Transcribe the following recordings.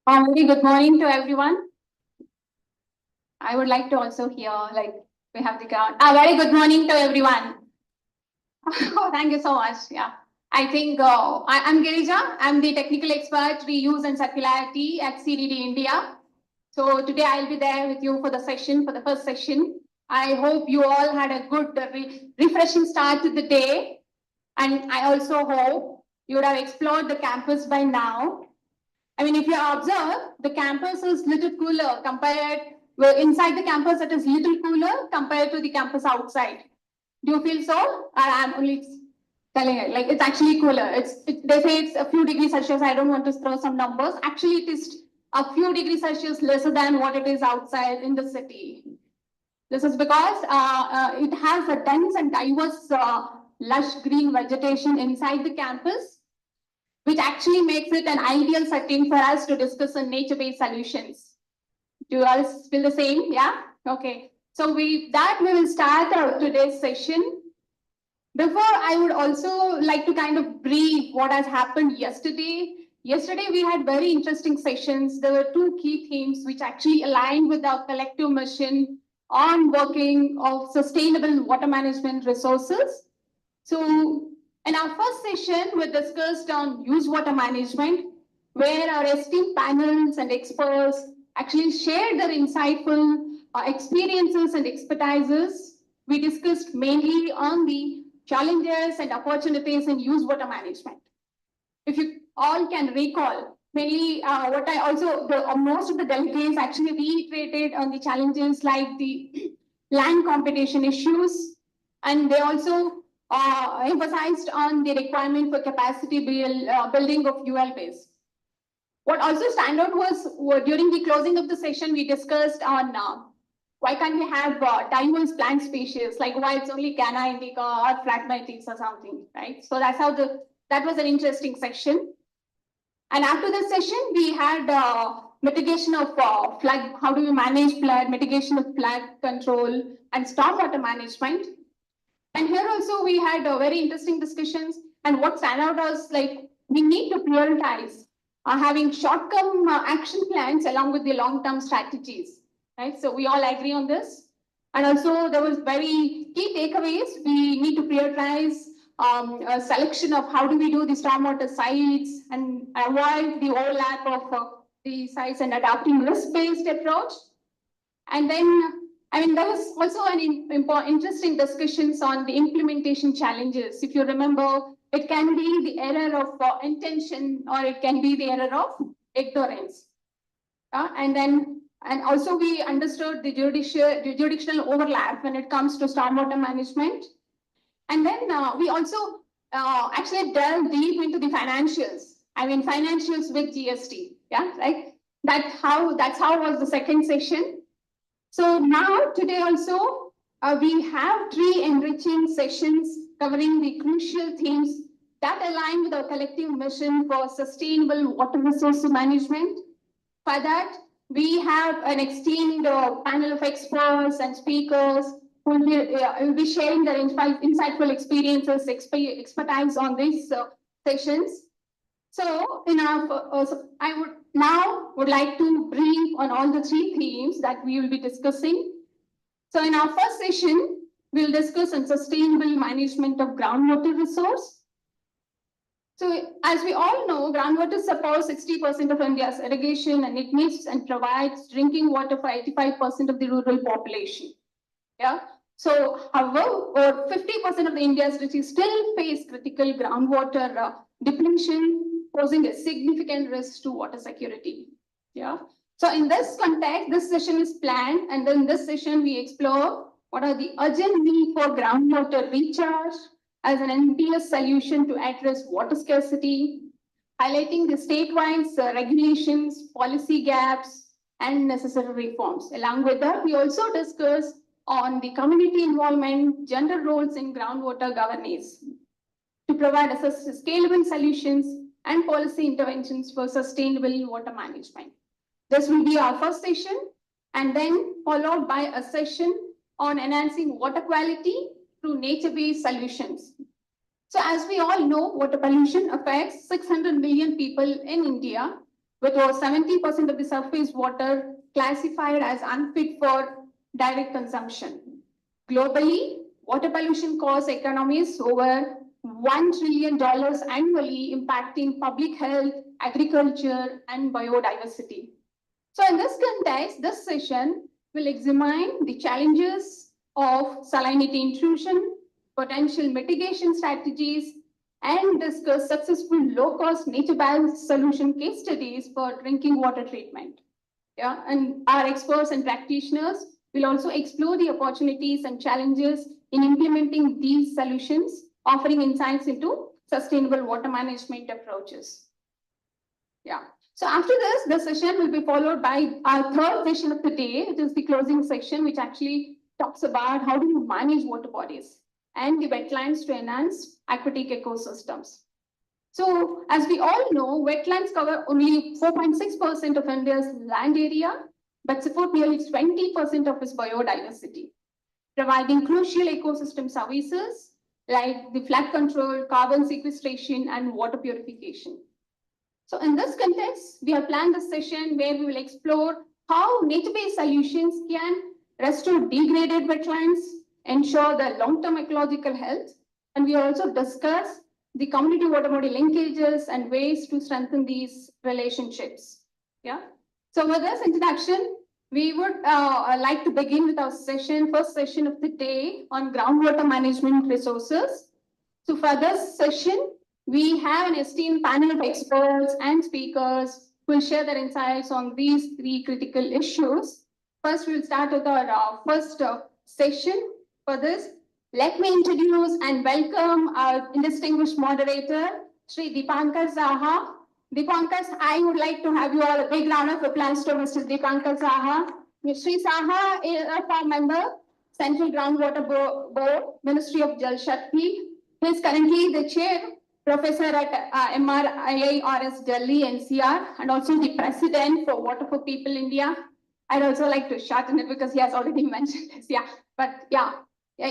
Very good morning to everyone. I would like to also hear, like, we have the crowd. Very good morning to everyone. Oh, thank you so much. Yeah. I think I'm Girija. I'm the technical expert, reuse and circularity at CDD India. So today I'll be there with you for the session, for the first session. I hope you all had a good, refreshing start to the day. And I also hope you would have explored the campus by now. I mean, if you observe, the campus is little cooler compared, well, inside the campus it is little cooler compared to the campus outside. Do you feel so? Or I'm only telling it, like it's actually cooler. They say it's a few degrees Celsius. I don't want to throw some numbers. Actually, it is a few degrees Celsius lesser than what it is outside in the city. This is because it has a dense and diverse lush green vegetation inside the campus, which actually makes it an ideal setting for us to discuss on nature-based solutions. Do you all feel the same? Yeah? Okay. So we will start today's session. Before, I would also like to kind of brief what has happened yesterday. Yesterday, we had very interesting sessions. There were two key themes which actually aligned with our collective mission on working of sustainable water management resources. So in our first session, we discussed on used water management, where our esteemed panels and experts actually shared their insightful experiences and expertises. We discussed mainly on the challenges and opportunities in used water management. If you all can recall, mainly what I also, most of the delegates actually reiterated on the challenges like the land competition issues, and they also emphasized on the requirement for capacity building of UL base. What also stand out was during the closing of the session, we discussed on why can't we have diverse plant species, like why it's only Canna indica or Phragmites or something, right? So that's how that was an interesting section. And after the session, we had mitigation of flood, how do we manage flood, mitigation of flood control, and stormwater management. And here also we had very interesting discussions. And what stand out was like we need to prioritize having short-term action plans along with the long-term strategies, right? So we all agree on this. And also there was very key takeaways. We need to prioritize a selection of how do we do the stormwater sites and avoid the overlap of the sites and adopting risk-based approach. And then I mean, there was also an interesting discussions on the implementation challenges. If you remember, it can be the error of intention or it can be the error of ignorance. And also we understood the jurisdictional overlap when it comes to stormwater management. And then we also actually delved deep into the financials. I mean, financials with GST. Yeah, right. That's how was the second session. So now today also, we have three enriching sessions covering the crucial themes that align with our collective mission for sustainable water resource management. For that, we have an esteemed panel of experts and speakers who will be sharing their insightful experiences, expertise on these sessions. So, I would like to brief on all the three themes that we will be discussing. So, in our first session, we'll discuss on sustainable management of groundwater resource. So, as we all know, groundwater supports 60% of India's irrigation, and it meets and provides drinking water for 85% of the rural population. Yeah. So, however, 50% of the India's cities still face critical groundwater depletion, posing a significant risk to water security. Yeah. So in this context, this session is planned, and then this session we explore what are the urgent need for groundwater recharge, as an NPS solution to address water scarcity, highlighting the statewide regulations, policy gaps, and necessary reforms. Along with that, we also discuss on the community involvement, gender roles in groundwater governance to provide scalable solutions and policy interventions for sustainable water management. This will be our first session, and then followed by a session on enhancing water quality through nature-based solutions. So as we all know, water pollution affects 600 million people in India, with over 70% of the surface water classified as unfit for direct consumption. Globally, water pollution costs economies over $1 trillion annually, impacting public health, agriculture, and biodiversity. So in this context, this session will examine the challenges of salinity intrusion, potential mitigation strategies, and discuss successful low-cost nature-based solution case studies for drinking water treatment. Yeah, and our experts and practitioners will also explore the opportunities and challenges in implementing these solutions, offering insights into sustainable water management approaches. Yeah. So after this, the session will be followed by our third session of the day, which is the closing section, which actually talks about how do you manage water bodies and the wetlands to enhance aquatic ecosystems. So as we all know, wetlands cover only 4.6% of India's land area, but support nearly 20% of its biodiversity, providing crucial ecosystem services like the flood control, carbon sequestration, and water purification. So in this context, we have planned a session where we will explore how nature-based solutions can restore degraded wetlands, ensure the long-term ecological health, and we also discuss the community water body linkages and ways to strengthen these relationships. Yeah. So with this introduction, we would like to begin with our first session of the day on groundwater management resources. So for this session, we have an esteemed panel of experts and speakers who will share their insights on these three critical issues. First, we'll start with our first session. For this, let me introduce and welcome our distinguished moderator, Sri Deepankar Saha. Deepankar, I would like to have you all a big round of applause to Mr. Deepankar Saha. Sri Saha is a former member, Central Groundwater Board, Ministry of Jal Shakti. He is currently the chair professor at MRIIRS Delhi, NCR, and also the president for Water for People India. I'd also like to shorten it because he has already mentioned this. Yeah, but yeah,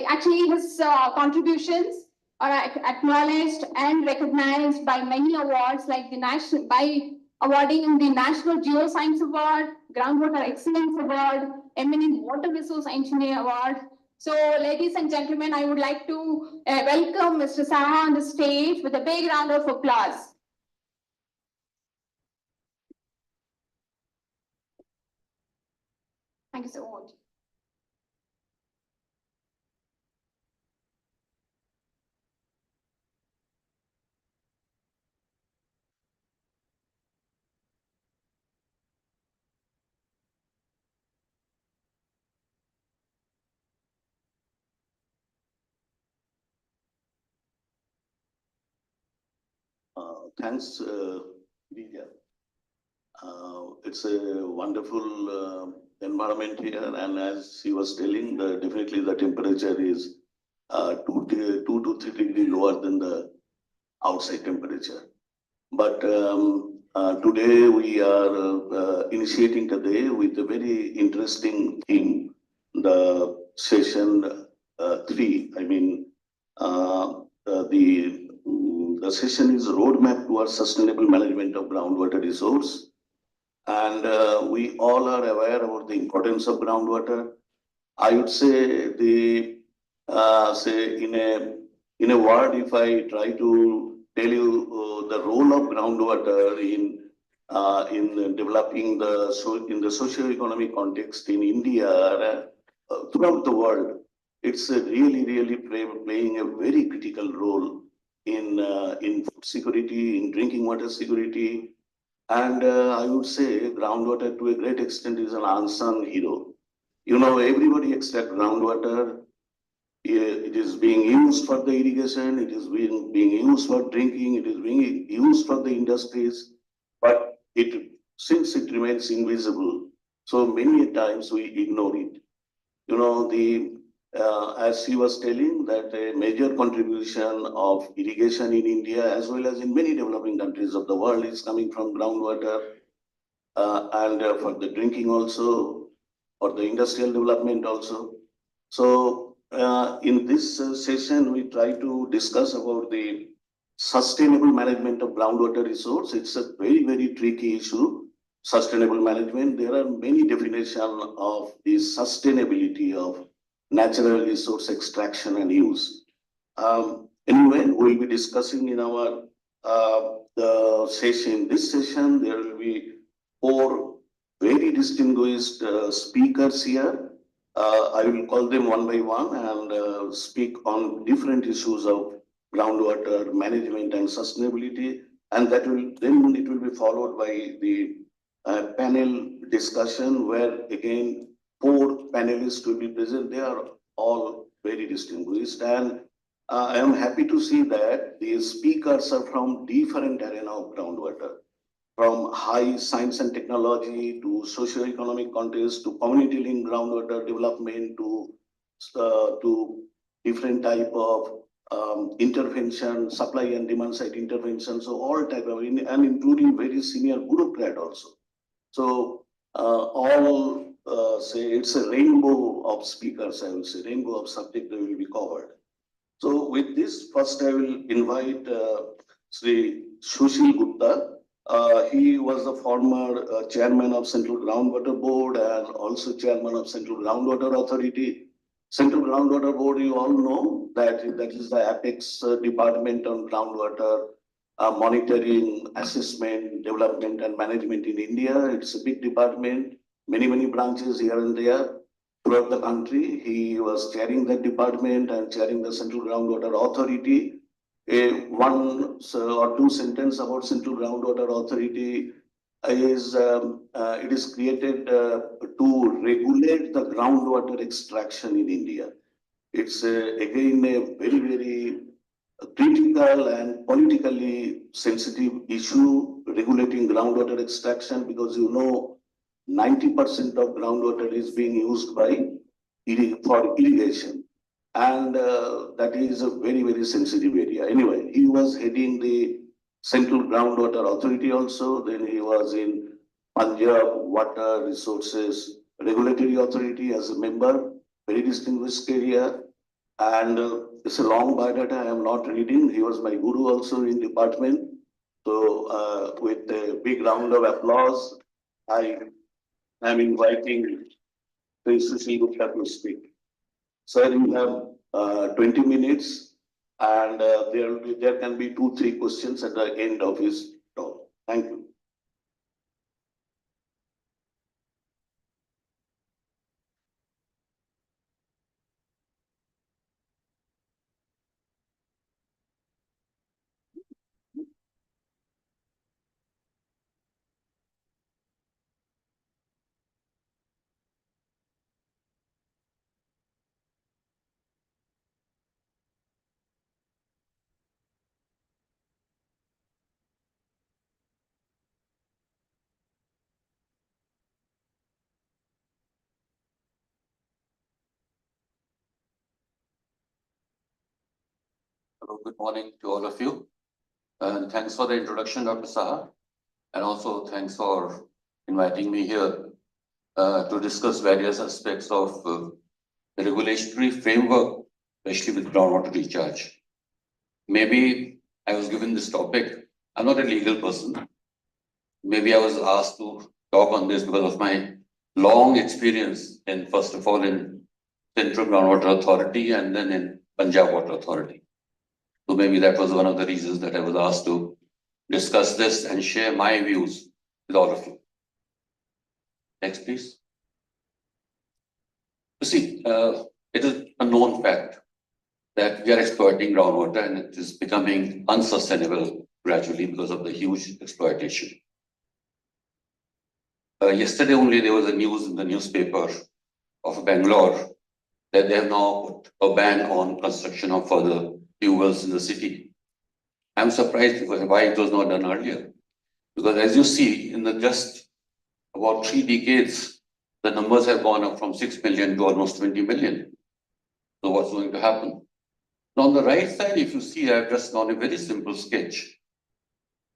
actually his contributions are acknowledged and recognized by many awards, like the by awarding the National Geoscience Award, Groundwater Excellence Award, Eminent Water Resource Engineer Award. So, ladies and gentlemen, I would like to welcome Mr. Saha on the stage with a big round of applause. Thank you so much. Thanks, Vidya. It's a wonderful environment here, and as she was telling, definitely the temperature is 2 to 3 degrees lower than the outside temperature. But today we are initiating today with a very interesting theme, the session 3. I mean, the session is roadmap towards sustainable management of groundwater resource. And we all are aware about the importance of groundwater. I would say say in a word, if I try to tell you the role of groundwater in developing in the socio-economic context in India, throughout the world, it's really playing a very critical role in food security, in drinking water security. And I would say groundwater to a great extent is an unsung hero. You know, everybody extracts groundwater. It is being used for the irrigation, it is being used for drinking, it is being used for the industries, but since it remains invisible, so many times we ignore it. You know, as he was telling, that a major contribution of irrigation in India as well as in many developing countries of the world is coming from groundwater, and for the drinking also, for the industrial development also. So in this session, we try to discuss about the sustainable management of groundwater resource. It's a very, very tricky issue. Sustainable management. There are many definitions of the sustainability of natural resource extraction and use. Anyway, we'll be discussing in our the session. This session, there will be 4 very distinguished speakers here. I will call them one by one and speak on different issues of groundwater management and sustainability. And then it will be followed by the panel discussion, where again 4 panelists will be present. They are all very distinguished, and I am happy to see that the speakers are from different arena of groundwater, from high science and technology to socio-economic context to community linked groundwater development to different type of intervention, supply and demand side intervention. So all type of, and including very senior bureaucrat also. So all say it's a rainbow of speakers, I will say, rainbow of subject that will be covered. So with this, first I will invite Sri Sushil Gupta. He was the former chairman of Central Groundwater Board and also chairman of Central Groundwater Authority. Central Groundwater Board, you all know that is the apex department on groundwater monitoring, assessment, development and management in India. It's a big department, many branches here and there throughout the country. He was chairing that department and chairing the Central Groundwater Authority. One or two sentences about Central Groundwater Authority is it is created to regulate the groundwater extraction in India. It's again a very critical and politically sensitive issue, regulating groundwater extraction, because 90% of groundwater is being used for irrigation, and that is a very sensitive area. Anyway, he was heading the Central Groundwater Authority also. Then he was in Punjab Water Resources Regulatory Authority as a member, very distinguished career. And it's a long biodata, I am not reading. He was my guru also in department. So with a big round of applause, I am inviting Sri Sushil Gupta to speak. Sir, you have 20 minutes, and there can be 2-3 questions at the end of his talk. Thank you. Hello, good morning to all of you. And thanks for the introduction, Dr. Saha. And also thanks for inviting me here to discuss various aspects of the regulatory framework, especially with groundwater recharge. Maybe I was given this topic. I'm not a legal person. Maybe I was asked to talk on this because of my long experience in, first of all, in Central Groundwater Authority and then in Punjab Water Authority. So maybe that was one of the reasons that I was asked to discuss this and share my views with all of you. Next, please. You see, it is a known fact that we are exploiting groundwater and it is becoming unsustainable gradually because of the huge exploitation. Yesterday only there was a news in the newspaper of Bangalore that they have now put a ban on construction of further tube wells in the city. I'm surprised why it was not done earlier. Because as you see, in the just about 3 decades, the numbers have gone up from 6 million to almost 20 million. So what's going to happen? Now on the right side, if you see, I've just drawn a very simple sketch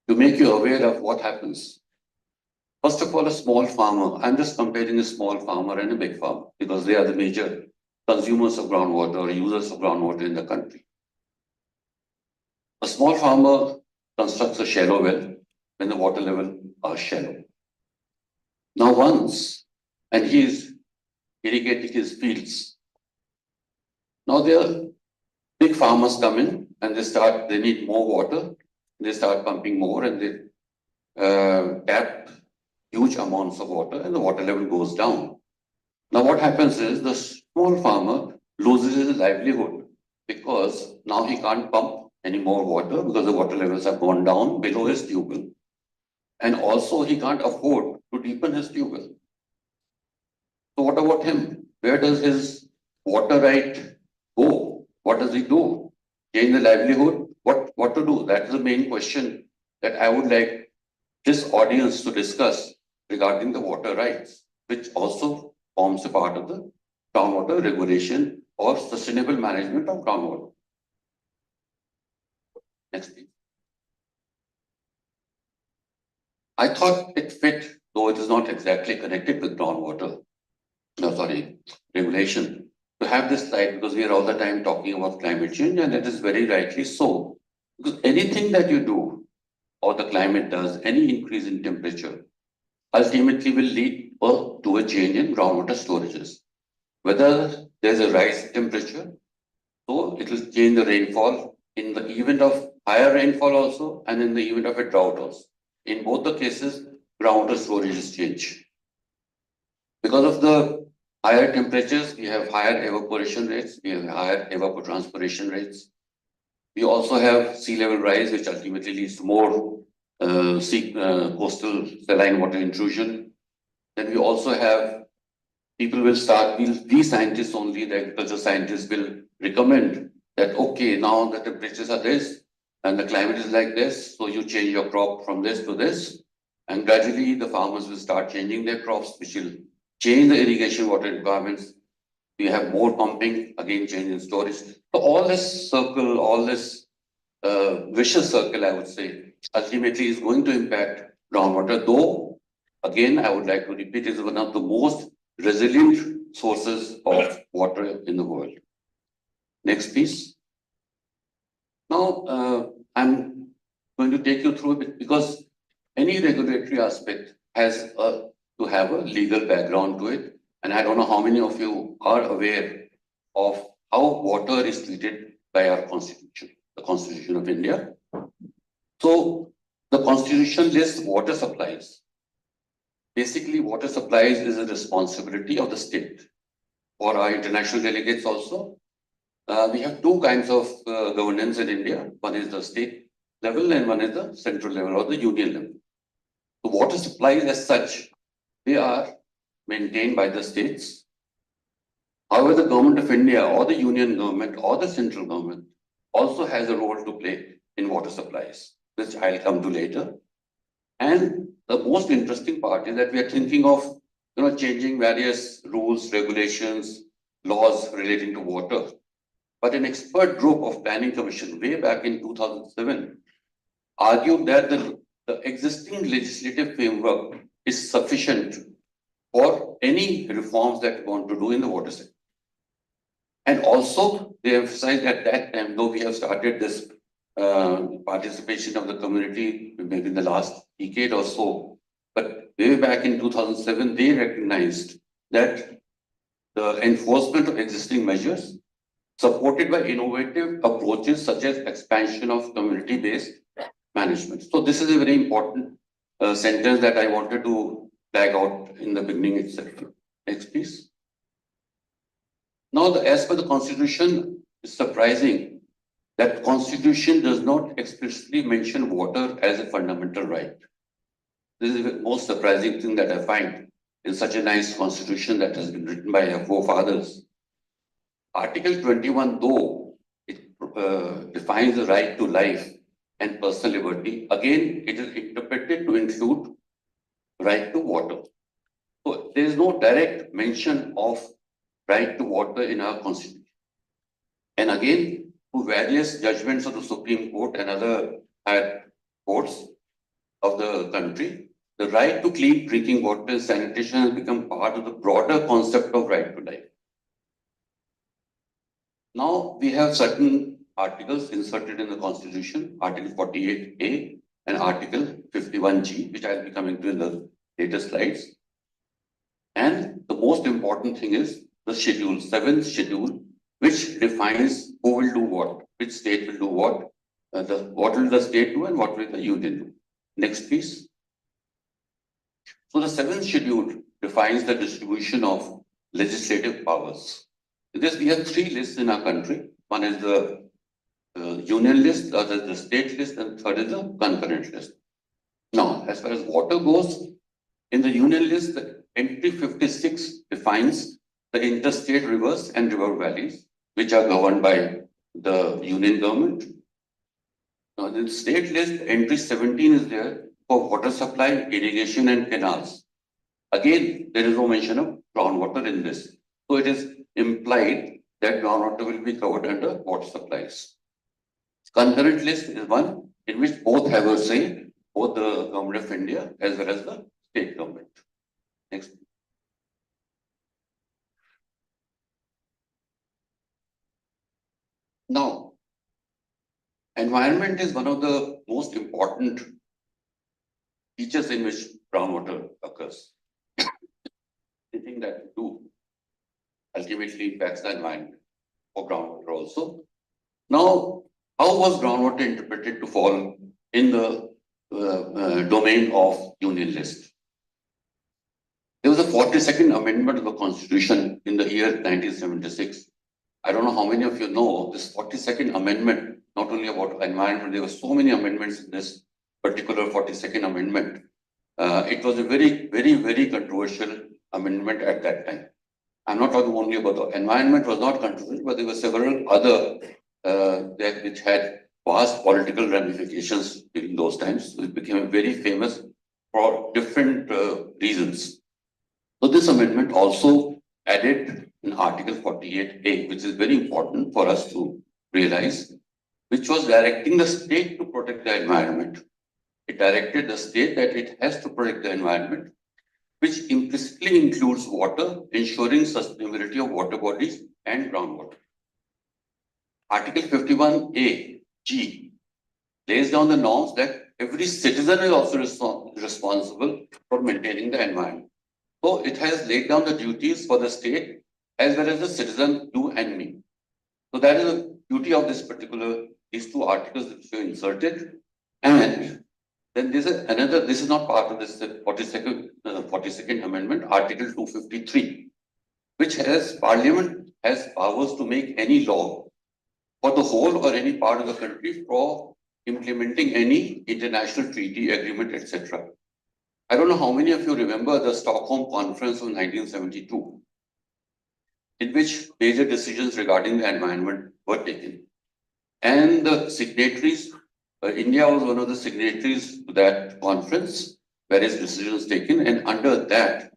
to make you aware of what happens. First of all, a small farmer, I'm just comparing a small farmer and a big farmer because they are the major consumers of groundwater or users of groundwater in the country. A small farmer constructs a shallow well when the water level are shallow. Now and he is irrigating his fields. Now the big farmers come in and they need more water. They start pumping more and they tap huge amounts of water and the water level goes down. Now what happens is the small farmer loses his livelihood because now he can't pump any more water because the water levels have gone down below his tube well. And also he can't afford to deepen his tube well. So what about him? Where does his water right go? What does he do? Change the livelihood? What to do? That is the main question that I would like this audience to discuss regarding the water rights, which also forms a part of the groundwater regulation or sustainable management of groundwater. Next, please. I thought it fit, though it is not exactly connected with groundwater, regulation, to have this slide because we are all the time talking about climate change, and it is very rightly so. Because anything that you do or the climate does, any increase in temperature, ultimately will lead to a change in groundwater storages. Whether there's a rise in temperature, so it will change the rainfall in the event of higher rainfall also, and in the event of a drought also. In both the cases, groundwater storages change. Because of the higher temperatures, we have higher evaporation rates, we have higher evapotranspiration rates. We also have sea level rise, which ultimately leads to more coastal saline water intrusion. Then we also have we scientists only, the agriculture scientists will recommend that, okay, now the temperatures are this and the climate is like this, so you change your crop from this to this. And gradually the farmers will start changing their crops, which will change the irrigation water requirements. We have more pumping, again change in storage. So all this circle, all this vicious circle, I would say, ultimately is going to impact groundwater, though, again, I would like to repeat, is one of the most resilient sources of water in the world. Next, please. Now, I'm going to take you through a bit because any regulatory aspect has to have a legal background to it. And I don't know how many of you are aware of how water is treated by our constitution, the Constitution of India. So the constitution lists water supplies. Basically, water supplies is a responsibility of the state. For our international delegates also, we have two kinds of governance in India. One is the state level and one is the central level or the union level. The water supplies as such, they are maintained by the states. However, the government of India or the union government or the central government also has a role to play in water supplies, which I'll come to later. And the most interesting part is that we are thinking of changing various rules, regulations, laws relating to water. But an expert group of Planning Commission way back in 2007 argued that the existing legislative framework is sufficient for any reforms that we want to do in the water sector. And also, they emphasized at that time, though we have started this participation of the community maybe in the last decade or so, but way back in 2007, they recognized that the enforcement of existing measures supported by innovative approaches such as expansion of community-based management. So this is a very important sentence that I wanted to flag out in the beginning itself. Next, please. Now, as per the Constitution, it's surprising that Constitution does not explicitly mention water as a fundamental right. This is the most surprising thing that I find in such a nice Constitution that has been written by our forefathers. Article 21, though it defines the right to life and personal liberty, again, it is interpreted to include right to water. So there is no direct mention of right to water in our constitution. And again, through various judgments of the Supreme Court and other higher courts of the country, the right to clean drinking water and sanitation has become part of the broader concept of right to life. Now we have certain articles inserted in the Constitution, Article 48A and Article 51G, which I'll be coming to in the later slides. And the most important thing is the schedule, 7th schedule, which defines who will do what, which state will do what, what will the state do and what will the union do. Next, please. So the 7th schedule defines the distribution of legislative powers. In this, we have 3 lists in our country. One is the union list, the other is the state list, and third is the concurrent list. Now, as far as water goes, in the union list, the entry 56 defines the interstate rivers and river valleys, which are governed by the union government. Now, in the state list, entry 17 is there for water supply, irrigation, and canals. Again, there is no mention of groundwater in this. So it is implied that groundwater will be covered under water supplies. Concurrent list is one in which both have a say, both the government of India as well as the state government. Next. Now, environment is one of the most important features in which groundwater occurs. Anything that we do ultimately impacts the environment for groundwater also. Now, how was groundwater interpreted to fall in the domain of union list? There was a 42nd amendment of the Constitution in the year 1976. I don't know how many of you know this 42nd amendment, not only about environment, there were so many amendments in this particular 42nd amendment. It was a very, very, very controversial amendment at that time. I'm not talking only about the environment was not controversial, but there were several other which had vast political ramifications during those times. So it became very famous for different reasons. So this amendment also added in Article 48A, which is very important for us to realize, which was directing the state to protect the environment. It directed the state that it has to protect the environment, which implicitly includes water, ensuring sustainability of water bodies and groundwater. Article 51A G lays down the norms that every citizen is also responsible for maintaining the environment. So it has laid down the duties for the state as well as the citizen, you and me. So that is the duty of this particular, these 2 articles that you inserted. And then there's another, this is not part of this 42nd Amendment, Article 253, which has Parliament has powers to make any law for the whole or any part of the country for implementing any international treaty, agreement, etc. I don't know how many of you remember the Stockholm Conference of 1972, in which major decisions regarding the environment were taken. And the signatories, India was one of the signatories to that conference, various decisions taken, and under that,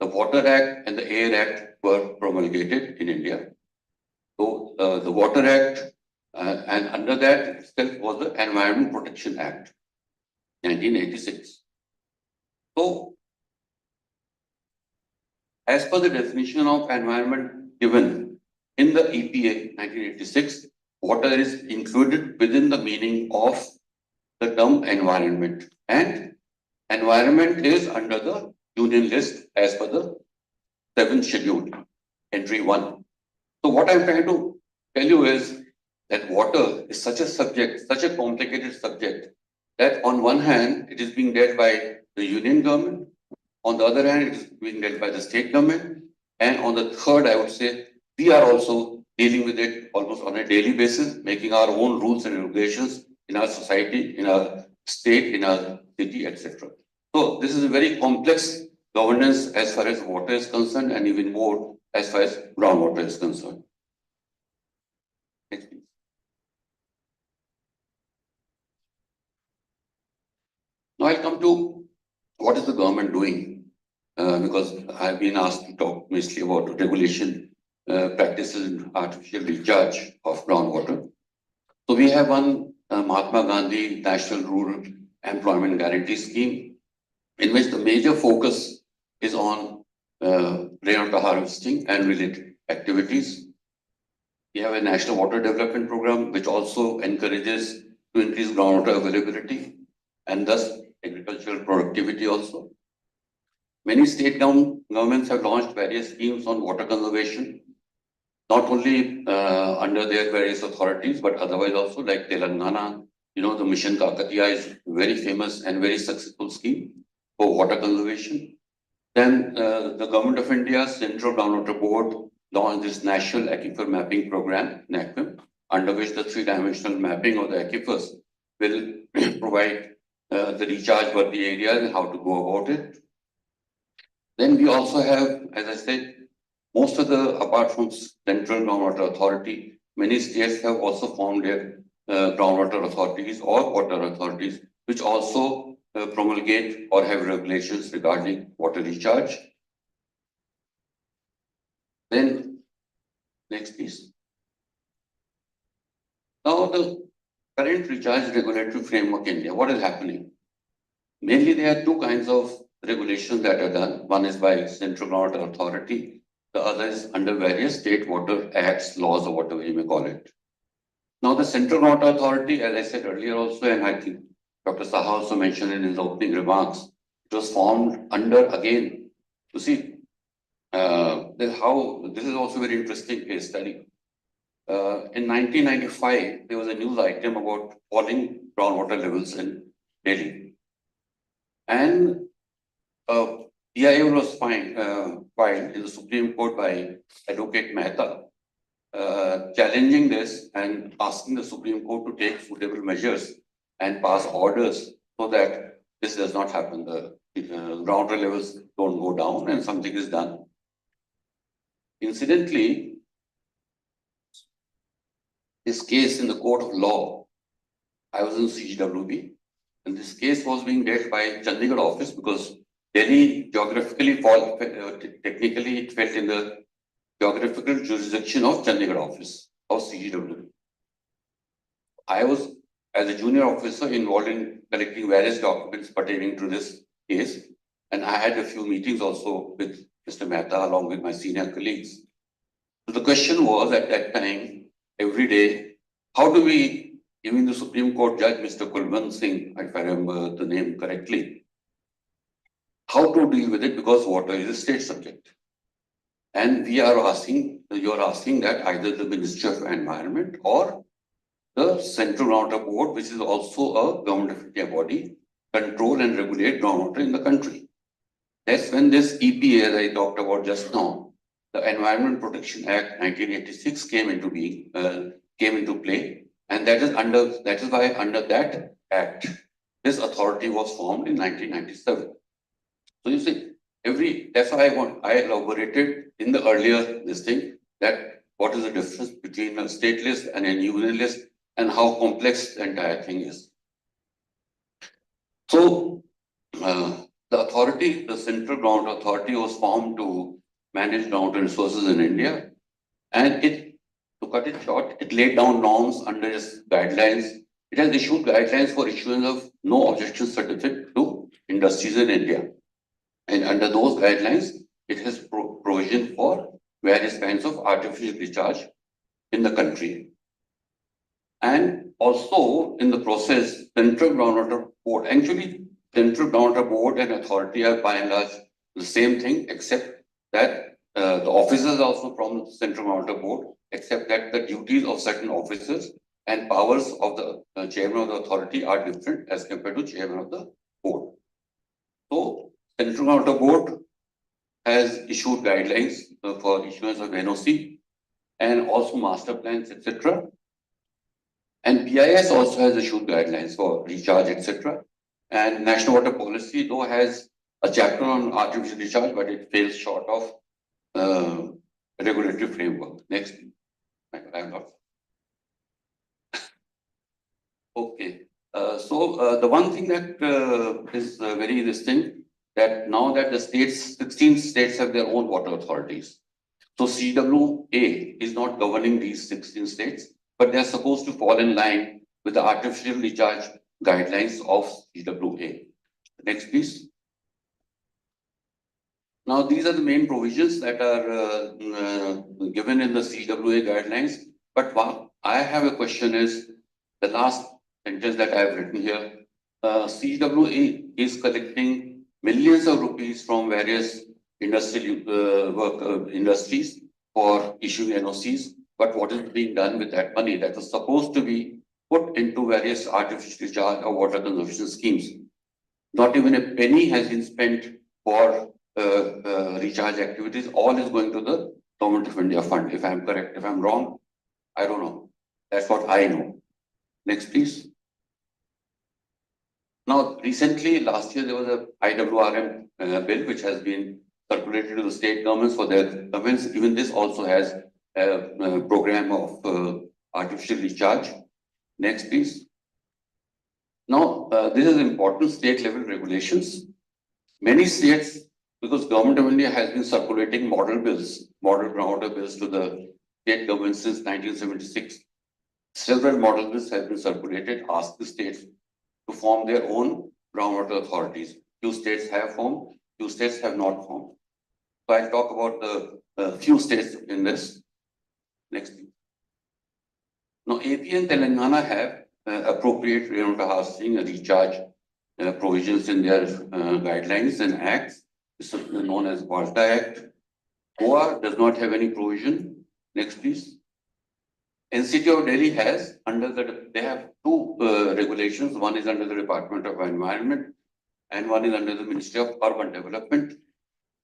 the Water Act and the Air Act were promulgated in India. So the Water Act, and under that itself was the Environment Protection Act, 1986. So, as per the definition of environment given in the EPA 1986, water is included within the meaning of the term environment, and environment is under the union list as per the 7th schedule, entry 1. So what I'm trying to tell you is that water is such a subject, such a complicated subject, that on one hand, it is being dealt by the union government, on the other hand, it is being dealt by the state government, and on the third, I would say, we are also dealing with it almost on a daily basis, making our own rules and regulations in our society, in our state, in our city, etc. So this is a very complex governance as far as water is concerned, and even more as far as groundwater is concerned. Next, please. Now I'll come to what is the government doing, because I've been asked to talk mostly about regulation practices in artificial recharge of groundwater. So we have one Mahatma Gandhi National Rural Employment Guarantee Scheme, in which the major focus is on rainwater harvesting and related activities. We have a National Water Development Program, which also encourages to increase groundwater availability and thus agricultural productivity also. Many state governments have launched various schemes on water conservation, not only under their various authorities, but otherwise also, like Telangana. You know, the Mission Kakatiya is very famous and very successful scheme for water conservation. Then the Government of India Central Groundwater Board launched this National Aquifer Mapping Program, NAQUIM, under which the three-dimensional mapping of the aquifers will provide the recharge worthy areas and how to go about it. Then we also have, as I said, most of the, apart from Central Groundwater Authority, many states have also formed their groundwater authorities or water authorities, which also promulgate or have regulations regarding water recharge. Then, next please. Now the current recharge regulatory framework in India, what is happening? Mainly there are two kinds of regulations that are done. One is by Central Groundwater Authority, the other is under various state water acts, laws, or whatever you may call it. Now the Central Groundwater Authority, as I said earlier also, and I think Dr. Saha also mentioned in his opening remarks, it was formed under, again, you see, how this is also very interesting case study. In 1995, there was a news item about falling groundwater levels in Delhi. And PIL was filed in the Supreme Court by Advocate Mehta, challenging this and asking the Supreme Court to take suitable measures and pass orders so that this does not happen. The groundwater levels don't go down and something is done. Incidentally, this case in the court of law, I was in CGWB, and this case was being dealt by Chandigarh office because Delhi geographically technically it fell in the geographical jurisdiction of Chandigarh office of CGWB. I was, as a junior officer, involved in collecting various documents pertaining to this case, and I had a few meetings also with Mr. Mehta along with my senior colleagues. So the question was at that time, every day, how do we, even the Supreme Court Judge, Mr. Kulban Singh, if I remember the name correctly, how to deal with it because water is a state subject. And we are asking, you're asking that either the Ministry of Environment or the Central Groundwater Board, which is also a Government of India body, control and regulate groundwater in the country. That's when this EPA, as I talked about just now, the Environment Protection Act 1986 came into being, came into play, and that is why under that act, this authority was formed in 1997. So you see, that's why I elaborated in the earlier this thing that what is the difference between a state list and a union list and how complex the entire thing is. So the authority, the Central Groundwater Authority, was formed to manage groundwater resources in India, and to cut it short, it laid down norms under its guidelines. It has issued guidelines for issuance of no objection certificate to industries in India. And under those guidelines, it has provision for various kinds of artificial recharge in the country. And also in the process, Central Groundwater Board, actually Central Groundwater Board and authority are by and large the same thing, except that the officers also from the Central Groundwater Board, except that the duties of certain officers and powers of the chairman of the authority are different as compared to chairman of the board. So Central Groundwater Board has issued guidelines for issuance of NOC and also master plans, etc. And BIS also has issued guidelines for recharge, etc. And National Water Policy, though, has a chapter on artificial recharge, but it falls short of regulatory framework. Next. The one thing that is very distinct, that now that the states, 16 states have their own water authorities. So CWA is not governing these 16 states, but they are supposed to fall in line with the artificial recharge guidelines of CWA. Next, please. Now, these are the main provisions that are given in the CWA guidelines. But what I have a question is the last sentence that I have written here. CWA is collecting millions of rupees from various industrial industries for issuing NOCs. But what is being done with that money that was supposed to be put into various artificial recharge or water conservation schemes? Not even a penny has been spent for recharge activities. All is going to the Government of India fund. If I'm correct, if I'm wrong, I don't know. That's what I know. Next, please. Now, recently, last year, there was a IWRM bill which has been circulated to the state governments for their governments. Even this also has a program of artificial recharge. Next, please. Now, this is important state level regulations. Many states, because Government of India has been circulating model bills, model groundwater bills to the state government since 1976. Several model bills have been circulated, ask the states to form their own groundwater authorities. Few states have formed, few states have not formed. So I'll talk about the few states in this. Next. Now, AP and Telangana have appropriate rainwater harvesting and recharge provisions in their guidelines and acts. This is known as WALTA Act. Goa does not have any provision. Next, please. NCT of Delhi has they have two regulations. One is under the Department of Environment and one is under the Ministry of Urban Development.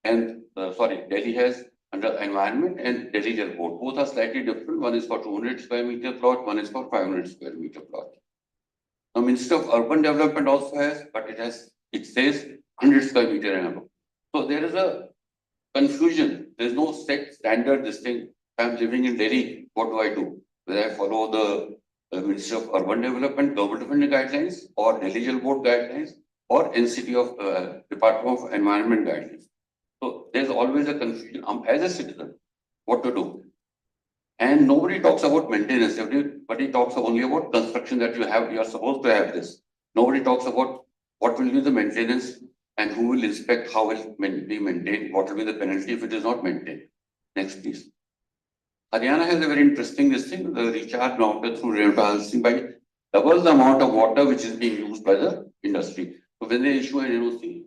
And Delhi has under Environment and Delhi Jal Board. Both are slightly different. One is for 200 square meter plot, one is for 500 square meter plot. Now, Ministry of Urban Development also has, but it says 100 square meter and above. So there is a confusion. There is no set standard this thing. If I'm living in Delhi, what do I do? Whether I follow the Ministry of Urban Development, Government of India guidelines, or Delhi Jal Board guidelines, or NCT of Department of Environment guidelines. So there's always a confusion as a citizen, what to do. And nobody talks about maintenance. Everybody talks only about construction that you are supposed to have this. Nobody talks about what will be the maintenance and who will inspect, how will it be maintained, what will be the penalty if it is not maintained. Next, please. Haryana has a very interesting thing, the recharge groundwater through rainwater harvesting by double the amount of water which is being used by the industry. So when they issue an NOC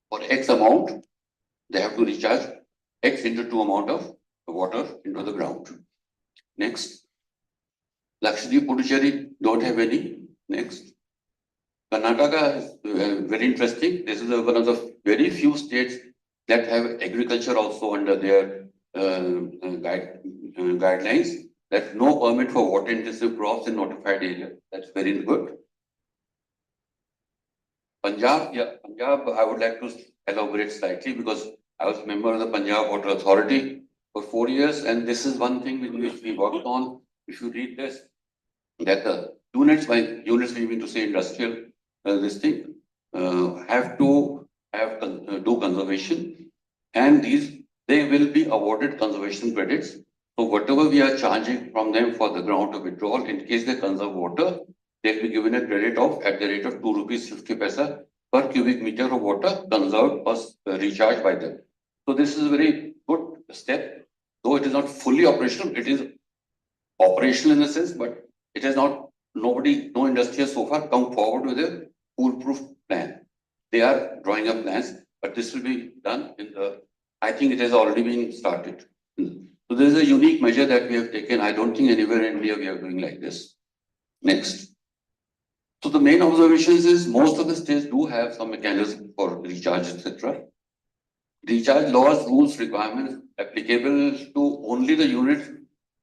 for X amount, they have to recharge X into 2 amount of water into the ground. Next. Lakshadweep, Puducherry don't have any. Next. Karnataka is very interesting. This is one of the very few states that have agriculture also under their guidelines. That no permit for water intensive crops in notified area. That's very good. Punjab, I would like to elaborate slightly because I was a member of the Punjab Water Authority for 4 years, and this is one thing which we worked on. If you read this, that the units we mean to say industrial have to do conservation, and they will be awarded conservation credits. So whatever we are charging from them for the groundwater withdrawal, in case they conserve water, they'll be given a credit at the rate of 2 rupees 50 paisa per cubic meter of water conserved or recharged by them. So this is a very good step, though it is not fully operational. It is operational in the sense, but it has not. No industry has so far come forward with a foolproof plan. They are drawing up plans, but this will be done I think it has already been started. So there is a unique measure that we have taken. I don't think anywhere in India we are doing like this. Next. So the main observations is most of the states do have some mechanism for recharge, etc. Recharge laws, rules, requirements applicable to only the units.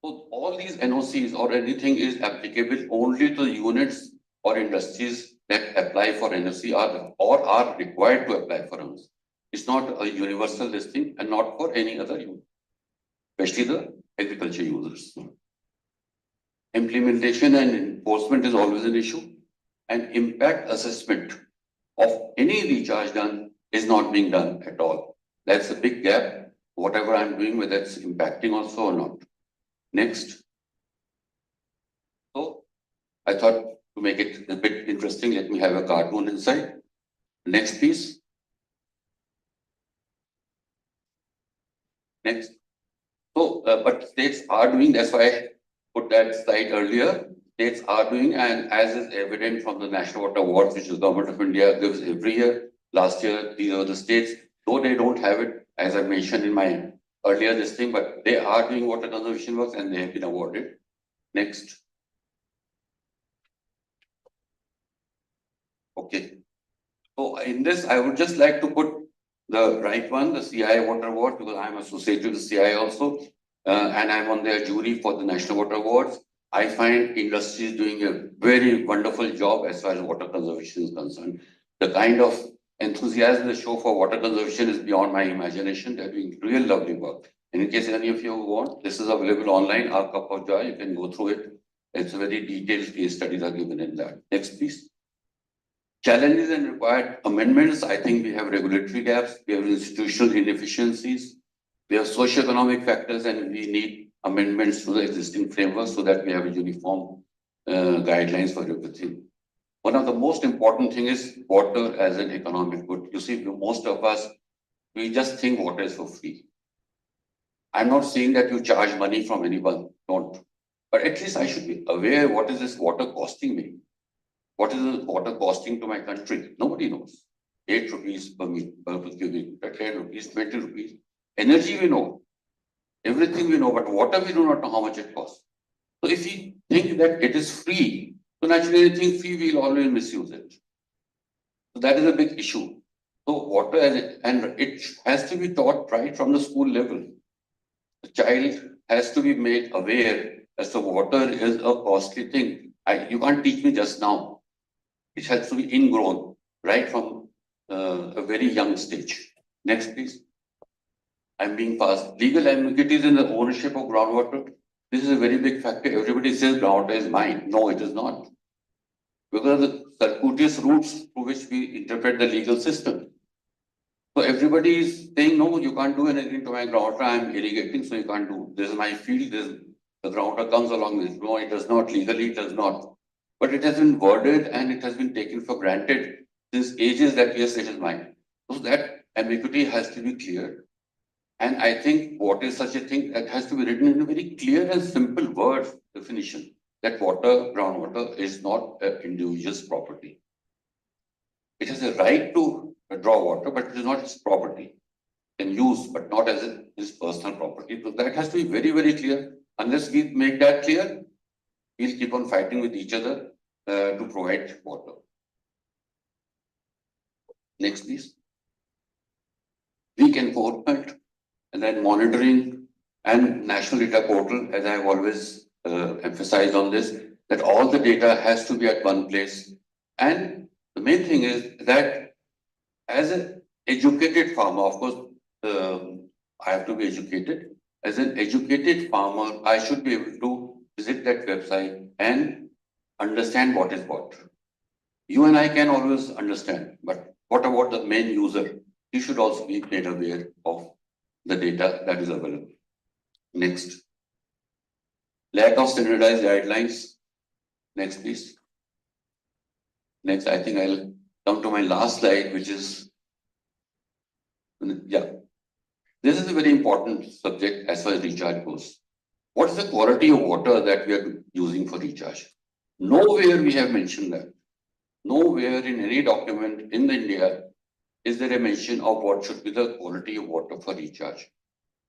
So all these NOCs or anything is applicable only to the units or industries that apply for NOC or are required to apply for NOC. It's not a universal listing and not for any other unit, especially the agriculture users. implementation and enforcement is always an issue, and impact assessment of any recharge done is not being done at all. That's a big gap. Whatever I'm doing, whether it's impacting also or not. Next. So I thought to make it a bit interesting, let me have a cartoon inside. Next, please. Next. So, but states are doing, that's why I put that slide earlier. States are doing, and as is evident from the National Water Awards, which the Government of India gives every year. Last year, these are the states, though they don't have it, as I mentioned in my earlier this thing, but they are doing water conservation works and they have been awarded. Next. Okay. So in this, I would just like to put the right one, the CI Water Award, because I'm associated with CI also, and I'm on their jury for the National Water Awards. I find industry is doing a very wonderful job as far as water conservation is concerned. The kind of enthusiasm they show for water conservation is beyond my imagination. They're doing real lovely work. And in case any of you want, this is available online, Our Cup of Joy, you can go through it. It's a very detailed case studies are given in that. Next, please. Challenges and required amendments. I think we have regulatory gaps, we have institutional inefficiencies, we have socioeconomic factors, and we need amendments to the existing framework so that we have a uniform guidelines for everything. One of the most important thing is water as an economic good. You see, most of us, we just think water is for free. I'm not saying that you charge money from anyone, don't. But at least I should be aware what is this water costing me. What is the water costing to my country? Nobody knows. 8 rupees per cubic, 10 rupees, 20 rupees. Energy we know. Everything we know, but water we do not know how much it costs. So if we think that it is free, so naturally anything free, we'll always misuse it. So that is a big issue. So water and it has to be taught right from the school level. The child has to be made aware as to water is a costly thing. You can't teach me just now. It has to be ingrown right from a very young stage. Next, please. I'm being fast. Legal ambiguities in the ownership of groundwater. This is a very big factor. Everybody says groundwater is mine. No, it is not. Because of the circuitous routes through which we interpret the legal system. So everybody is saying, no, you can't do anything to my groundwater. I'm irrigating, so you can't do. This is my field. The groundwater comes along this. No, it does not. Legally, it does not. But it has been worded and it has been taken for granted since ages that yes, it is mine. So that ambiguity has to be cleared. And I think what is such a thing that has to be written in a very clear and simple word definition that water, groundwater is not an individual's property. It has a right to draw water, but it is not its property. Can use, but not as its personal property. So that has to be very, very clear. Unless we make that clear, we'll keep on fighting with each other to provide water. Next, please. Weak enforcement and then monitoring and national data portal, as I've always emphasized on this, that all the data has to be at one place. And the main thing is that as an educated farmer, of course, I have to be educated. As an educated farmer, I should be able to visit that website and understand what is what. You and I can always understand, but what about the main user? He should also be made aware of the data that is available. Next. Lack of standardized guidelines. Next, please. Next, I think I'll come to my last slide, which is, yeah. This is a very important subject as far as recharge goes. What is the quality of water that we are using for recharge? Nowhere we have mentioned that. Nowhere in any document in India is there a mention of what should be the quality of water for recharge.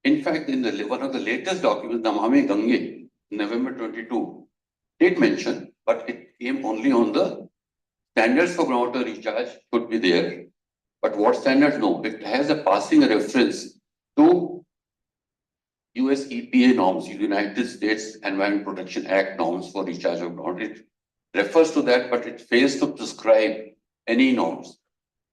In fact, in one of the latest documents, Namami Gange, November 22, did mention, but it came only on the standards for groundwater recharge should be there. But what standards? No, it has a passing reference to US EPA norms, United States Environment Protection Act norms for recharge of groundwater. It refers to that, but it fails to prescribe any norms.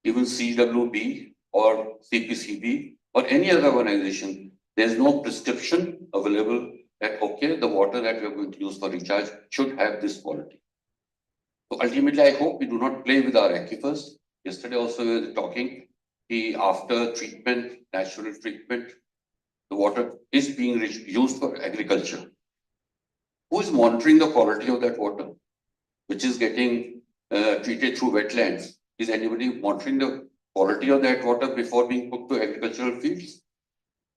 Even CWB or CPCB or any other organization, there's no prescription available that, okay, the water that we are going to use for recharge should have this quality. So ultimately, I hope we do not play with our aquifers. Yesterday also we were talking, after treatment, natural treatment, the water is being used for agriculture. Who is monitoring the quality of that water, which is getting treated through wetlands? Is anybody monitoring the quality of that water before being put to agricultural fields?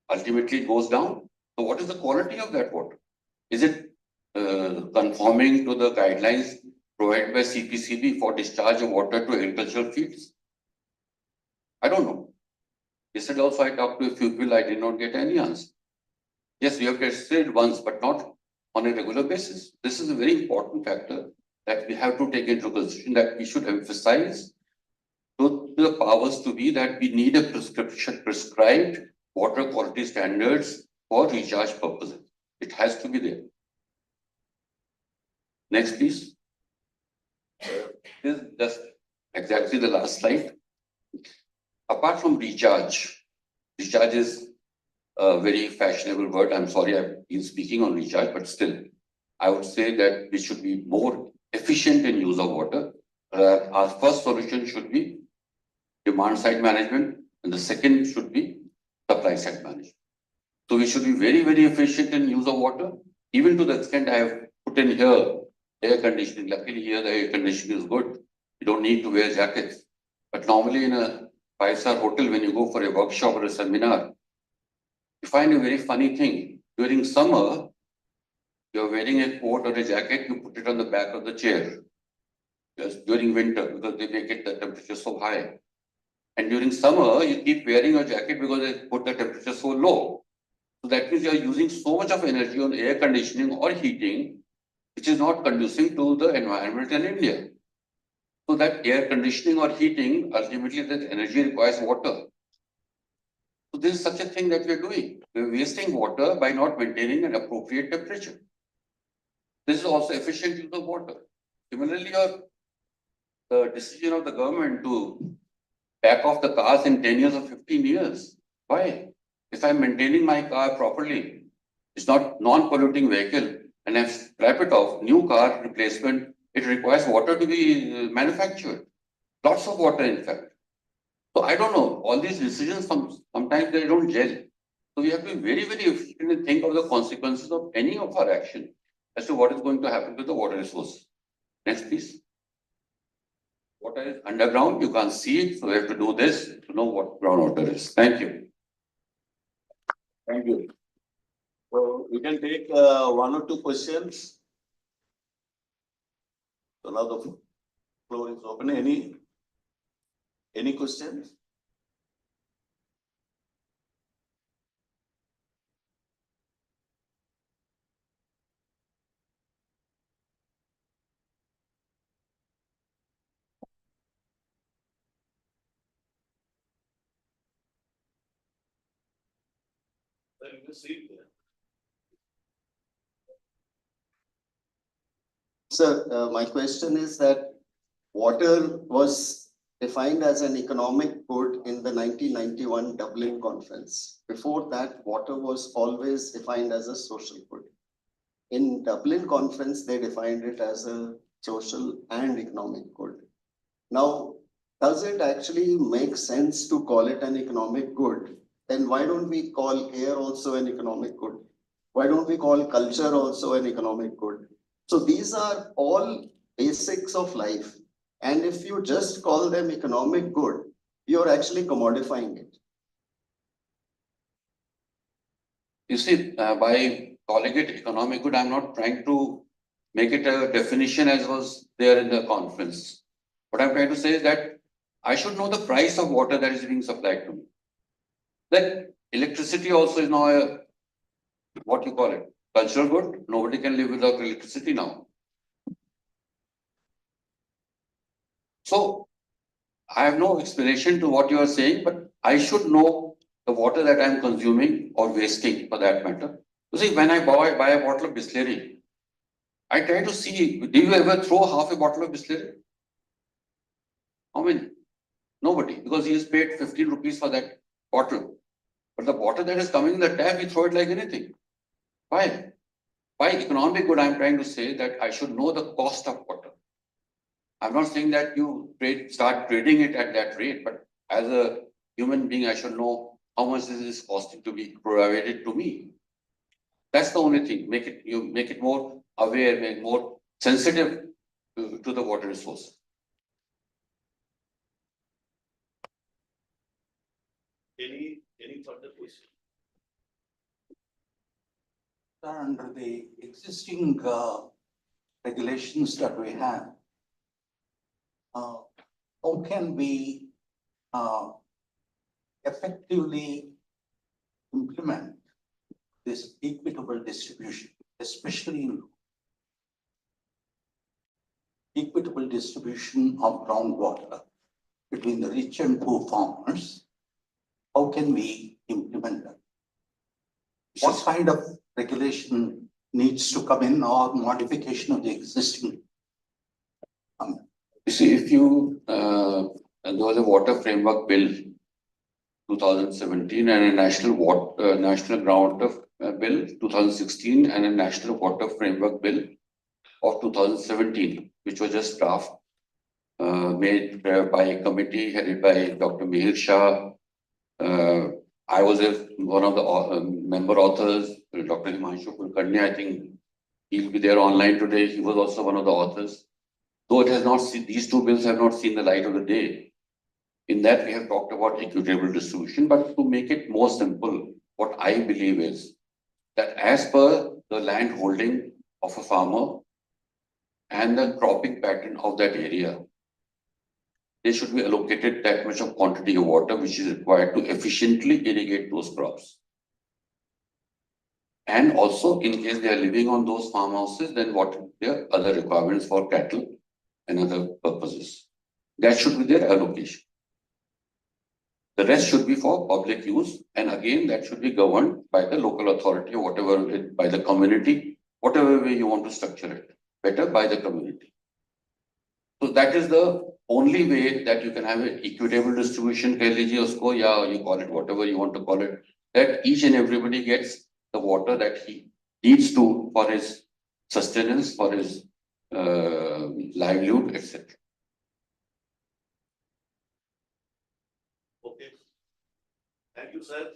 Ultimately, it goes down. So what is the quality of that water? Is it conforming to the guidelines provided by CPCB for discharge of water to agricultural fields? I don't know. Yesterday also I talked to a few people, I did not get any answer. Yes, we have tested it once, but not on a regular basis. This is a very important factor that we have to take into consideration, that we should emphasize to the powers to be that we need a prescribed water quality standards for recharge purposes. It has to be there. Next, please. This is just exactly the last slide. Apart from recharge, recharge is a very fashionable word. I'm sorry, I've been speaking on recharge, but still, I would say that we should be more efficient in use of water. Our first solution should be demand side management, and the second should be supply side management. So we should be very, very efficient in use of water, even to the extent I have put in here air conditioning. Luckily here the air conditioning is good. You don't need to wear jackets. But normally in a 5-star hotel, when you go for a workshop or a seminar, you find a very funny thing. During summer, you're wearing a coat or a jacket, you put it on the back of the chair. Just during winter, because they make it the temperature so high. And during summer, you keep wearing your jacket because they put the temperature so low. So that means you are using so much of energy on air conditioning or heating, which is not conducive to the environment in India. So that air conditioning or heating, ultimately that energy requires water. So this is such a thing that we are doing. We are wasting water by not maintaining an appropriate temperature. This is also efficient use of water. Similarly, the decision of the government to back off the cars in 10 years or 15 years. Why? If I'm maintaining my car properly, it's not non-polluting vehicle, and I scrap it off, new car replacement, it requires water to be manufactured. Lots of water, in fact. So I don't know, all these decisions, sometimes they don't gel. So we have to be very, very efficient and think of the consequences of any of our action as to what is going to happen to the water resource. Next, please. Water is underground, you can't see it, so we have to do this to know what groundwater is. Thank you. Thank you. So we can take one or two questions. So now the floor is open. Any questions? Sir, my question is that water was defined as an economic good in the 1991 Dublin Conference. Before that, water was always defined as a social good. In Dublin Conference, they defined it as a social and economic good. Now, does it actually make sense to call it an economic good? Then why don't we call air also an economic good? Why don't we call culture also an economic good? So these are all basics of life. And if you just call them economic good, you're actually commodifying it. You see, by calling it economic good, I'm not trying to make it a definition as was there in the conference. What I'm trying to say is that I should know the price of water that is being supplied to me. Like electricity also is now a, what you call it, cultural good. Nobody can live without electricity now. So I have no explanation to what you are saying, but I should know the water that I'm consuming or wasting for that matter. You see, when I buy a bottle of Bisleri, I try to see, do you ever throw half a bottle of Bisleri? How many? Nobody, because he has paid 15 rupees for that bottle. But the water that is coming in the tap, we throw it like anything. Why? By economic good, I'm trying to say that I should know the cost of water. I'm not saying that you start trading it at that rate, but as a human being, I should know how much this is costing to be provided to me. That's the only thing. Make it more aware, make more sensitive to the water resource. Any further question? Under the existing regulations that we have, how can we effectively implement this equitable distribution, especially in equitable distribution of groundwater between the rich and poor farmers? How can we implement that? What kind of regulation needs to come in or modification of the existing? You see, if there was a water framework bill 2017 and a national groundwater bill 2016 and a national water framework bill of 2017, which was just draft made by a committee headed by Dr. Mihir Shah. I was one of the member authors, Dr. Himanshu Kulkarni. I think he'll be there online today. He was also one of the authors. Though it has not seen, these two bills have not seen the light of the day. In that, we have talked about equitable distribution, but to make it more simple, what I believe is that as per the land holding of a farmer and the cropping pattern of that area, they should be allocated that much of quantity of water which is required to efficiently irrigate those crops. And also, in case they are living on those farmhouses, then what are their other requirements for cattle and other purposes? That should be their allocation. The rest should be for public use, and again, that should be governed by the local authority or whatever, by the community, whatever way you want to structure it, better by the community. So that is the only way that you can have an equitable distribution, you call it whatever you want to call it, that each and everybody gets the water that he needs to for his sustenance, for his livelihood, etc. Okay. Thank you, sir.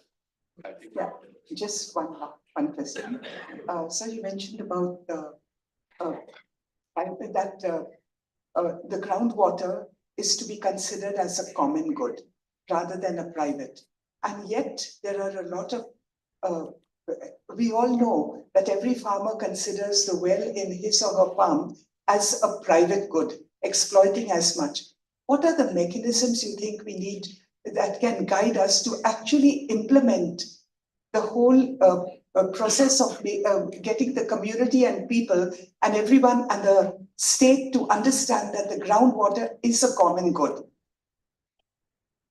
Yeah, just one question. So you mentioned about the groundwater is to be considered as a common good rather than a private. And yet there are a lot of, we all know that every farmer considers the well in his or her farm as a private good, exploiting as much. What are the mechanisms you think we need that can guide us to actually implement the whole process of getting the community and people and everyone and the state to understand that the groundwater is a common good?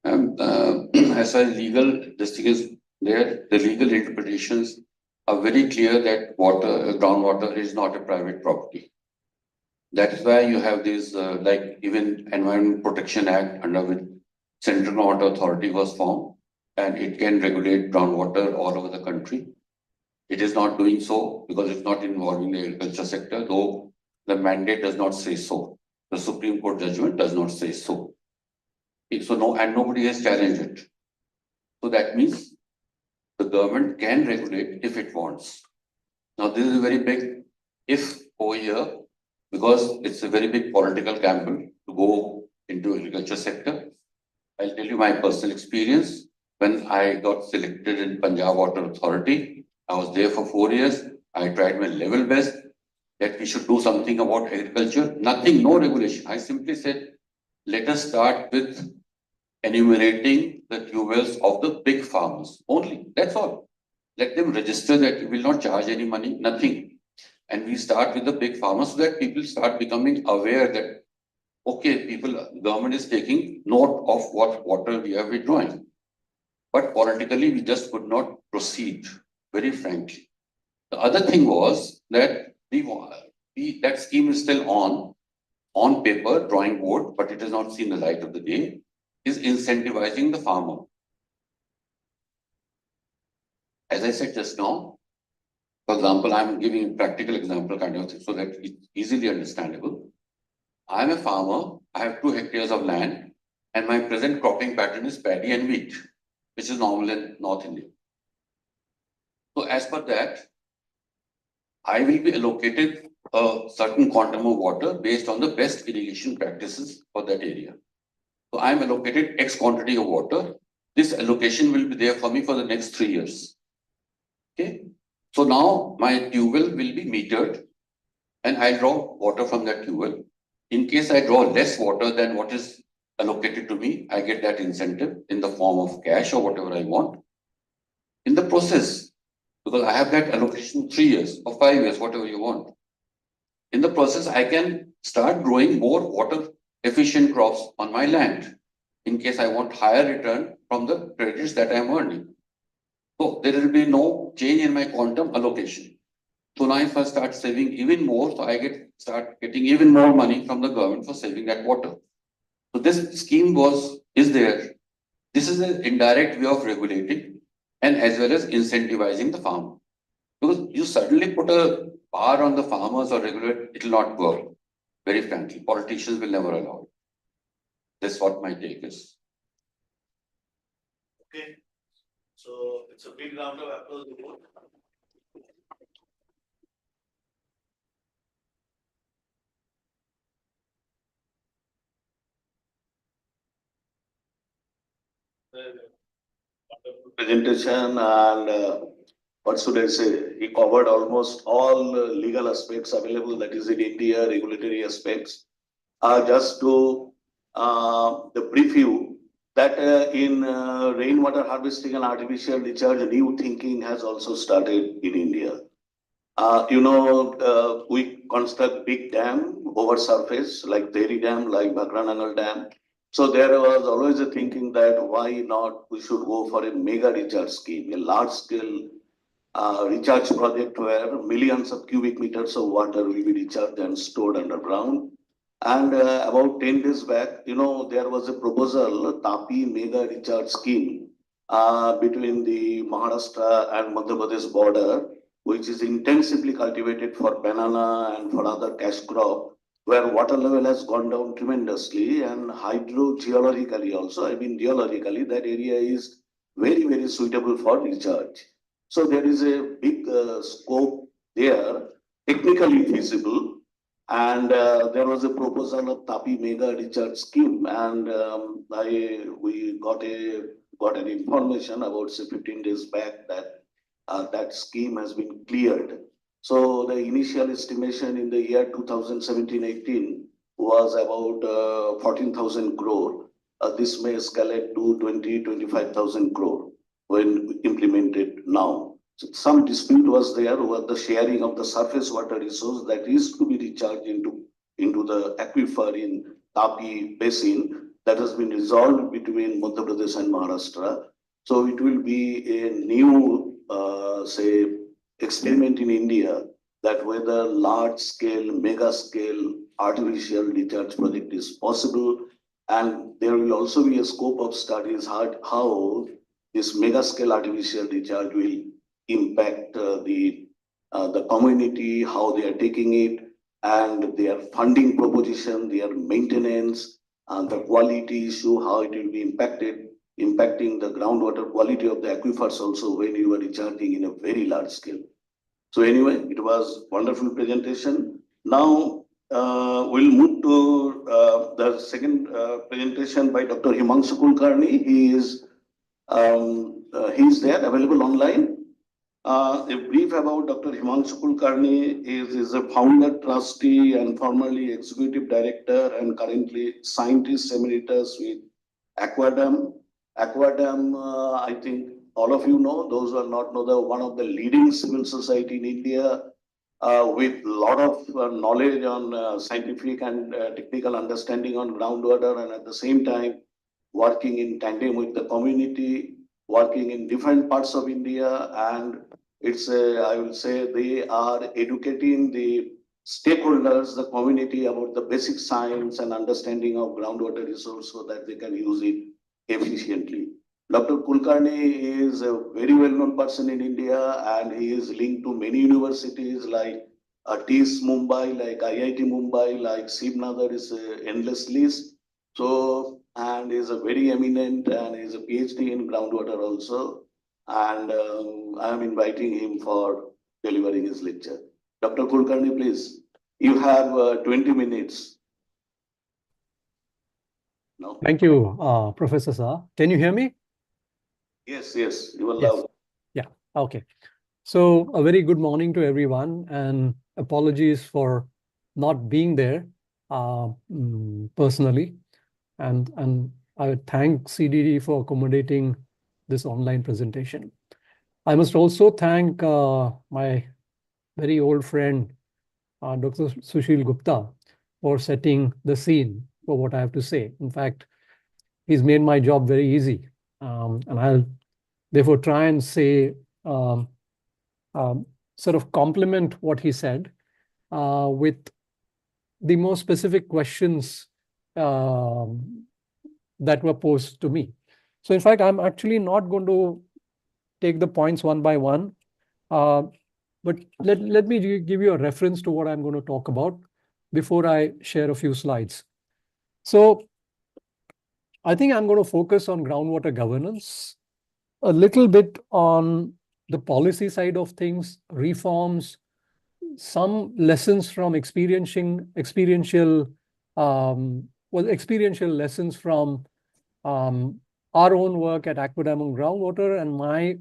As far as legal, this thing is there, the legal interpretations are very clear that groundwater is not a private property. That is why you have this, like even Environment Protection Act, under which Central Groundwater Authority was formed, and it can regulate groundwater all over the country. It is not doing so because it's not involving the agriculture sector, though the mandate does not say so. The Supreme Court judgment does not say so. So nobody has challenged it. So that means the government can regulate if it wants. Now this is a very big if over here, because it's a very big political gamble to go into agriculture sector. I'll tell you my personal experience. When I got selected in Punjab Water Authority, I was there for 4 years. I tried my level best that we should do something about agriculture. Nothing, no regulation. I simply said, let us start with enumerating the tube wells of the big farmers only. That's all. Let them register that we will not charge any money, nothing. And we start with the big farmers so that people start becoming aware that, okay, government is taking note of what water we are withdrawing. But politically, we just could not proceed, very frankly. The other thing was that that scheme is still on paper, drawing board, but it has not seen the light of the day, is incentivizing the farmer. As I said just now, For example, I'm giving a practical example kind of thing so that it's easily understandable. I'm a farmer, I have 2 hectares of land, and my present cropping pattern is paddy and wheat, which is normal in North India. So as per that, I will be allocated a certain quantum of water based on the best irrigation practices for that area. So I'm allocated X quantity of water. This allocation will be there for me for the next 3 years. Okay. So now my tube well will be metered and I draw water from that tube well. In case I draw less water than what is allocated to me, I get that incentive in the form of cash or whatever I want. In the process, because I have that allocation 3 years or 5 years, whatever you want. In the process, I can start growing more water efficient crops on my land in case I want higher return from the credits that I am earning. So there will be no change in my quantum allocation. So now if I start saving even more, so I start getting even more money from the government for saving that water. So this scheme is there. This is an indirect way of regulating and as well as incentivizing the farmer. Because you suddenly put a bar on the farmers or regulate, it will not work. Very frankly, politicians will never allow it. That's what my take is. Okay. So it's a big round of applause. Presentation and what should I say? He covered almost all legal aspects available that is in India, regulatory aspects. Just to the brief you that in rainwater harvesting and artificial recharge, new thinking has also started in India. We construct big dam over surface like Tehri Dam, like Bhakranangal Dam. So there was always a thinking that why not we should go for a mega recharge scheme, a large scale recharge project where millions of cubic meters of water will be recharged and stored underground. And about 10 days back, there was a proposal, Tapi mega recharge scheme between the Maharashtra and Madhya Pradesh border, which is intensively cultivated for banana and for other cash crop, where water level has gone down tremendously and hydrogeologically also, geologically, that area is very, very suitable for recharge. So there is a big scope there, technically feasible. And there was a proposal of Tapi Mega Recharge Scheme, and we got an information about say 15 days back that that scheme has been cleared. So the initial estimation in the year 2017-18 was about 14,000 crore. This may escalate to 20-25,000 crore when implemented now. So some dispute was there over the sharing of the surface water resource that is to be recharged into the aquifer in Tapi Basin that has been resolved between Madhya Pradesh and Maharashtra. So it will be a new, say, experiment in India that whether large scale, mega scale artificial recharge project is possible. And there will also be a scope of studies how this mega scale artificial recharge will impact the community, how they are taking it, and their funding proposition, their maintenance, and the quality issue, how it will be impacting the groundwater quality of the aquifers also when you are recharging in a very large scale. So anyway, it was wonderful presentation. Now we'll move to the second presentation by Dr. Himanshu Kulkarni. He's there, available online. A brief about Dr. Himanshu Kulkarni is a founder, trustee, and formerly executive director, and currently scientist emeritus with Aquadam. Aquadam, I think all of you know, those who are not know, one of the leading civil society in India with a lot of knowledge on scientific and technical understanding on groundwater, and at the same time working in tandem with the community, working in different parts of India, and I will say they are educating the stakeholders, the community about the basic science and understanding of groundwater resource so that they can use it efficiently. Dr. Kulkarni is a very well-known person in India, and he is linked to many universities like TIS Mumbai, like IIT Mumbai, like Srinagar is a endless list. So, and is a very eminent and is a PhD in groundwater also. And I am inviting him for delivering his lecture. Dr. Kulkarni, please. You have 20 minutes. No? Thank you, Professor Shah. Can you hear me? Yes, yes, you are Yes. loud. Okay. So a very good morning to everyone, and apologies for not being there personally. And I would thank CDD for accommodating this online presentation. I must also thank my very old friend, Dr. Sushil Gupta, for setting the scene for what I have to say. In fact, he's made my job very easy. And I'll therefore try and say, sort of complement what he said with the more specific questions that were posed to me. So in fact, I'm actually not going to take the points one by one, but let me give you a reference to what I'm going to talk about before I share a few slides. So I think I'm going to focus on groundwater governance, a little bit on the policy side of things, reforms, some lessons from experiential lessons from our own work at Aquadam on groundwater and my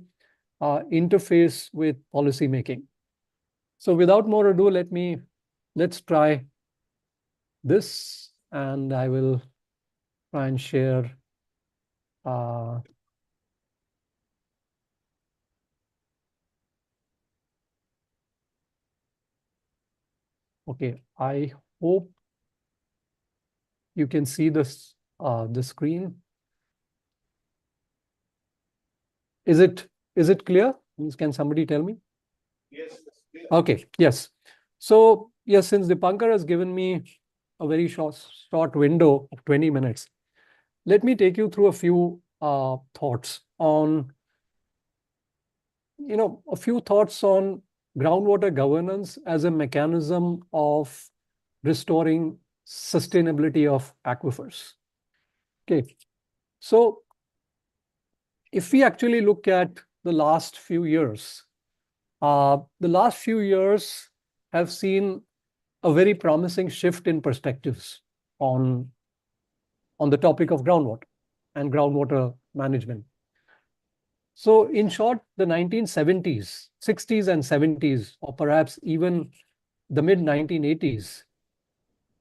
interface with policy making. So without more ado, let's try this, and I will try and share okay, I hope you can see this the screen. Is it clear? Can somebody tell me? Yes. Okay, yes. So yes, since Dipankar has given me a very short window of 20 minutes, let me take you through a few thoughts on, a few thoughts on groundwater governance as a mechanism of restoring sustainability of aquifers. Okay, so if we actually look at the last few years, have seen a very promising shift in perspectives on the topic of groundwater and groundwater management. So in short, the 1970s, 60s and 70s, or perhaps even the mid-1980s,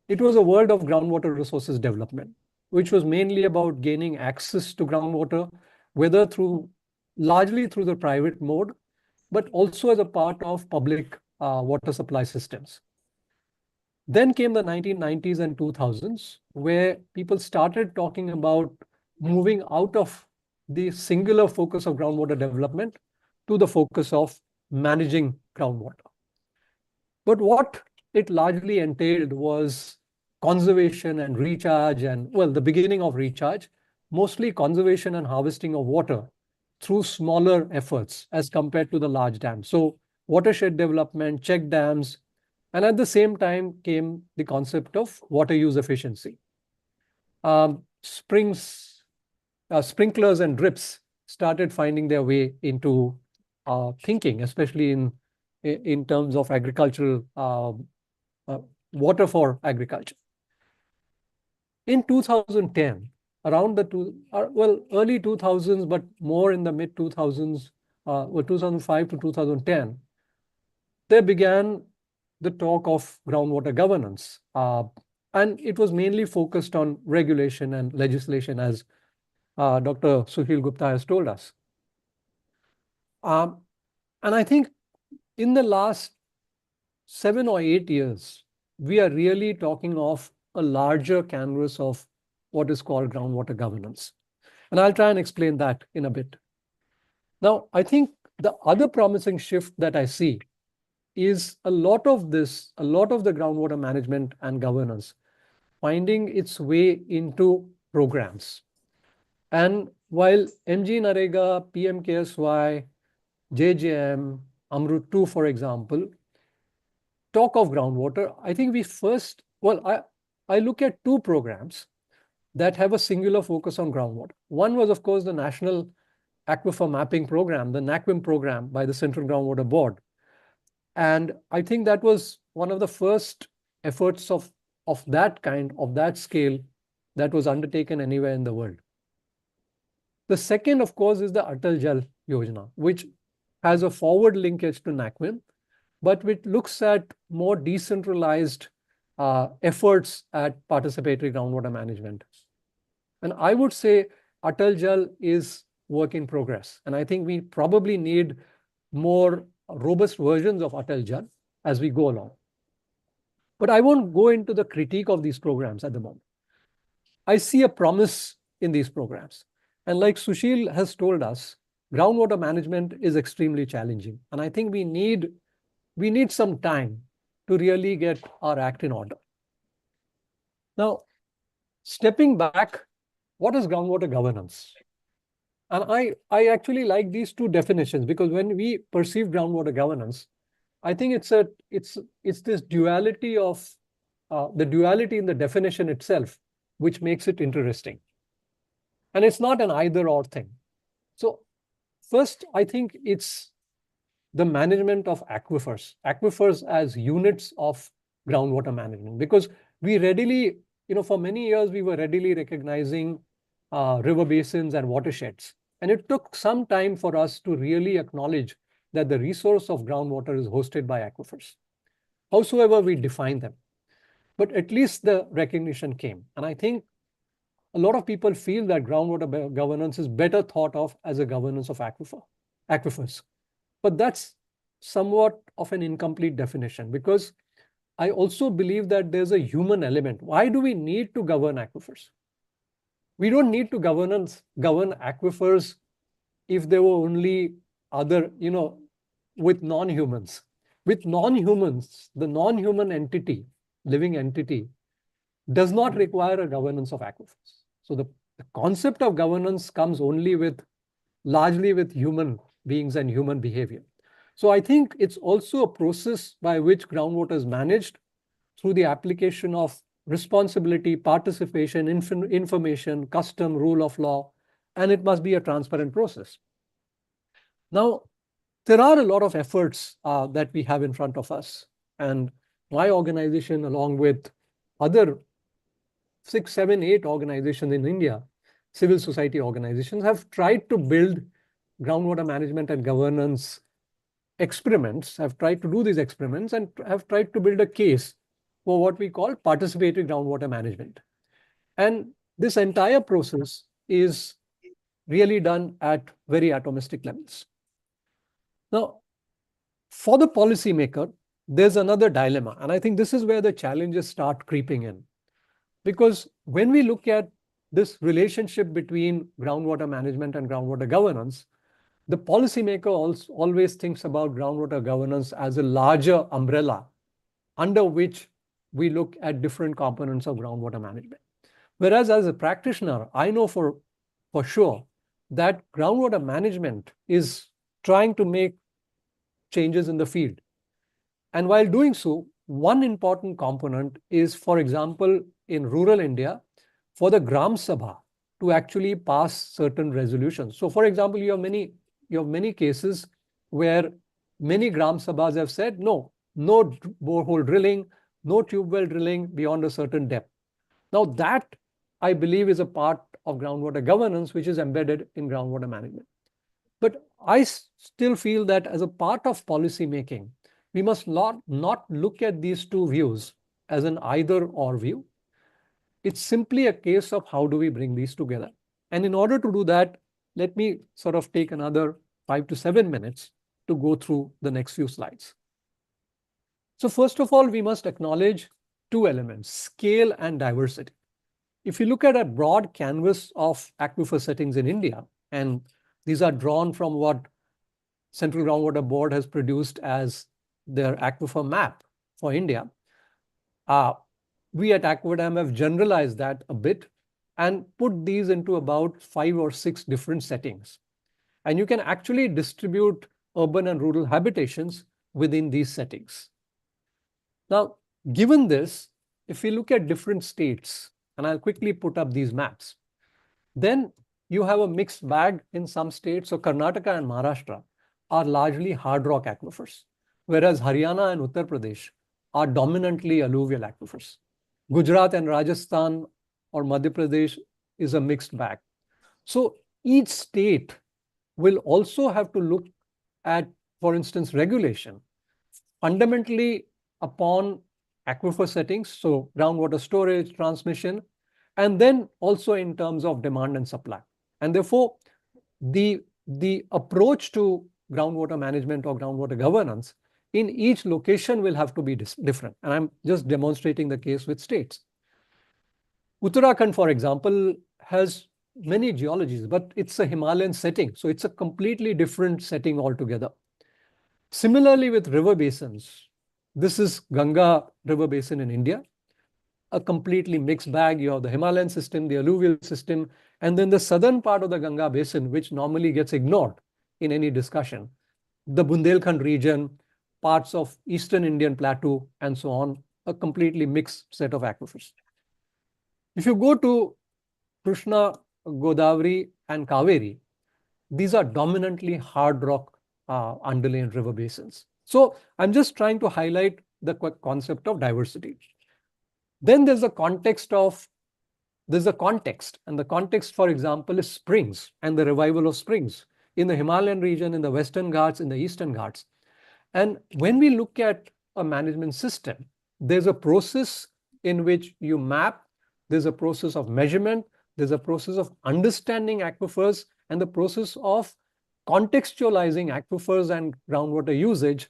it was a world of groundwater resources development, which was mainly about gaining access to groundwater, whether largely through the private mode, but also as a part of public water supply systems. Then came the 1990s and 2000s, where people started talking about moving out of the singular focus of groundwater development to the focus of managing groundwater. But what it largely entailed was conservation and recharge and, well, the beginning of recharge, mostly conservation and harvesting of water through smaller efforts as compared to the large dams. So watershed development, check dams, and at the same time came the concept of water use efficiency. Sprinklers and drips started finding their way into thinking, especially in terms of agricultural water for agriculture. In 2010, around early 2000s, but more in the mid 2000s, 2005 to 2010, there began the talk of groundwater governance. And it was mainly focused on regulation and legislation, as Dr. Sushil Gupta has told us. And I think in the last 7 or 8 years, we are really talking of a larger canvas of what is called groundwater governance. And I'll try and explain that in a bit. Now, I think the other promising shift that I see is a lot of the groundwater management and governance finding its way into programs. And while MG Narega, PMKSY, JJM, Amrut 2, for example, talk of groundwater, I think I look at two programs that have a singular focus on groundwater. One was, of course, the National Aquifer Mapping Program, the NAQUIM program by the Central Groundwater Board. And I think that was one of the first efforts of that kind, of that scale, that was undertaken anywhere in the world. The second, of course, is the Atal Jal Yojana, which has a forward linkage to NAQUIM, but which looks at more decentralized efforts at participatory groundwater management. And I would say Atal Jal is work in progress. And I think we probably need more robust versions of Atal Jal as we go along. But I won't go into the critique of these programs at the moment. I see a promise in these programs. And like Sushil has told us, groundwater management is extremely challenging. And I think we need some time to really get our act in order. Now, stepping back, what is groundwater governance? And I actually like these two definitions, because when we perceive groundwater governance, I think it's this duality of the duality in the definition itself, which makes it interesting. And it's not an either or thing. So first, I think it's the management of aquifers as units of groundwater management, because we readily, for many years, we were readily recognizing river basins and watersheds. And it took some time for us to really acknowledge that the resource of groundwater is hosted by aquifers, howsoever we define them. But at least the recognition came. And I think a lot of people feel that groundwater governance is better thought of as a governance of aquifers. But that's somewhat of an incomplete definition, because I also believe that there's a human element. Why do we need to govern aquifers? We don't need to govern aquifers if there were only other, with non-humans. With non-humans, the non-human entity, living entity, does not require a governance of aquifers. So the concept of governance comes only largely with human beings and human behavior. So I think it's also a process by which groundwater is managed through the application of responsibility, participation, information, custom, rule of law, and it must be a transparent process. Now, there are a lot of efforts that we have in front of us. And my organization, along with other 6, 7, 8 organizations in India, civil society organizations, have tried to build groundwater management and governance experiments, have tried to do these experiments and have tried to build a case for what we call participatory groundwater management. And this entire process is really done at very atomistic levels. Now, for the policymaker, there's another dilemma. And I think this is where the challenges start creeping in. Because when we look at this relationship between groundwater management and groundwater governance, the policymaker always thinks about groundwater governance as a larger umbrella under which we look at different components of groundwater management. Whereas as a practitioner, I know for sure that groundwater management is trying to make changes in the field. And while doing so, one important component is, for example, in rural India, for the Gram Sabha to actually pass certain resolutions. So for example, you have many cases where many Gram Sabhas have said, no borehole drilling, no tube well drilling beyond a certain depth. Now that, I believe, is a part of groundwater governance, which is embedded in groundwater management. But I still feel that as a part of policy making, we must not look at these two views as an either or view. It's simply a case of how do we bring these together. And in order to do that, let me sort of take another 5 to 7 minutes to go through the next few slides. So first of all, we must acknowledge two elements, scale and diversity. If you look at a broad canvas of aquifer settings in India, and these are drawn from what Central Groundwater Board has produced as their aquifer map for India, we at Aquadam have generalized that a bit and put these into about 5 or 6 different settings. And you can actually distribute urban and rural habitations within these settings. Now, given this, if we look at different states, and I'll quickly put up these maps, then you have a mixed bag in some states. So Karnataka and Maharashtra are largely hard rock aquifers, whereas Haryana and Uttar Pradesh are dominantly alluvial aquifers. Gujarat and Rajasthan or Madhya Pradesh is a mixed bag. So each state will also have to look at, for instance, regulation fundamentally upon aquifer settings, so groundwater storage, transmission, and then also in terms of demand and supply. And therefore, the approach to groundwater management or groundwater governance in each location will have to be different. And I'm just demonstrating the case with states. Uttarakhand, for example, has many geologies, but it's a Himalayan setting. So it's a completely different setting altogether. Similarly with river basins, this is Ganga river basin in India, a completely mixed bag. You have the Himalayan system, the alluvial system, and then the southern part of the Ganga basin, which normally gets ignored in any discussion, the Bundelkhand region, parts of Eastern Indian Plateau, and so on, a completely mixed set of aquifers. If you go to Krishna, Godavari, and Kaveri, these are dominantly hard rock underlain river basins. So I'm just trying to highlight the concept of diversity. Then there's a context, and the context, for example, is springs and the revival of springs in the Himalayan region, in the Western Ghats, in the Eastern Ghats. And when we look at a management system, there's a process in which you map, there's a process of measurement, there's a process of understanding aquifers, and the process of contextualizing aquifers and groundwater usage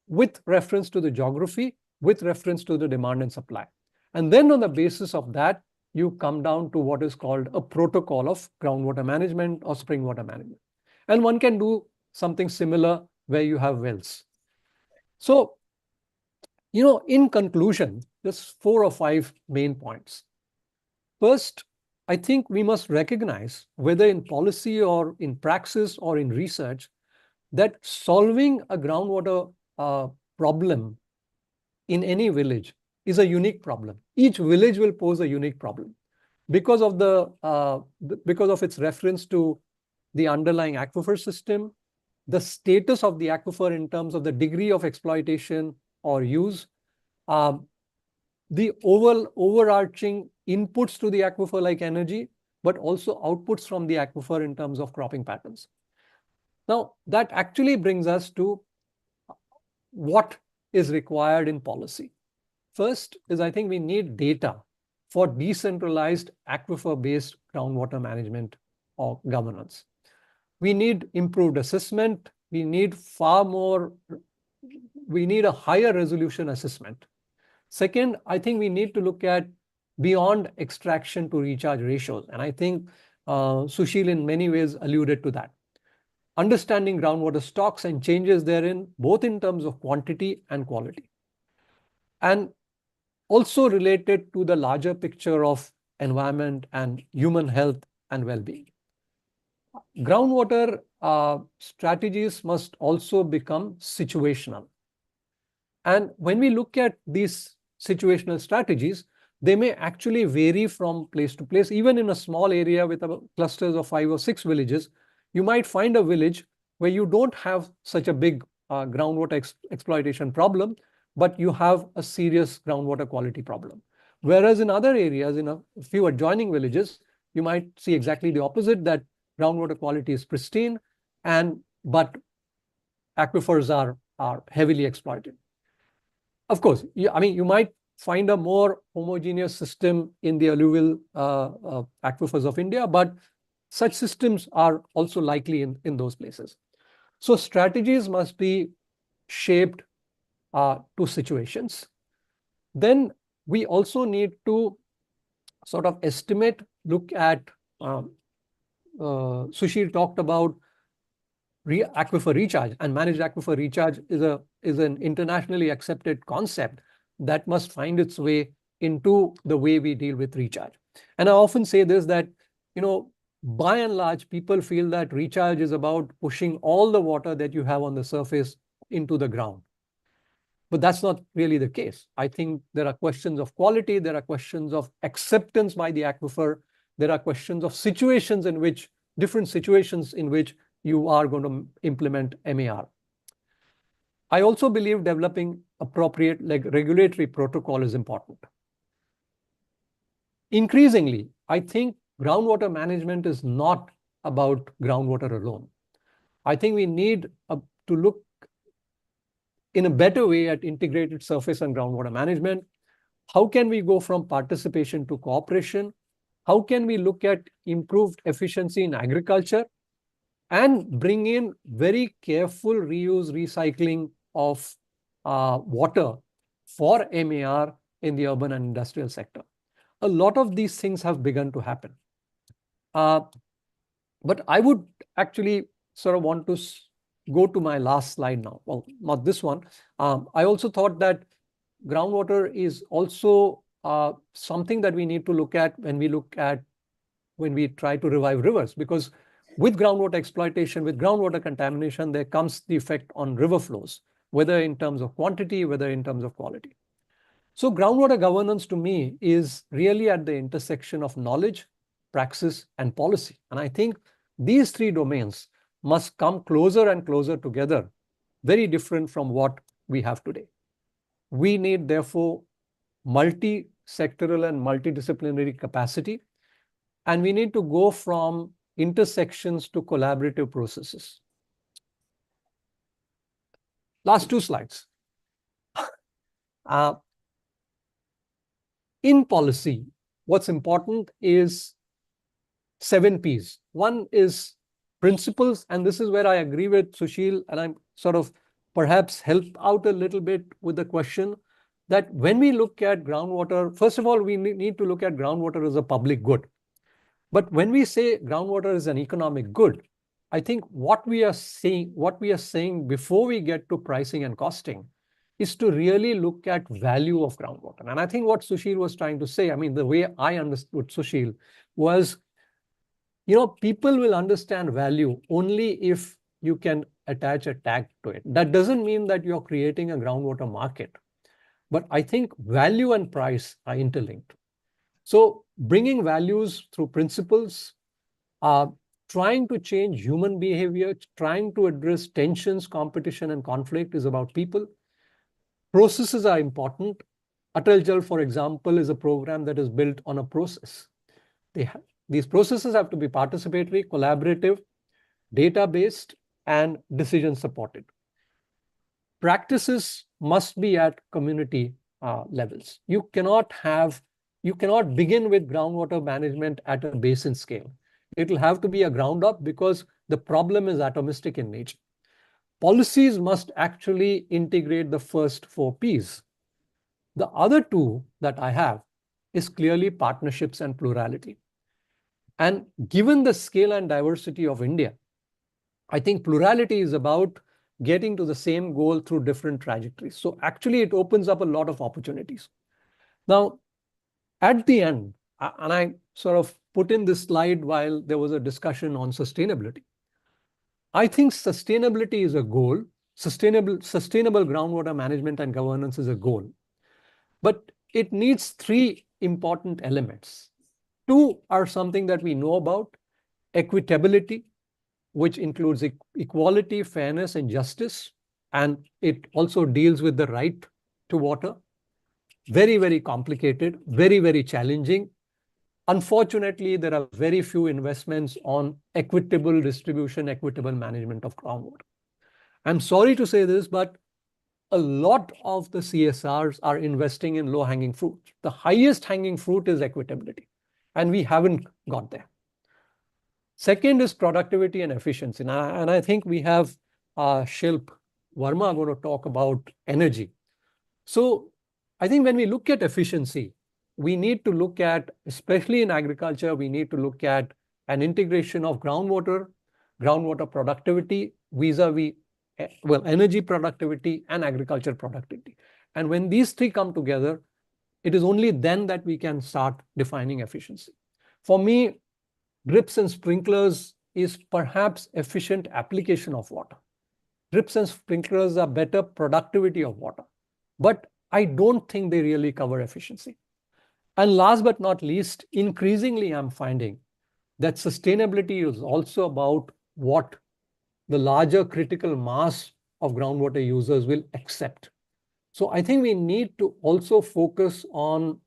with reference to the geography, with reference to the demand and supply. And then on the basis of that, you come down to what is called a protocol of groundwater management or spring water management. And one can do something similar where you have wells. So, in conclusion, just 4 or 5 main points. First, I think we must recognize, whether in policy or in praxis or in research, that solving a groundwater problem in any village is a unique problem. Each village will pose a unique problem because of its reference to the underlying aquifer system, the status of the aquifer in terms of the degree of exploitation or use, the overarching inputs to the aquifer like energy, but also outputs from the aquifer in terms of cropping patterns. Now, that actually brings us to what is required in policy. First is, I think we need data for decentralized aquifer-based groundwater management or governance. We need improved assessment. We need a higher resolution assessment. Second, I think we need to look at beyond extraction to recharge ratios. And I think Sushil in many ways alluded to that. Understanding groundwater stocks and changes therein, both in terms of quantity and quality. And also related to the larger picture of environment and human health and well-being. Groundwater strategies must also become situational. And when we look at these situational strategies, they may actually vary from place to place. Even in a small area with clusters of 5 or 6 villages, you might find a village where you don't have such a big groundwater exploitation problem, but you have a serious groundwater quality problem. Whereas in other areas, in a few adjoining villages, you might see exactly the opposite, that groundwater quality is pristine, but aquifers are heavily exploited. Of course, you might find a more homogeneous system in the alluvial aquifers of India, but such systems are also likely in those places. So strategies must be shaped to situations. Then we also need to sort of estimate, look at, Sushil talked about aquifer recharge, and managed aquifer recharge is an internationally accepted concept that must find its way into the way we deal with recharge. And I often say this, that, by and large, people feel that recharge is about pushing all the water that you have on the surface into the ground. But that's not really the case. I think there are questions of quality, there are questions of acceptance by the aquifer, there are questions of different situations in which you are going to implement MAR. I also believe developing appropriate regulatory protocol is important. Increasingly, I think groundwater management is not about groundwater alone. I think we need to look in a better way at integrated surface and groundwater management. How can we go from participation to cooperation? How can we look at improved efficiency in agriculture and bring in very careful reuse, recycling of water for MAR in the urban and industrial sector? A lot of these things have begun to happen. But I would actually sort of want to go to my last slide now. Well, not this one. I also thought that groundwater is also something that we need to look at when we try to revive rivers, because with groundwater exploitation, with groundwater contamination, there comes the effect on river flows, whether in terms of quantity, whether in terms of quality. So groundwater governance to me is really at the intersection of knowledge, praxis, and policy. And I think these three domains must come closer and closer together, very different from what we have today. We need, therefore, multi-sectoral and multidisciplinary capacity, and we need to go from intersections to collaborative processes. Last two slides. In policy, what's important is 7 Ps. One is principles, and this is where I agree with Sushil, and I'm sort of perhaps help out a little bit with the question that when we look at groundwater, first of all, we need to look at groundwater as a public good. But when we say groundwater is an economic good, I think what we are saying before we get to pricing and costing is to really look at value of groundwater. And I think what Sushil was trying to say, I mean, the way I understood Sushil was, people will understand value only if you can attach a tag to it. That doesn't mean that you're creating a groundwater market. But I think value and price are interlinked. So bringing values through principles, trying to change human behavior, trying to address tensions, competition, and conflict is about people. Processes are important. Atal Jal, for example, is a program that is built on a process. These processes have to be participatory, collaborative, data-based, and decision-supported. Practices must be at community levels. You cannot begin with groundwater management at a basin scale. It will have to be a ground up because the problem is atomistic in nature. Policies must actually integrate the first 4 Ps. The other 2 that I have is clearly partnerships and plurality. And given the scale and diversity of India, I think plurality is about getting to the same goal through different trajectories. So actually, it opens up a lot of opportunities. Now, at the end, and I sort of put in this slide while there was a discussion on sustainability. I think sustainability is a goal. Sustainable groundwater management and governance is a goal. But it needs 3 important elements. 2 are something that we know about: equitability, which includes equality, fairness, and justice. And it also deals with the right to water. Very, very complicated, very, very challenging. Unfortunately, there are very few investments on equitable distribution, equitable management of groundwater. I'm sorry to say this, but a lot of the CSRs are investing in low-hanging fruit. The highest hanging fruit is equitability, and we haven't got there. Second is productivity and efficiency. And I think we have Shilp Verma going to talk about energy. So I think when we look at efficiency, we need to look at, especially in agriculture, we need to look at an integration of groundwater productivity vis-a-vis, energy productivity and agriculture productivity. And when these 3 come together, it is only then that we can start defining efficiency. For me, drips and sprinklers is perhaps efficient application of water. Drips and sprinklers are better productivity of water, but I don't think they really cover efficiency. And last but not least, increasingly I'm finding that sustainability is also about what the larger critical mass of groundwater users will accept. So I think we need to also focus on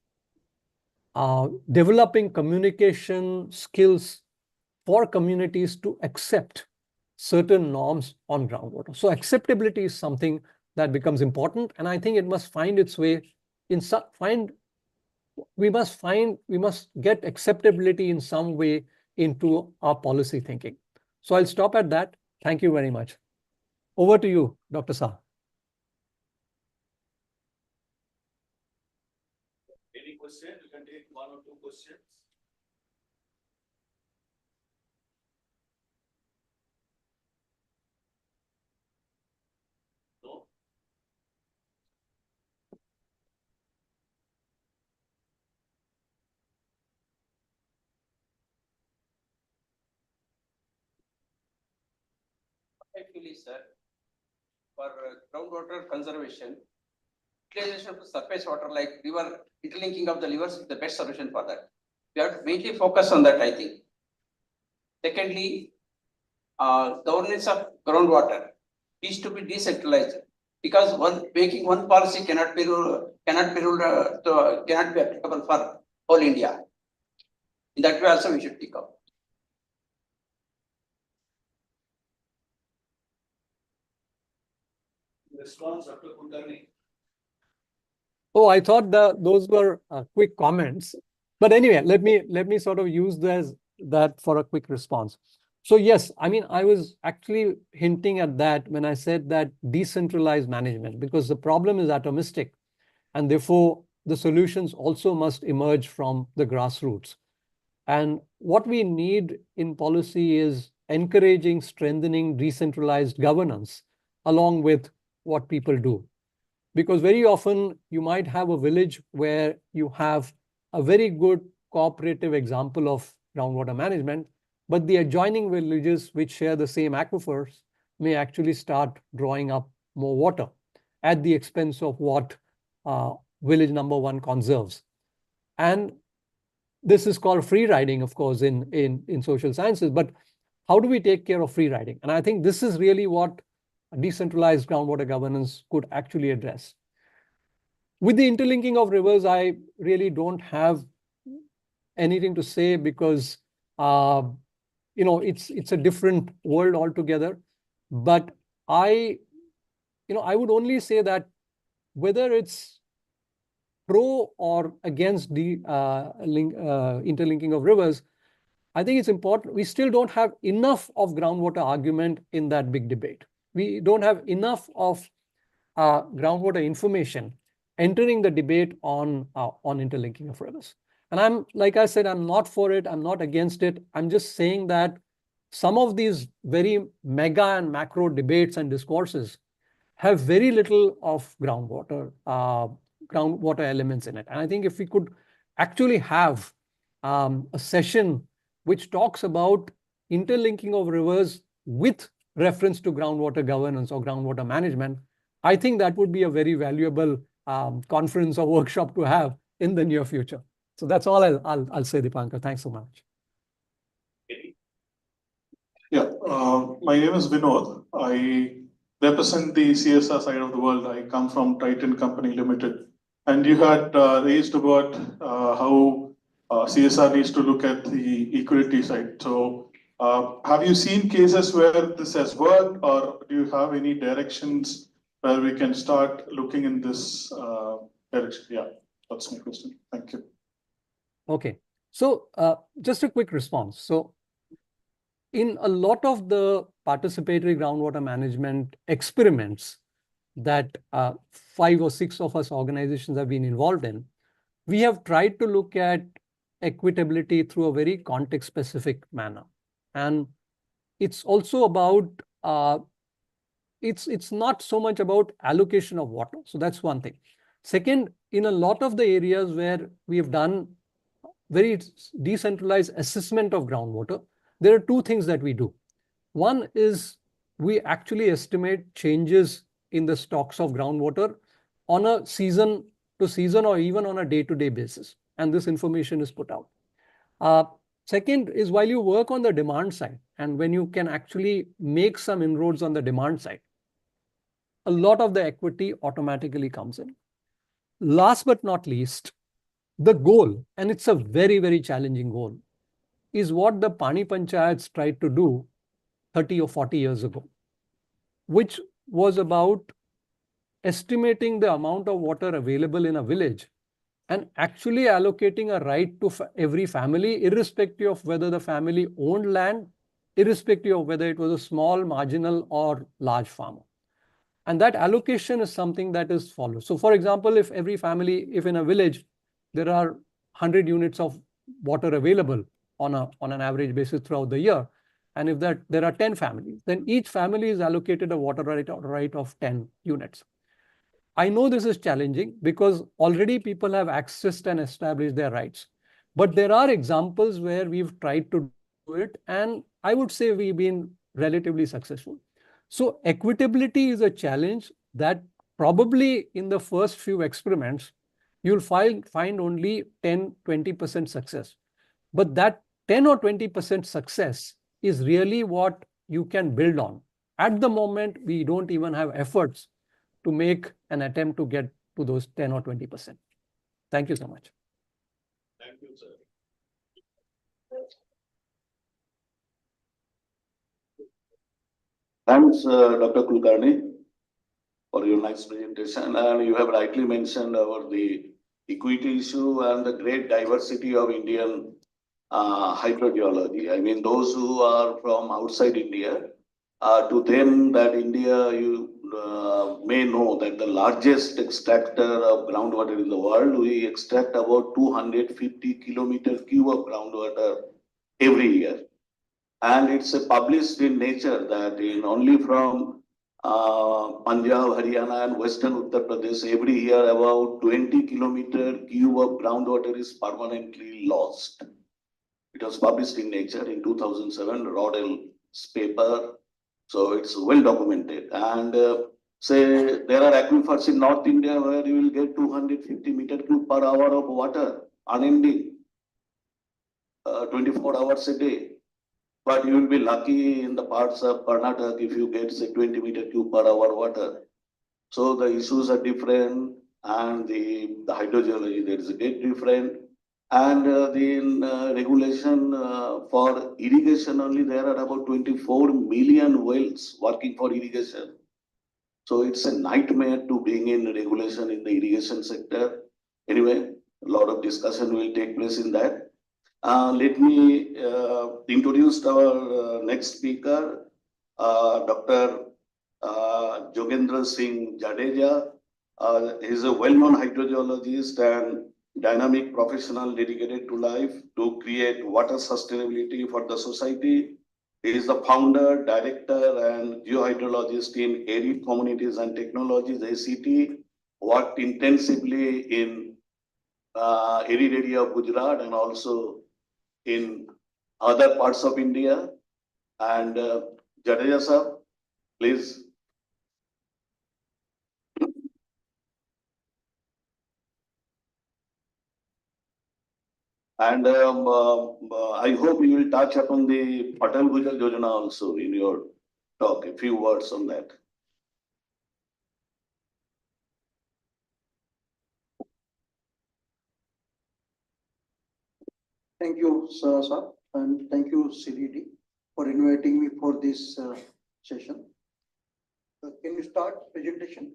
developing communication skills for communities to accept certain norms on groundwater. So acceptability is something that becomes important, and I think it must find its way in we must get acceptability in some way into our policy thinking. So I'll stop at that. Thank you very much. Over to you, Dr. Saha. Any question? You can take one or two questions. No? Actually, sir, for groundwater conservation, utilization of surface water like river, interlinking of the rivers is the best solution for that. We have to mainly focus on that, I think. Secondly, governance of groundwater is to be decentralized, because making one policy cannot be applicable for whole India. In that way also we should pick up. Response, Dr. Kulkarni. Oh, I thought those were quick comments. But anyway, let me sort of use that for a quick response. So yes, I mean, I was actually hinting at that when I said that decentralized management, because the problem is atomistic, and therefore the solutions also must emerge from the grassroots. And what we need in policy is encouraging, strengthening decentralized governance along with what people do. Because very often you might have a village where you have a very good cooperative example of groundwater management, but the adjoining villages which share the same aquifers may actually start drawing up more water at the expense of what village number one conserves. And this is called free riding, of course, in social sciences. But how do we take care of free riding? And I think this is really what decentralized groundwater governance could actually address. With the interlinking of rivers, I really don't have anything to say because it's a different world altogether. But I would only say that whether it's pro or against the interlinking of rivers, I think it's important. We still don't have enough of groundwater argument in that big debate. We don't have enough of groundwater information entering the debate on interlinking of rivers. And like I said, I'm not for it. I'm not against it. I'm just saying that some of these very mega and macro debates and discourses have very little of groundwater elements in it. And I think if we could actually have a session which talks about interlinking of rivers with reference to groundwater governance or groundwater management, I think that would be a very valuable conference or workshop to have in the near future. So that's all I'll say, Dipankar. Thanks so much. Yeah, my name is Vinod. I represent the CSR side of the world. I come from Titan Company Limited. And you had raised about how CSR needs to look at the equity side. So have you seen cases where this has worked, or do you have any directions where we can start looking in this direction? Yeah, that's my question. Thank you. Okay, so just a quick response. So in a lot of the participatory groundwater management experiments that 5 or 6 of us organizations have been involved in, we have tried to look at equitability through a very context-specific manner. And it's also about, it's not so much about allocation of water. So that's one thing. Second, in a lot of the areas where we have done very decentralized assessment of groundwater, there are two things that we do. One is we actually estimate changes in the stocks of groundwater on a season to season or even on a day-to-day basis. And this information is put out. Second is while you work on the demand side and when you can actually make some inroads on the demand side, a lot of the equity automatically comes in. Last but not least, the goal, and it's a very, very challenging goal, is what the Pani Panchayats tried to do 30 or 40 years ago, which was about estimating the amount of water available in a village and actually allocating a right to every family, irrespective of whether the family owned land, irrespective of whether it was a small, marginal or large farmer. And that allocation is something that is followed. So for example, if every family, if in a village, there are 100 units of water available on an average basis throughout the year, and if there are 10 families, then each family is allocated a water right of 10 units. I know this is challenging because already people have accessed and established their rights. But there are examples where we've tried to do it, and I would say we've been relatively successful. So equitability is a challenge that probably in the first few experiments, you'll find only 10-20% success. But that 10 or 20% success is really what you can build on. At the moment, we don't even have efforts to make an attempt to get to those 10 or 20%. Thank you so much. Thank you, sir. Thanks, Dr. Kulkarni, for your nice presentation. And you have rightly mentioned about the equity issue and the great diversity of Indian hydrogeology. I mean, those who are from outside India, to them that India, you may know that the largest extractor of groundwater in the world, we extract about 250 kilometer cube of groundwater every year. And it's published in Nature that in only from Punjab, Haryana and Western Uttar Pradesh, every year about 20 kilometer cube of groundwater is permanently lost. It was published in Nature in 2007, Rodell's paper. So it's well documented. And say there are aquifers in North India where you will get 250 meter cube per hour of water, unending, 24 hours a day. But you will be lucky in the parts of Karnataka if you get say 20 meter cube per hour water. So the issues are different and the hydrogeology there is a bit different. And the regulation for irrigation only there are about 24 million wells working for irrigation. So it's a nightmare to bring in regulation in the irrigation sector. Anyway, a lot of discussion will take place in that. Let me introduce our next speaker, Dr. Jogendra Singh Jadeja. He is a well-known hydrogeologist and dynamic professional dedicated to life to create water sustainability for the society. He is the founder, director, and geohydrologist in ARI Communities and Technologies, ACT, worked intensively in ARI area of Gujarat and also in other parts of India. And Jadeja sir, please. And I hope you will touch upon the Patal Bhujal Yojana also in your talk, a few words on that. Thank you, sir, and thank you, CDD, for inviting me for this session. Can you start presentation?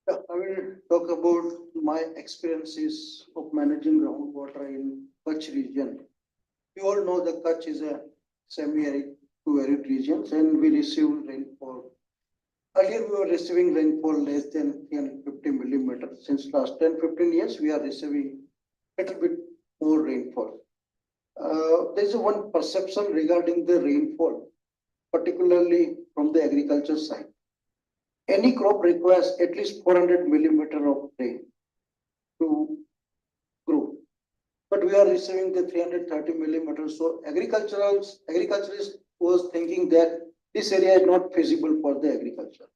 I will talk about my experiences of managing groundwater in Kutch region. You all know that Kutch is a semi-arid to arid region, and we receive rainfall. Earlier, we were receiving rainfall less than 350 millimeters. Since last 10-15 years, we are receiving a little bit more rainfall. there is one perception regarding the rainfall, particularly from the agriculture side. Any crop requires at least 400 millimeter of rain to grow. But we are receiving the 330 millimeters. So agriculturist was thinking that this area is not feasible for the agriculture.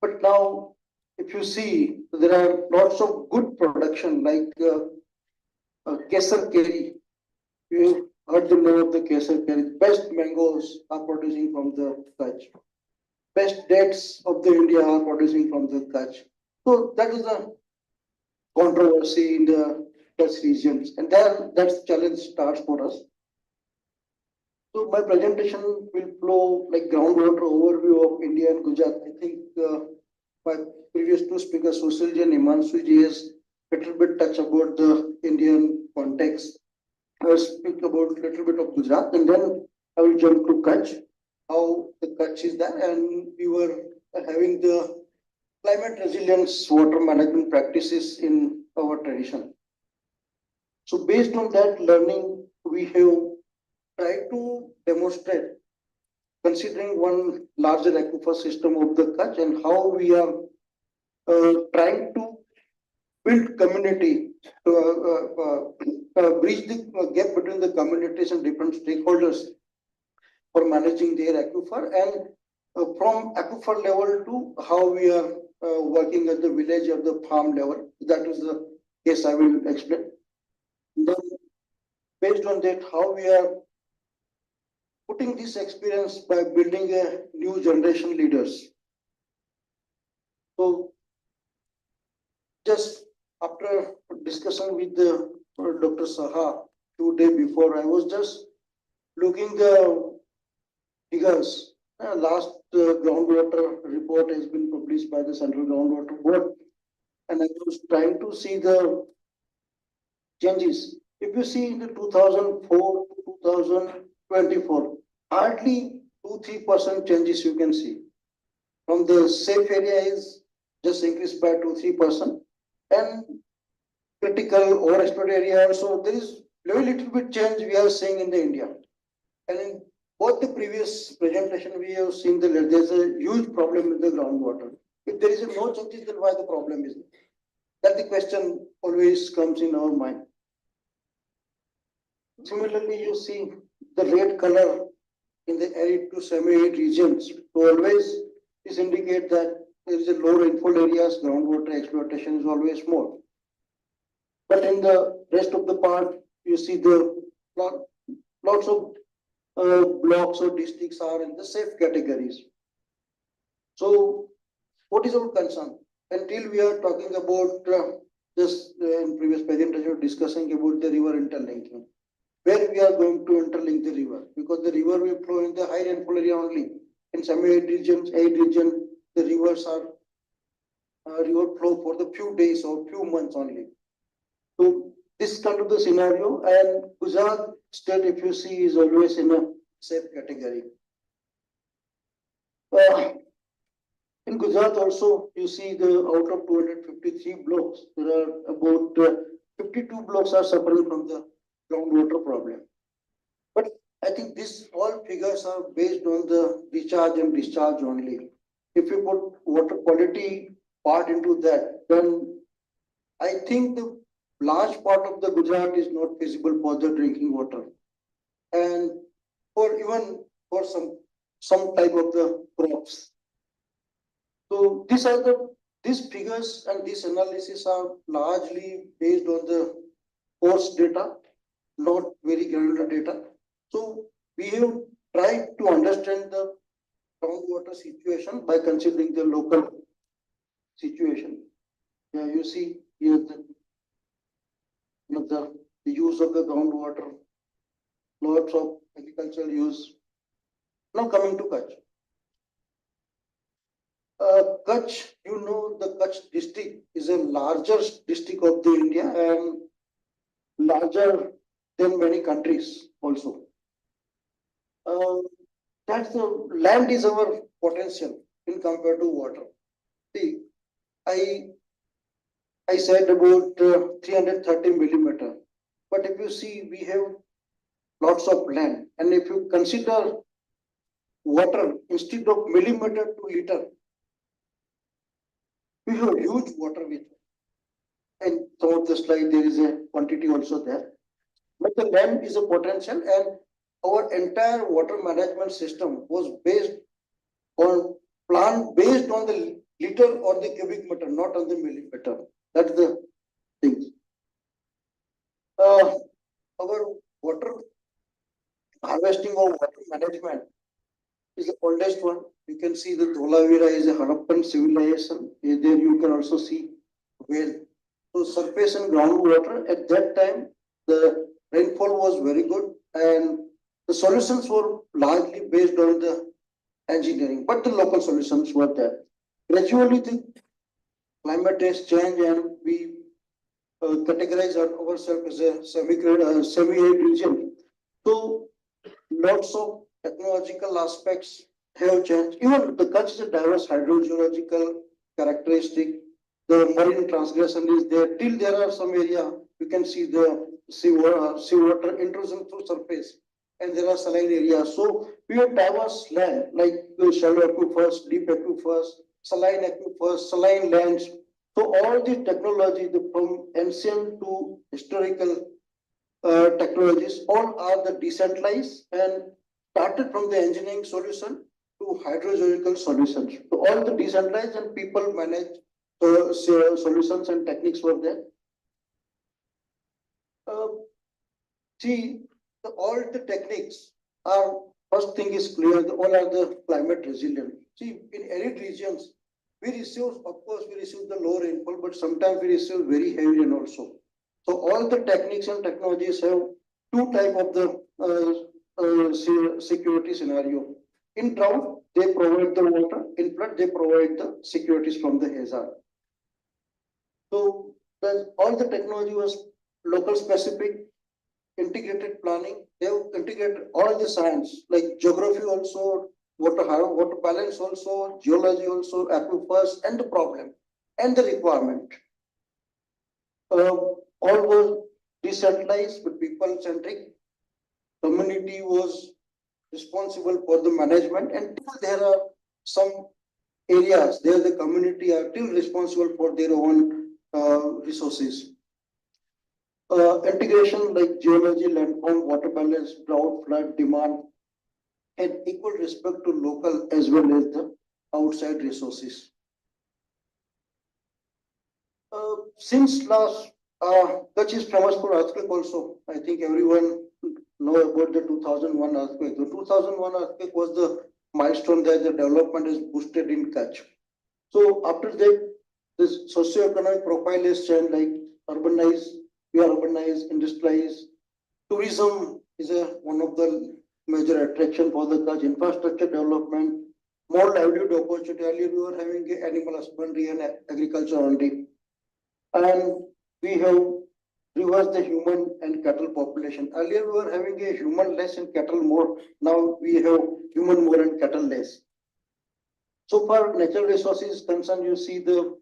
But now, if you see, there are lots of good production like Kesar Keri. You heard the name of the Kesar Keri. Best mangoes are producing from the Kutch. Best dates of the India are producing from the Kutch. So that is a controversy in the Kutch regions, and there that's challenge starts for us. So my presentation will flow like groundwater overview of India and Gujarat. I think my previous two speakers, Sushil and Himanshu ji, has little bit touch about the Indian context. I will speak about little bit of Gujarat, and then I will jump to Kutch, how the Kutch is there, and we were having the climate resilience water management practices in our tradition. So based on that learning, we have tried to demonstrate, considering one larger aquifer system of the Kutch and how we are trying to build community, bridge the gap between the communities and different stakeholders for managing their aquifer, and from aquifer level to how we are working at the village or the farm level. That is the case I will explain. Then based on that, how we are putting this experience by building a new generation leaders. So just after discussion with the Dr. Saha 2 days before, I was just looking the figures. Last groundwater report has been published by the Central Groundwater Board, and I was trying to see the changes. If you see in the 2004 to 2024, hardly 2-3% changes you can see. From the safe area is just increased by 2-3%, and critical overexploited area also there is very little bit change we are seeing in the India. And in both the previous presentation we have seen that there's a huge problem with the groundwater. If there is no changes, then why the problem is there? That the question always comes in our mind. Similarly, you see the red color in the arid to semi-arid regions. So always this indicate that there is a low rainfall areas, groundwater exploitation is always more. But in the rest of the part, you see the lots of blocks or districts are in the safe categories. So what is our concern? Until we are talking about this in previous presentation discussing about the river interlinking, where we are going to interlink the river, because the river will flow in the high rainfall area only. In semi-arid regions, arid region, the rivers are river flow for the few days or few months only. So this kind of the scenario, and Gujarat state, if you see, is always in a safe category. In Gujarat also, you see the out of 253 blocks, there are about 52 blocks are suffering from the groundwater problem. But I think these all figures are based on the recharge and discharge only. If you put water quality part into that, then I think the large part of the Gujarat is not feasible for the drinking water, and for even for some type of the crops. So these figures and this analysis are largely based on the coarse data, not very granular data. So we have tried to understand the groundwater situation by considering the local situation. Yeah, you see here the use of the groundwater, lots of agricultural use. Now coming to Kutch. Kutch, you know, the Kutch district is a largest district of the India and larger than many countries also. That's the land is our potential in compared to water. See, I said about 330 millimeter. But if you see, we have lots of land, and if you consider water instead of millimeter to liter, we have huge water with. And some of the slide, there is a quantity also there. But the land is a potential, and our entire water management system was based on plan based on the liter or the cubic meter, not on the millimeter. That's the thing. Our water harvesting or water management is the oldest one. You can see the Dholavira is a Harappan civilization. There you can also see well. So surface and groundwater at that time, the rainfall was very good, and the solutions were largely based on the engineering, but the local solutions were there. Gradually, the climate has changed, and we categorize ourselves as a semi-arid region. So lots of technological aspects have changed. Even the Kutch is a diverse hydrogeological characteristic. The marine transgression is there. Till there are some area, you can see the seawater intrusion through surface, and there are saline areas. So we have diverse land like the shallow aquifers, deep aquifers, saline lands. So all the technology, from ancient to historical technologies, all are the decentralized and started from the engineering solution to hydrogeological solutions. So all the decentralized and people manage solutions and techniques were there. See, all the techniques are, first thing is clear, all are the climate resilient. See, in arid regions, we receive, of course, we receive the low rainfall, but sometimes we receive very heavy rain also. So all the techniques and technologies have two type of the security scenario. In drought, they provide the water. In flood, they provide the securities from the hazard. So all the technology was local specific, integrated planning. They have integrated all the science like geography also, water balance also, geology also, aquifers, and the problem and the requirement. All was decentralized but people centric. Community was responsible for the management, and there are some areas there the community are still responsible for their own resources. Integration like geology, landform, water balance, drought, flood, demand, and equal respect to local as well as the outside resources. Since last, Kutch is famous for earthquake also. I think everyone know about the 2001 earthquake. The 2001 earthquake was the milestone that the development is boosted in Kutch. So after that, this socio-economic profile is changed, like we are urbanized, industrialized. Tourism is one of the major attraction for the Kutch. Infrastructure development, more livelihood opportunity. Earlier we were having animal husbandry and agriculture only. And we have reversed the human and cattle population. Earlier we were having a human less and cattle more. Now we have human more and cattle less. So far, natural resources concerned, you see the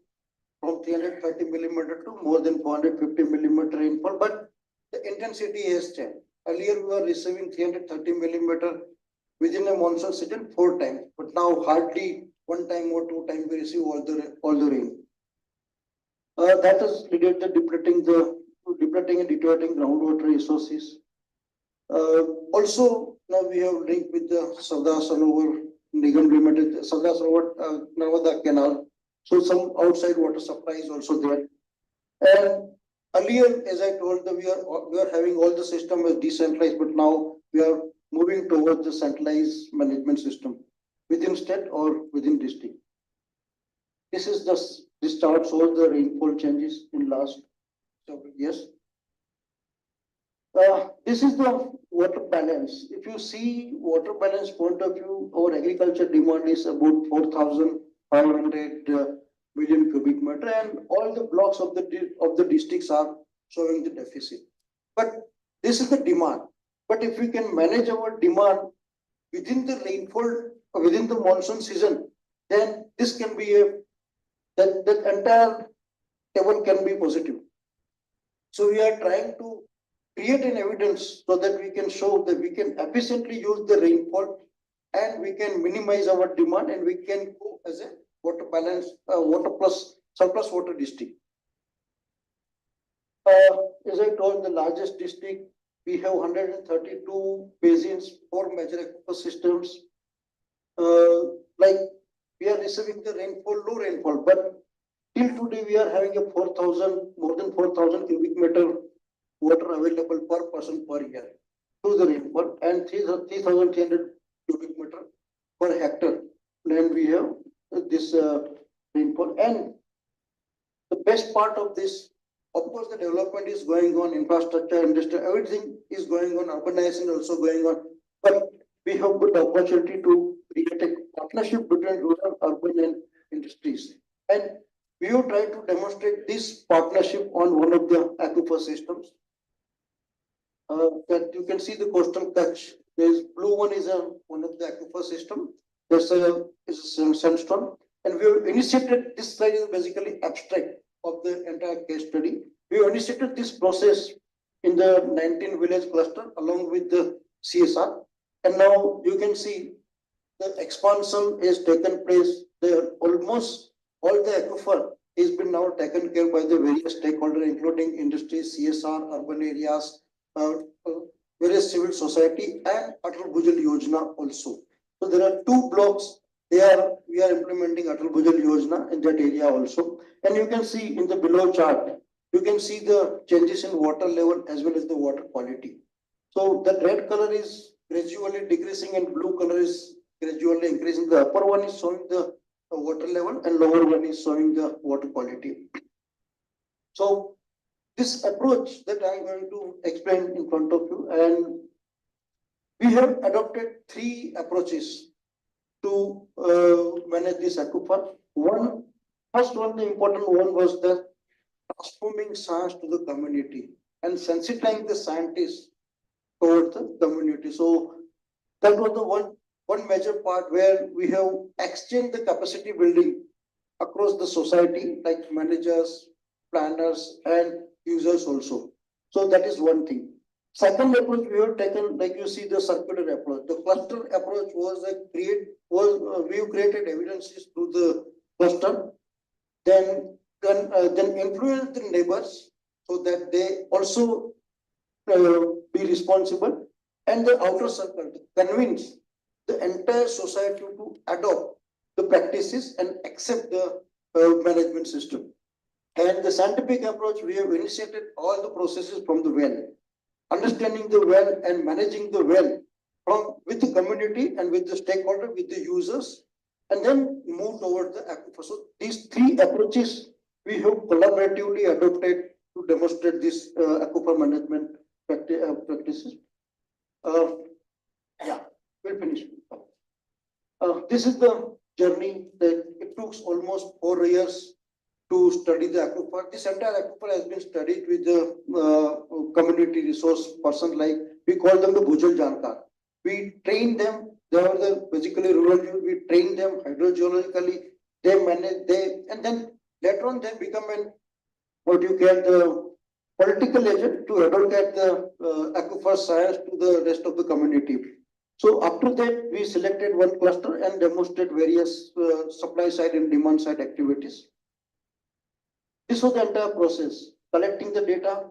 from 330 millimeter to more than 450 millimeter rainfall, but the intensity has changed. Earlier we were receiving 330 millimeter within a monsoon season 4 times, but now hardly 1 time or 2 times we receive all the rain. That has led to depleting and deteriorating groundwater resources. Also, now we have linked with the Sardar Sarovar Nigam Limited, Sardar Sarovar Narmada Canal. So some outside water supply is also there. And earlier, as I told, we are having all the system as decentralized, but now we are moving towards the centralized management system within state or within district. This chart shows the rainfall changes in last several years. This is the water balance. If you see water balance point of view, our agriculture demand is about 4,500 million cubic meter, and all the blocks of the districts are showing the deficit. But this is the demand. But if we can manage our demand within the rainfall, within the monsoon season, then this can be that entire table can be positive. So we are trying to create an evidence so that we can show that we can efficiently use the rainfall and we can minimize our demand and we can go as a water balance, water plus surplus water district. As I told, the largest district, we have 132 basins, 4 major ecosystems. Like we are receiving the rainfall, low rainfall, but till today we are having a more than 4,000 cubic meter water available per person per year through the rainfall and 3,300 cubic meter per hectare land we have this rainfall. And the best part of this, of course, the development is going on, infrastructure, industry, everything is going on, urbanization also going on. But we have good opportunity to create a partnership between rural, urban and industries. And we will try to demonstrate this partnership on one of the aquifer systems. That you can see the coastal Kutch. There's blue one is one of the aquifer system. There's a sandstone. And we have initiated, this slide is basically abstract of the entire case study. We have initiated this process in the 19 village cluster along with the CSR. And now you can see the expansion is taken place there. Almost all the aquifer has been now taken care by the various stakeholders, including industry, CSR, urban areas, various civil society and Atal Bhujal Yojana also. So there are 2 blocks. We are implementing Atal Bhujal Yojana in that area also. And you can see in the below chart, you can see the changes in water level as well as the water quality. So the red color is gradually decreasing and blue color is gradually increasing. The upper one is showing the water level and lower one is showing the water quality. So this approach that I'm going to explain in front of you, and we have adopted 3 approaches to manage this aquifer. First one, the important one was the transforming science to the community and sensitizing the scientists towards the community. So that was the one major part where we have exchanged the capacity building across the society, like managers, planners, and users also. So that is one thing. Second approach we have taken, like you see the circular approach. The cluster approach was we created evidences through the cluster, then influence the neighbors so that they also be responsible, and the outer circle to convince the entire society to adopt the practices and accept the management system. And the scientific approach, we have initiated all the processes from the well, understanding the well and managing the well with the community and with the stakeholder, with the users, and then move toward the aquifer. So these 3 approaches we have collaboratively adopted to demonstrate this aquifer management practices. Yeah, we'll finish. This is the journey that it took almost 4 years to study the aquifer. This entire aquifer has been studied with the community resource person, like we call them the Bhujal Jankar. We train them, they are basically rural youth, we train them hydrogeologically, they manage, and then later on they become the political agent to advocate the aquifer science to the rest of the community. So after that, we selected one cluster and demonstrate various supply side and demand side activities. This was the entire process, collecting the data,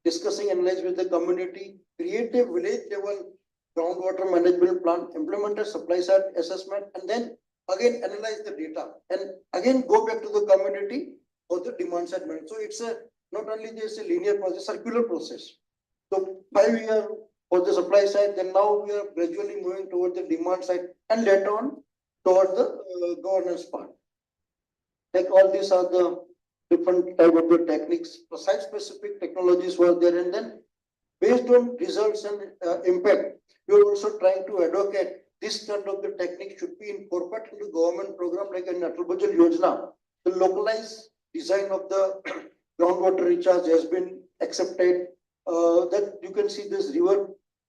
discussing, analyze with the community, create a village level groundwater management plan, implement a supply side assessment, and then again analyze the data and again go back to the community for the demand side management. So it's not only just a linear process, circular process. So 5 years for the supply side, then now we are gradually moving towards the demand side and later on towards the governance part. Like all these are the different type of the techniques, site specific technologies were there, and then based on results and impact, we are also trying to advocate this kind of the technique should be incorporated into government program like in Atal Bhujal Yojana. The localized design of the groundwater recharge has been accepted. That you can see this river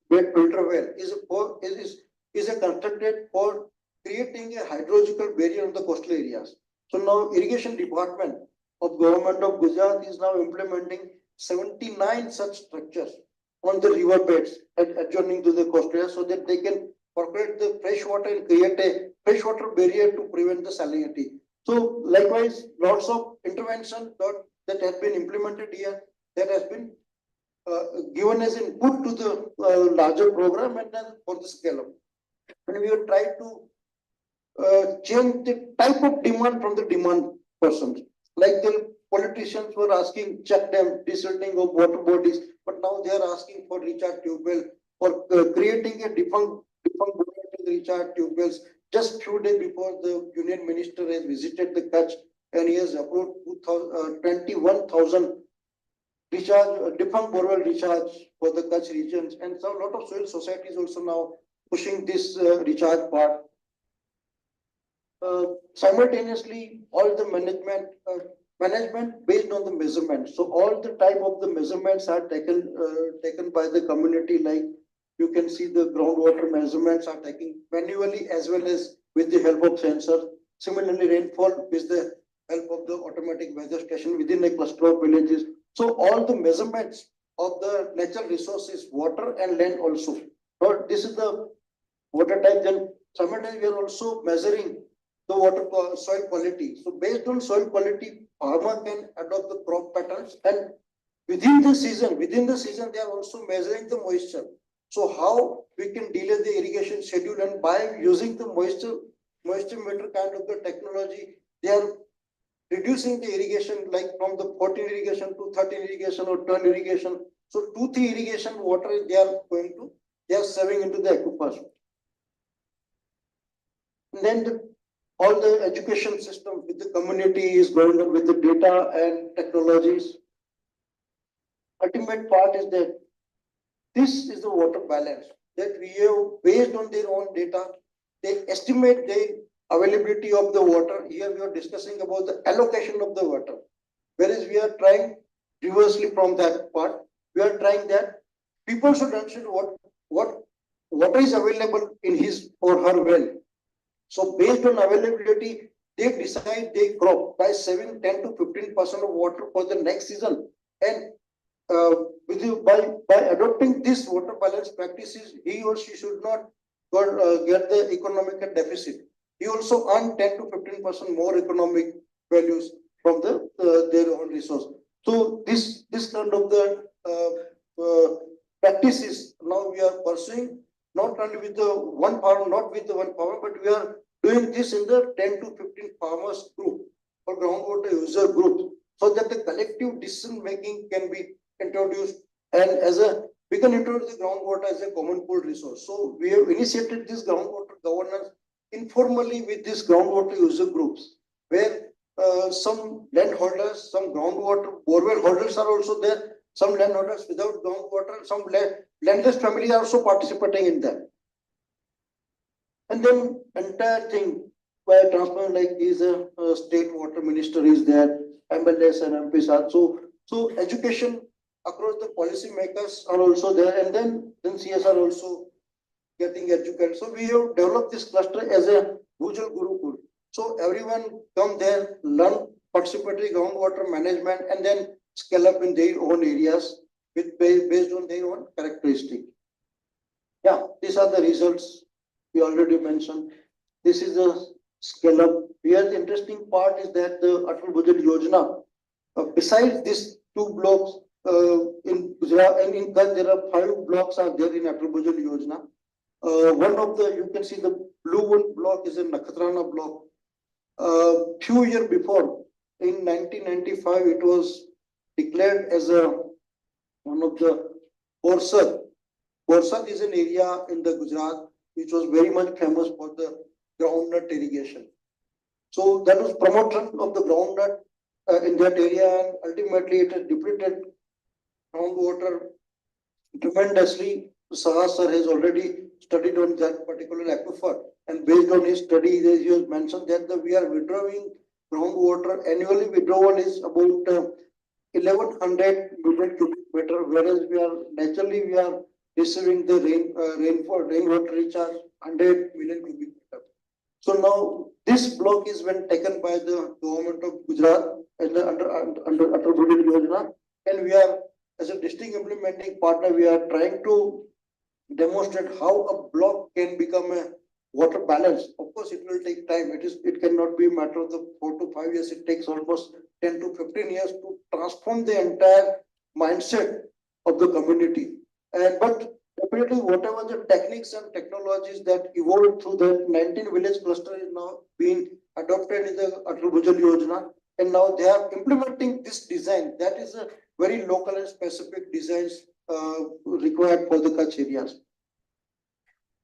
bed filter well is constructed for creating a hydrological barrier in the coastal areas. So now irrigation department of government of Gujarat is now implementing 79 such structures on the river beds adjoining to the coast area so that they can percolate the fresh water and create a freshwater barrier to prevent the salinity. So likewise, lots of intervention that has been implemented here, that has been given as input to the larger program and then for the scale up. And we have tried to change the type of demand from the demand persons. Like the politicians were asking check dam, desilting of water bodies, but now they are asking for recharge tube well, for creating a defunct recharge tube wells. Just few days before the union minister has visited the Kutch and he has approved 21,000 recharge, defunct borewell recharge for the Kutch regions, and some lot of soil societies also now pushing this recharge part. Simultaneously, all the management based on the measurement. So all the type of the measurements are taken by the community. Like you can see the groundwater measurements are taken manually as well as with the help of sensor. Similarly, rainfall with the help of the automatic weather station within a cluster of villages. So all the measurements of the natural resources, water and land also. So this is the water type. Then simultaneously we are also measuring the water soil quality. So based on soil quality, farmer can adopt the crop patterns, and within the season they are also measuring the moisture. So how we can delay the irrigation schedule, and by using the moisture meter kind of the technology, they are reducing the irrigation like from the 14 irrigation to 13 irrigation or 12 irrigation. So 2-3 irrigation water they are saving into the aquifers. And then all the education system with the community is going on with the data and technologies. Ultimate part is that this is the water balance that we have based on their own data. They estimate the availability of the water. Here we are discussing about the allocation of the water. Whereas we are trying reversely from that part. We are trying that people should understand what water is available in his or her well. So based on availability, they decide they crop by saving 10 to 15% of water for the next season. And by adopting this water balance practices, he or she should not get the economic deficit. He also earn 10 to 15% more economic values from their own resource. So this kind of the practices now we are pursuing, not only with the one farmer, but we are doing this in the 10 to 15 farmers group or groundwater user group, so that the collective decision making can be introduced, and we can introduce the groundwater as a common pool resource. So we have initiated this groundwater governance informally with these groundwater user groups, where some landholders, some groundwater borewell holders are also there. Some landholders without groundwater, some landless families are also participating in that. And then entire thing where transparent, like is a state water minister is there, MLAs and MPs are. So education across the policy makers are also there, and then CSR also getting educated. So we have developed this cluster as a Bhujal Gurukul. So everyone come there, learn participatory groundwater management, and then scale up in their own areas with based on their own characteristic. Yeah, these are the results we already mentioned. This is the scale up. Here the interesting part is that the Atal Bhujal Yojana, besides these 2 blocks in Gujarat and in Kutch, there are 5 blocks are there in Atal Bhujal Yojana. One of the, you can see the blue one block is a Nakhatrana block. Few years before, in 1995, it was declared as one of the Borsad. Borsad is an area in the Gujarat which was very much famous for the groundnut irrigation. So that was promotion of the groundnut in that area, and ultimately it has depleted groundwater tremendously. Saha sir has already studied on that particular aquifer, and based on his study, he has mentioned that we are withdrawing groundwater. Annually withdrawal is about 1100 million cubic meter, whereas we are receiving the rainwater recharge 100 million cubic meter. So now this block is when taken by the government of Gujarat under Atal Bhujal Yojana, and we are as a district implementing partner, we are trying to demonstrate how a block can become a water balance. Of course, it will take time. It cannot be a matter of the 4 to 5 years. It takes almost 10 to 15 years to transform the entire mindset of the community. But definitely whatever the techniques and technologies that evolved through the 19 village cluster is now being adopted in the Atal Bhujal Yojana. And now they are implementing this design. That is a very local and specific designs required for the Kutch areas.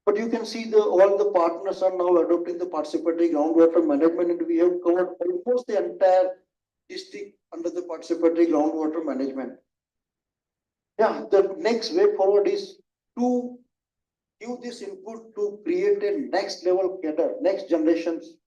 But you can see all the partners are now adopting the participatory groundwater management, and we have covered almost the entire district under the participatory groundwater management. Yeah, the next way forward is to give this input to create a next level cadre, next generations.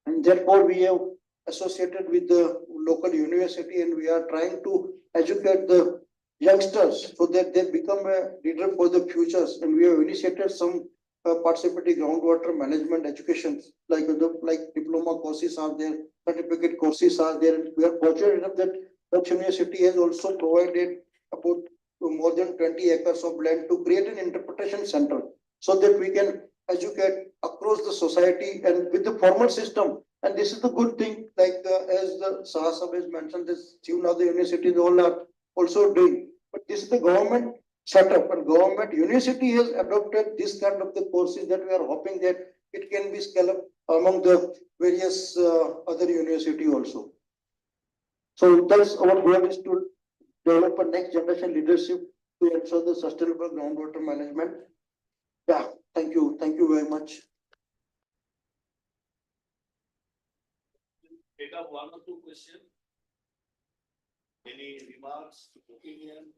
And therefore we have associated with the local university, and we are trying to educate the youngsters so that they become a leader for the futures. And we have initiated some participatory groundwater management educations, like diploma courses are there, certificate courses are there. And we are fortunate enough that Kutch University has also provided about more than 20 acres of land to create an interpretation center, so that we can educate across the society and with the formal system. And this is the good thing, like as the Sahasab has mentioned, this Shivnada universities all are also doing. But this is the government setup, and government university has adopted this kind of the courses that we are hoping that it can be scaled up among the various other university also. So that's our goal, is to develop a next generation leadership to ensure the sustainable groundwater management. Yeah, thank you very much. Take up one or two questions. Any remarks, opinion?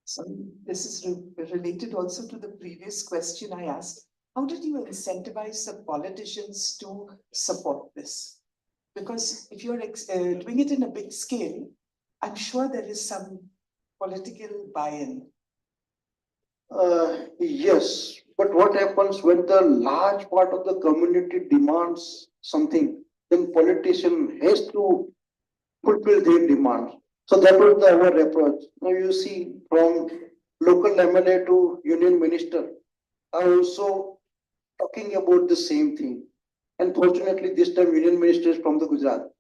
So this is related also to the previous question I asked. How did you incentivize the politicians to support this? Because if you're doing it in a big scale, I'm sure there is some political buy-in. Yes, but what happens when the large part of the community demands something, then politician has to fulfill their demand. So that was our approach. Now you see, from local MLA to union minister are also talking about the same thing. And fortunately, this time union minister is from the Gujarat.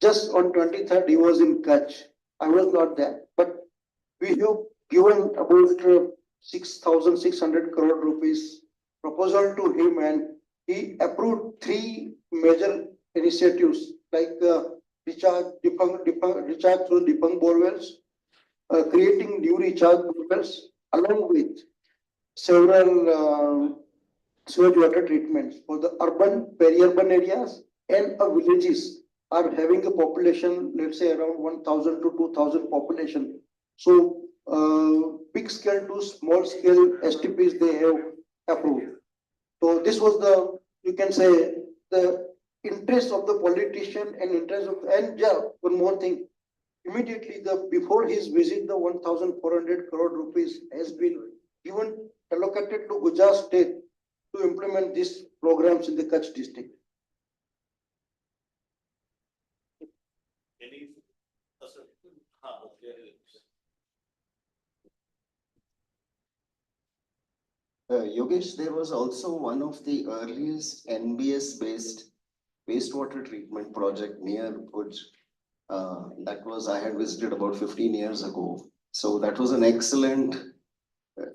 Just on 23rd, he was in Kutch. I was not there, but we have given about 6,600 crore rupees proposal to him, and he approved 3 major initiatives like recharge through Dipang borewells, creating new recharge borewells, along with several sewage water treatments for the urban, peri-urban areas, and villages are having a population, let's say around 1,000 to 2,000 population. So big scale to small scale STPs they have approved. So this was the, you can say, the interest of the politician and interest of, and yeah, one more thing. Immediately before his visit, the 1,400 crore rupees has been given, allocated to Gujarat state to implement these programs in the Kutch district. Any? Yogesh, there was also one of the earliest NBS-based wastewater treatment project near Bhuj. That was, I had visited about 15 years ago. So that was an excellent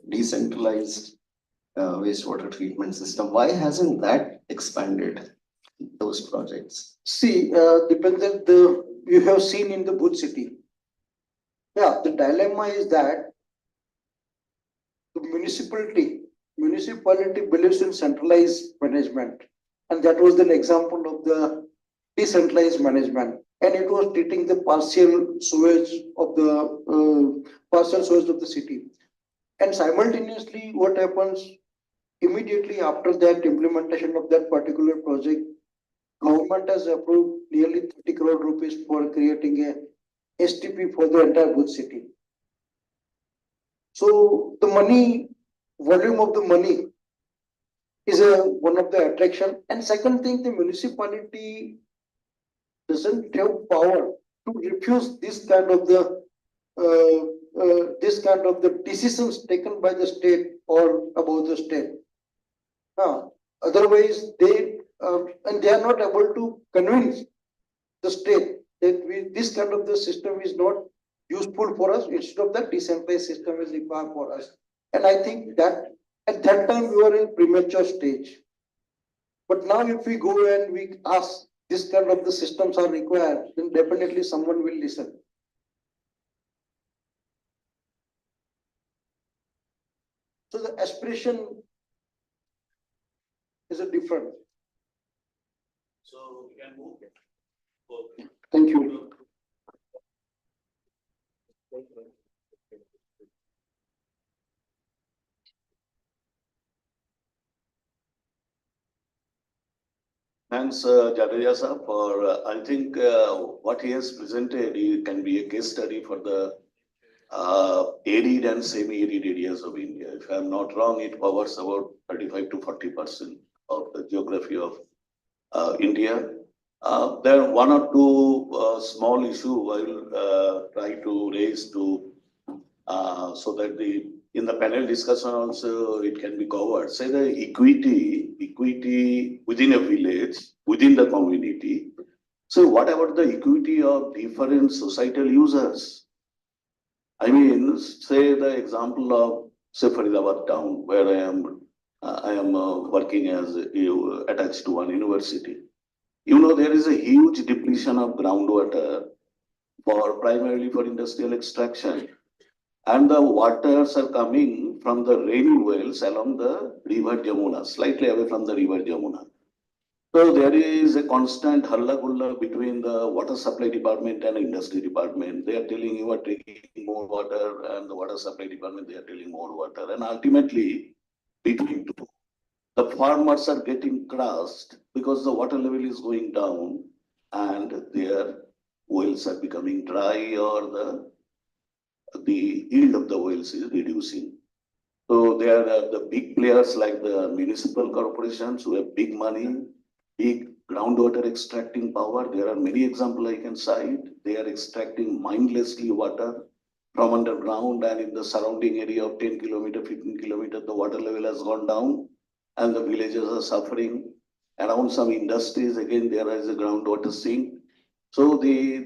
decentralized wastewater treatment system. Why hasn't that expanded, those projects? See, dependent, you have seen in the Bhuj city. Yeah, the dilemma is that the municipality believes in centralized management. And that was an example of the decentralized management. And it was treating the partial sewage of the city. And simultaneously, what happens immediately after that implementation of that particular project, government has approved nearly 30 crore rupees for creating a STP for the entire Bhuj city. So the money volume of the money is one of the attraction. And second thing, the municipality doesn't have power to refuse this kind of the decisions taken by the state or above the state. Otherwise, they are not able to convince the state that this kind of the system is not useful for us. Instead of that, decentralized system is required for us. And I think that at that time we were in premature stage. But now if we go and we ask this kind of the systems are required, then definitely someone will listen. So the aspiration is a different. So we can move. Thank you. Thanks, Jadeja sir, for, I think, what he has presented, it can be a case study for the arid and semi-arid areas of India. If I'm not wrong, it covers about 35 to 40% of the geography of India. There are one or two small issue I will try to raise to so that in the panel discussion also it can be covered. Say the equity within a village, within the community. So what about the equity of different societal users? I mean, say the example of, say, Faridabad town, where I am working as attached to one university. You know, there is a huge depletion of groundwater primarily for industrial extraction. And the waters are coming from the rainy wells along the river Jamuna, slightly away from the river Jamuna. So there is a constant halla gulla between the water supply department and industry department. They are telling you are taking more water, and the water supply department, they are telling more water. And ultimately, between two, the farmers are getting crushed because the water level is going down and their wells are becoming dry, or the yield of the wells is reducing. So there are the big players like the municipal corporations who have big money, big groundwater extracting power. There are many examples I can cite. They are extracting mindlessly water from underground, and in the surrounding area of 10 kilometer, 15 kilometer, the water level has gone down and the villages are suffering. Around some industries, again, there is a groundwater sink. So they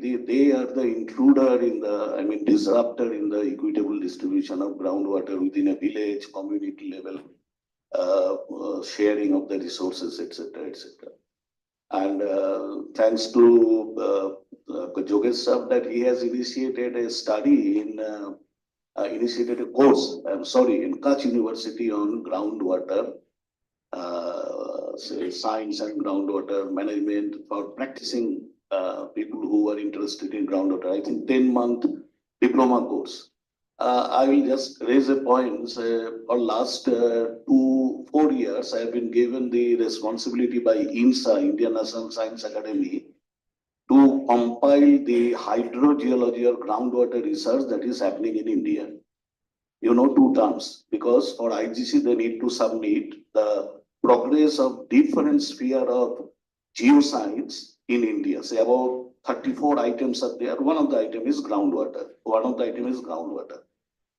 are the intruder in the, I mean, disruptor in the equitable distribution of groundwater within a village, community level, sharing of the resources, etc., etc. And thanks to Jogesh sir that he has initiated a study initiated a course, in Kutch University on groundwater, science and groundwater management for practicing people who are interested in groundwater. I think 10-month diploma course. I will just raise a point. For last 4 years, I have been given the responsibility by INSA, Indian National Science Academy, to compile the hydrogeology or groundwater research that is happening in India. You know, 2 terms, because for IGC, they need to submit the progress of different sphere of geoscience in India. Say about 34 items are there. One of the item is groundwater.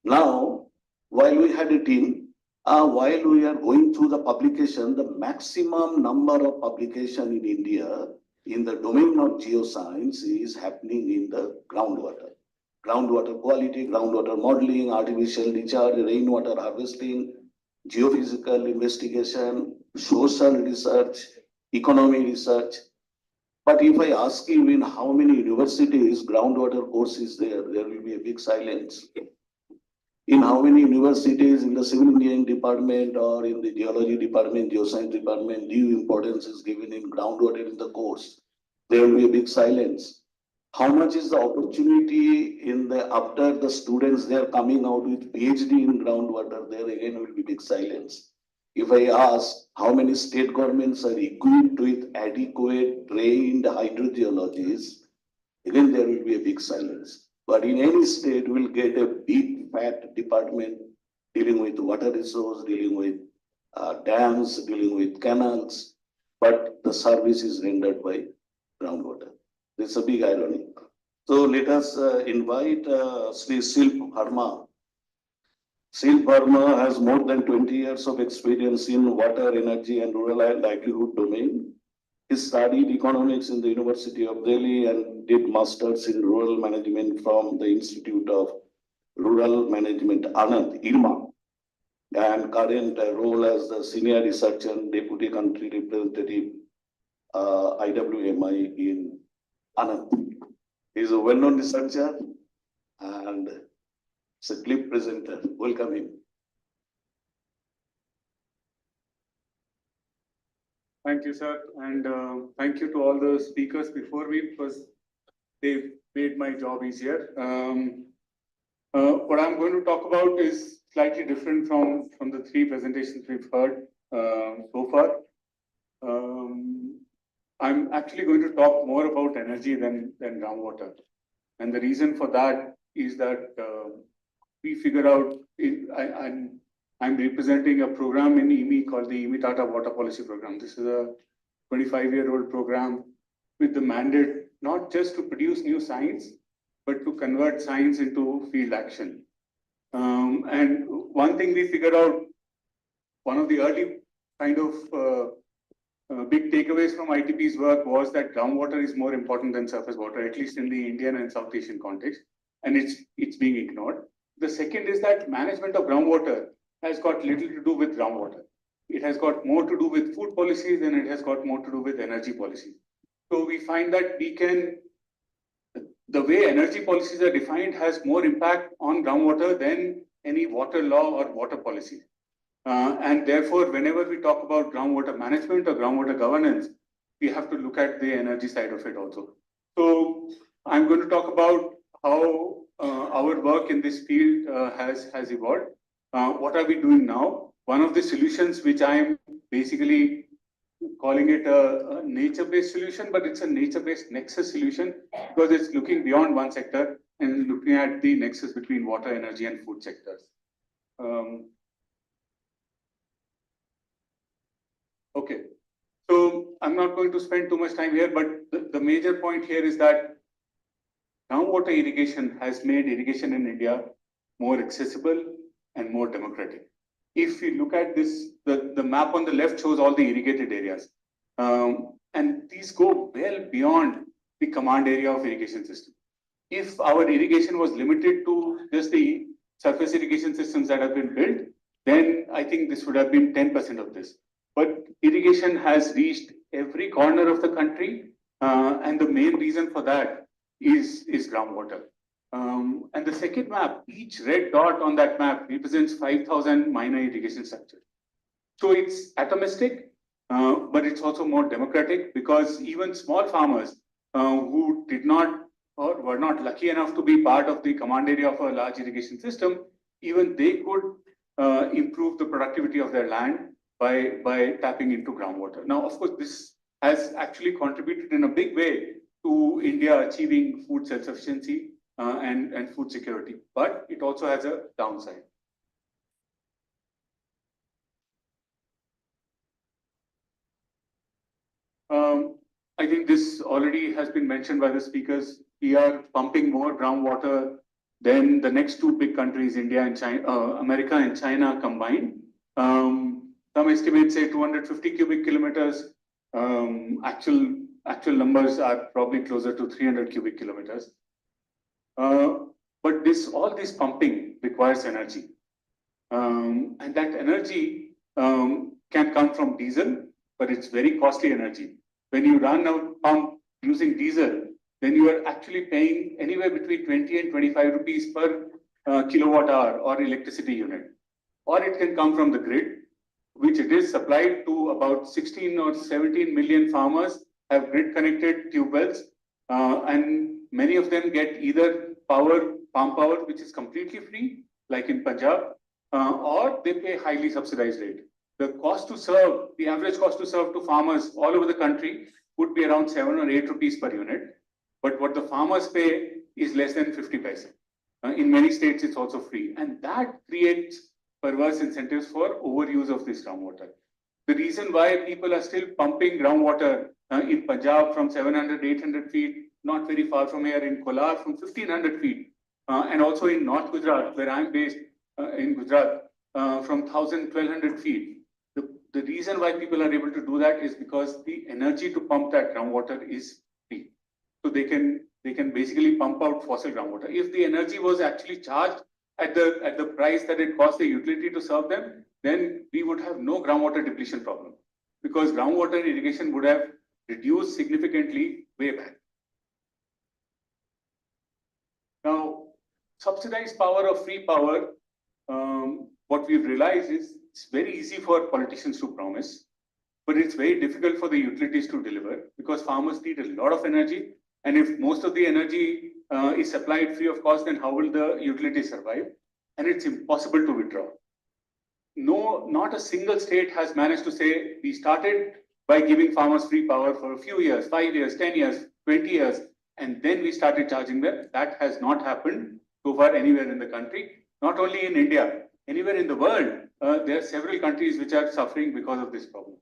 Now, while we had a team, while we are going through the publication, the maximum number of publication in India in the domain of geoscience is happening in the groundwater. Groundwater quality, groundwater modeling, artificial recharge, rainwater harvesting, geophysical investigation, social research, economy research. But if I ask you in how many universities groundwater course is there will be a big silence. In how many universities in the civil engineering department or in the geology department, geoscience department, due importance is given in groundwater in the course, there will be a big silence. How much is the opportunity after the students, they are coming out with PhD in groundwater, there again will be big silence. If I ask how many state governments are equipped with adequate trained hydrogeologists, again there will be a big silence. But in any state, we'll get a big fat department dealing with water resource, dealing with dams, dealing with canals, but the service is rendered by groundwater. It's a big irony. So let us invite Sri Silp Verma. Silp Verma has more than 20 years of experience in water, energy, and rural livelihood domain. He studied economics in the University of Delhi and did masters in rural management from the Institute of Rural Management, Anand, IRMA, and current role as the senior researcher and deputy country representative IWMI in Anand. He is a well-known researcher and is a clip presenter. Welcome him. Thank you, sir, and thank you to all the speakers before me because they've made my job easier. What I'm going to talk about is slightly different from the three presentations we've heard so far. I'm actually going to talk more about energy than groundwater. And the reason for that is that we figured out, I'm representing a program in IMI called the IMI Tata Water Policy Program. This is a 25-year-old program with the mandate not just to produce new science, but to convert science into field action. And one thing we figured out, one of the early kind of big takeaways from ITP's work was that groundwater is more important than surface water, at least in the Indian and South Asian context, and it's being ignored. The second is that management of groundwater has got little to do with groundwater. It has got more to do with food policies and it has got more to do with energy policies. So we find that the way energy policies are defined has more impact on groundwater than any water law or water policy. And therefore, whenever we talk about groundwater management or groundwater governance, we have to look at the energy side of it also. So I'm going to talk about how our work in this field has evolved. What are we doing now? One of the solutions which I'm basically calling it a nature-based solution, but it's a nature-based nexus solution because it's looking beyond one sector and looking at the nexus between water, energy, and food sectors. Okay, so I'm not going to spend too much time here, but the major point here is that groundwater irrigation has made irrigation in India more accessible and more democratic. If you look at this, the map on the left shows all the irrigated areas. And these go well beyond the command area of irrigation system. If our irrigation was limited to just the surface irrigation systems that have been built, then I think this would have been 10% of this. But irrigation has reached every corner of the country, and the main reason for that is groundwater. And the second map, each red dot on that map represents 5,000 minor irrigation structures. So it's atomistic, but it's also more democratic because even small farmers who did not or were not lucky enough to be part of the command area of a large irrigation system, even they could improve the productivity of their land by tapping into groundwater. Now, of course, this has actually contributed in a big way to India achieving food self-sufficiency and food security, but it also has a downside. I think this already has been mentioned by the speakers. We are pumping more groundwater than the next two big countries, India and China, America and China combined. Some estimates say 250 cubic kilometers. Actual numbers are probably closer to 300 cubic kilometers. But all this pumping requires energy. And that energy can come from diesel, but it's very costly energy. When you run a pump using diesel, then you are actually paying anywhere between 20 and 25 rupees per kilowatt hour or electricity unit. Or it can come from the grid, which it is supplied to about 16 or 17 million farmers have grid connected tube wells. And many of them get either palm power, which is completely free, like in Punjab, or they pay highly subsidized rate. The cost to serve, the average cost to serve to farmers all over the country would be around 7 or 8 rupees per unit. But what the farmers pay is less than 50 paise. In many states, it's also free. And that creates perverse incentives for overuse of this groundwater. The reason why people are still pumping groundwater in Punjab from 700, 800 feet, not very far from here, in Kolar from 1500 feet, and also in North Gujarat, where I'm based in Gujarat, from 1000, 1200 feet. The reason why people are able to do that is because the energy to pump that groundwater is free. So they can basically pump out fossil groundwater. If the energy was actually charged at the price that it costs the utility to serve them, then we would have no groundwater depletion problem, because groundwater irrigation would have reduced significantly way back. Now, subsidized power or free power, what we've realized is it's very easy for politicians to promise, but it's very difficult for the utilities to deliver, because farmers need a lot of energy. And if most of the energy is supplied free of cost, then how will the utility survive? And it's impossible to withdraw. No, not a single state has managed to say, we started by giving farmers free power for a few years, 5 years, 10 years, 20 years, and then we started charging them. That has not happened so far anywhere in the country, not only in India, anywhere in the world. There are several countries which are suffering because of this problem.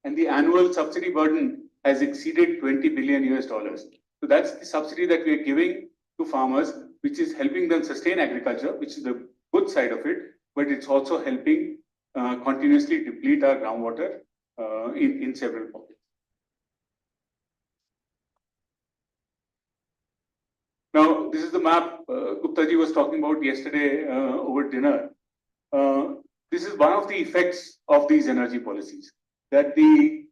And the annual subsidy burden has exceeded $20 billion. So that's the subsidy that we are giving to farmers, which is helping them sustain agriculture, which is the good side of it, but it's also helping continuously deplete our groundwater in several pockets. Now, this is the map Gupta ji was talking about yesterday over dinner. This is one of the effects of these energy policies, that the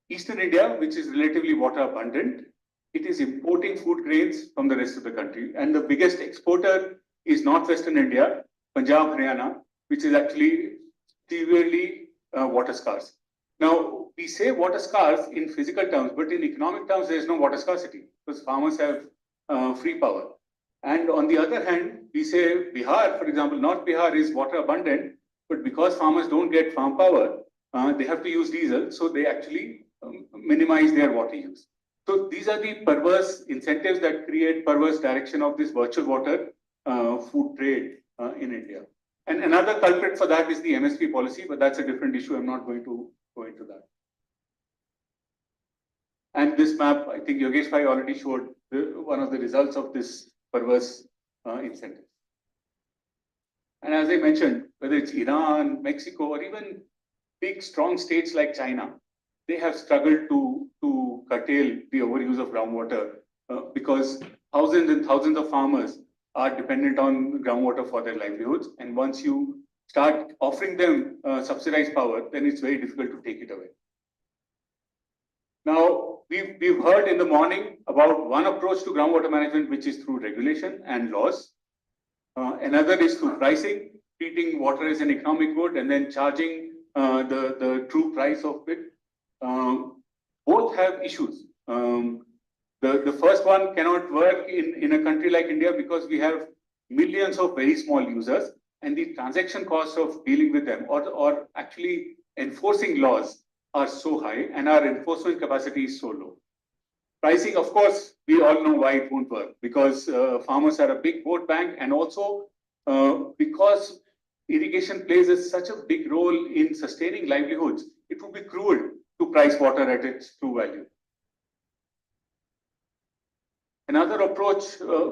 Eastern India, which is relatively water abundant, it is importing food grains from the rest of the country. And the biggest exporter is Northwestern India, Punjab, Haryana, which is actually severely water scarce. Now, we say water scarce in physical terms, but in economic terms, there is no water scarcity, because farmers have free power. And on the other hand, we say Bihar, for example, North Bihar is water abundant, but because farmers don't get farm power, they have to use diesel, so they actually minimize their water use. So these are the perverse incentives that create perverse direction of this virtual water food trade in India. And another culprit for that is the MSP policy, but that's a different issue. I'm not going to go into that. And this map, I think Yogesh Bhai already showed one of the results of this perverse incentive. And as I mentioned, whether it's Iran, Mexico, or even big, strong states like China, they have struggled to curtail the overuse of groundwater because thousands and thousands of farmers are dependent on groundwater for their livelihoods. And once you start offering them subsidized power, then it's very difficult to take it away. Now, we've heard in the morning about one approach to groundwater management, which is through regulation and laws. Another is through pricing, treating water as an economic good and then charging the true price of it. Both have issues. The first one cannot work in a country like India because we have millions of very small users, and the transaction costs of dealing with them or actually enforcing laws are so high, and our enforcement capacity is so low. Pricing, of course, we all know why it won't work, because farmers are a big vote bank, and also because irrigation plays such a big role in sustaining livelihoods, it would be cruel to price water at its true value. Another approach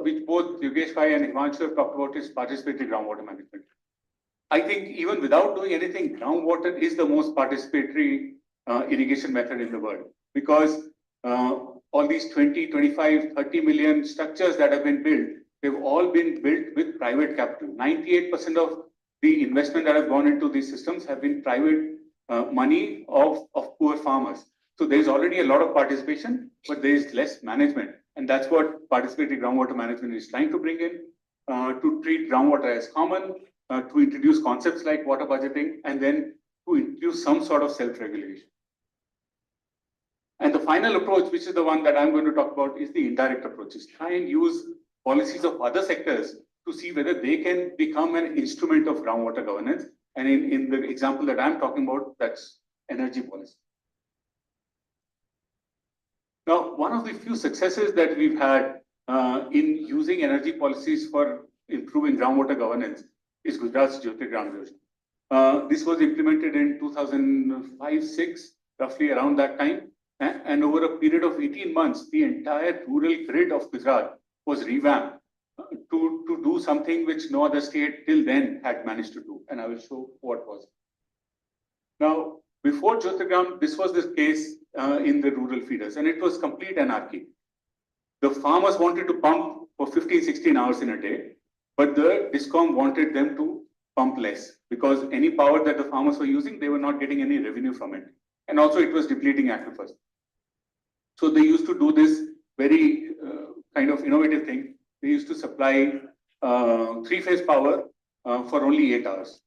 which both Yogesh Bhai and Himanshu have talked about is participatory groundwater management. I think even without doing anything, groundwater is the most participatory irrigation method in the world, because all these 20, 25, 30 million structures that have been built, they've all been built with private capital. 98% of the investment that has gone into these systems have been private money of poor farmers. So there's already a lot of participation, but there is less management. And that's what participatory groundwater management is trying to bring in, to treat groundwater as common, to introduce concepts like water budgeting, and then to introduce some sort of self-regulation. And the final approach, which is the one that I'm going to talk about, is the indirect approaches. Try and use policies of other sectors to see whether they can become an instrument of groundwater governance. And in the example that I'm talking about, that's energy policy. Now, one of the few successes that we've had in using energy policies for improving groundwater governance is Gujarat's Jyotirgram Yojana. This was implemented in 2005-06, roughly around that time. And over a period of 18 months, the entire rural grid of Gujarat was revamped to do something which no other state till then had managed to do. And I will show what was. Now, before Jyotirgram, this was the case in the rural feeders, and it was complete anarchy. The farmers wanted to pump for 15, 16 hours in a day, but the DISCOM wanted them to pump less because any power that the farmers were using, they were not getting any revenue from it. And also it was depleting aquifers. So they used to do this very kind of innovative thing. They used to supply three-phase power for only 8 hours.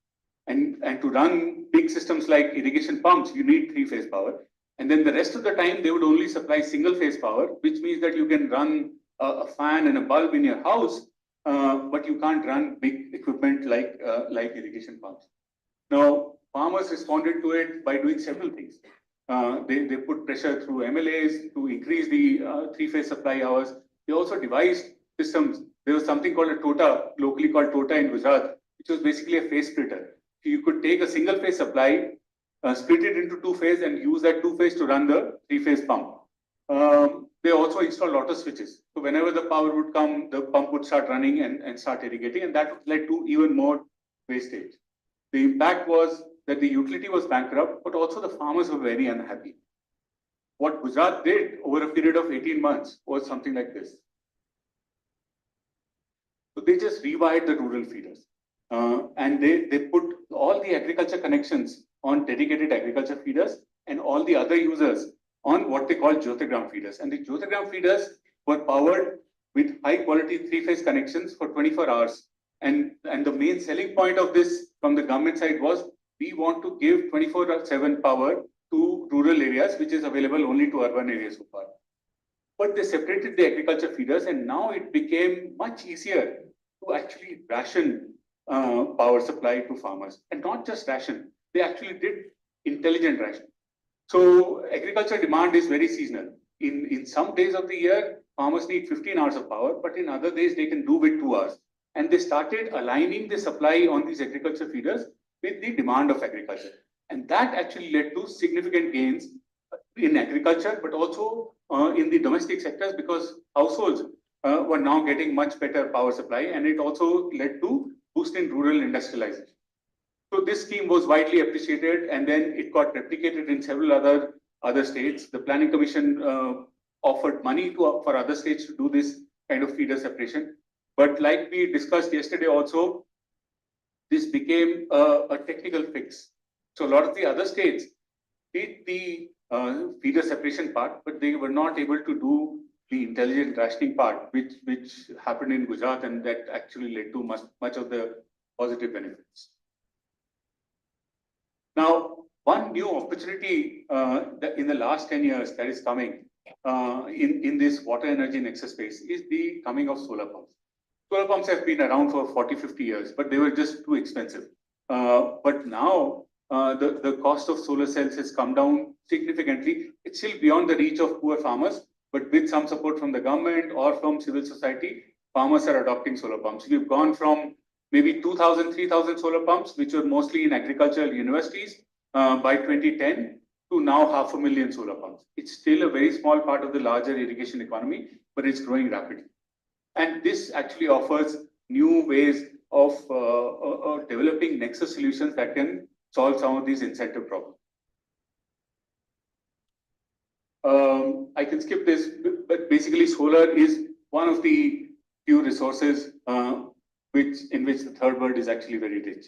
And to run big systems like irrigation pumps, you need three-phase power. And then the rest of the time, they would only supply single-phase power, which means that you can run a fan and a bulb in your house, but you can't run big equipment like irrigation pumps. Now, farmers responded to it by doing several things. They put pressure through MLAs to increase the three-phase supply hours. They also devised systems. There was something called a TOTA, locally called TOTA in Gujarat, which was basically a phase splitter. You could take a single-phase supply, split it into two-phase, and use that two-phase to run the three-phase pump. They also installed auto switches. So whenever the power would come, the pump would start running and start irrigating, and that led to even more wastage. The impact was that the utility was bankrupt, but also the farmers were very unhappy. What Gujarat did over a period of 18 months was something like this. So they just rewired the rural feeders, and they put all the agriculture connections on dedicated agriculture feeders and all the other users on what they call Jyotirgram feeders. And the Jyotirgram feeders were powered with high quality three-phase connections for 24 hours. And the main selling point of this from the government side was, we want to give 24/7 power to rural areas, which is available only to urban areas so far. But they separated the agriculture feeders, and now it became much easier to actually ration power supply to farmers. And not just ration, they actually did intelligent ration. So agriculture demand is very seasonal. In some days of the year, farmers need 15 hours of power, but in other days they can do with 2 hours. And they started aligning the supply on these agriculture feeders with the demand of agriculture. And that actually led to significant gains in agriculture, but also in the domestic sectors, because households were now getting much better power supply, and it also led to boost in rural industrialization. So this scheme was widely appreciated, and then it got replicated in several other states. The Planning Commission offered money for other states to do this kind of feeder separation. But like we discussed yesterday also, this became a technical fix. So a lot of the other states did the feeder separation part, but they were not able to do the intelligent rationing part, which happened in Gujarat, and that actually led to much of the positive benefits. Now, one new opportunity that in the last 10 years that is coming in this water energy nexus space is the coming of solar pumps. Solar pumps have been around for 40, 50 years, but they were just too expensive. But now the cost of solar cells has come down significantly. It's still beyond the reach of poor farmers, but with some support from the government or from civil society, farmers are adopting solar pumps. We've gone from maybe 2,000, 3,000 solar pumps, which were mostly in agricultural universities by 2010, to now 500,000 solar pumps. It's still a very small part of the larger irrigation economy, but it's growing rapidly. And this actually offers new ways of developing nexus solutions that can solve some of these incentive problems. I can skip this, but basically solar is one of the few resources in which the third world is actually very rich.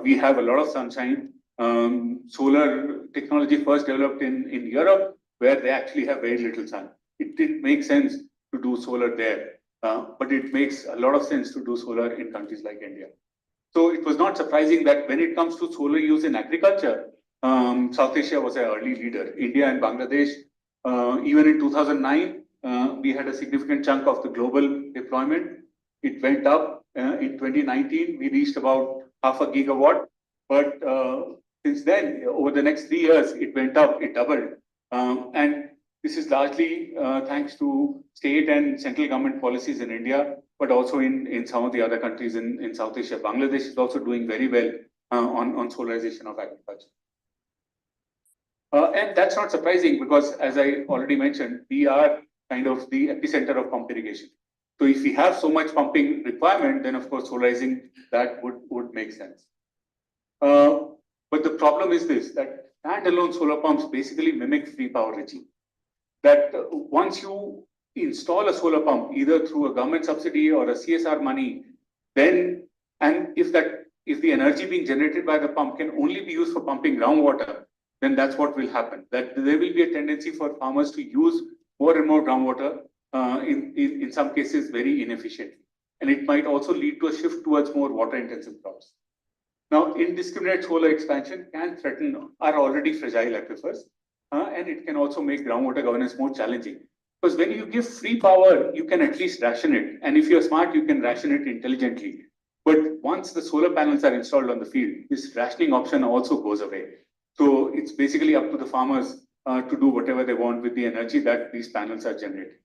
We have a lot of sunshine. Solar technology first developed in Europe, where they actually have very little sun. It didn't make sense to do solar there, but it makes a lot of sense to do solar in countries like India. So it was not surprising that when it comes to solar use in agriculture, South Asia was an early leader. India and Bangladesh, even in 2009, we had a significant chunk of the global deployment. It went up. In 2019, we reached about 0.5 gigawatt. But since then, over the next 3 years, it went up, it doubled. And this is largely thanks to state and central government policies in India. but also in some of the other countries in South Asia. Bangladesh is also doing very well on solarization of agriculture. And that's not surprising because, as I already mentioned, we are kind of the epicenter of pump irrigation. So if we have so much pumping requirement, then of course solarizing that would make sense. But the problem is this, that standalone solar pumps basically mimic free power regime. That once you install a solar pump, either through a government subsidy or a CSR money, then, and if the energy being generated by the pump can only be used for pumping groundwater, then that's what will happen. That there will be a tendency for farmers to use more and more groundwater, in some cases very inefficiently. And it might also lead to a shift towards more water intensive crops. Now, indiscriminate solar expansion can threaten our already fragile aquifers, and it can also make groundwater governance more challenging. Because when you give free power, you can at least ration it. And if you're smart, you can ration it intelligently. But once the solar panels are installed on the field, this rationing option also goes away. So it's basically up to the farmers to do whatever they want with the energy that these panels are generating.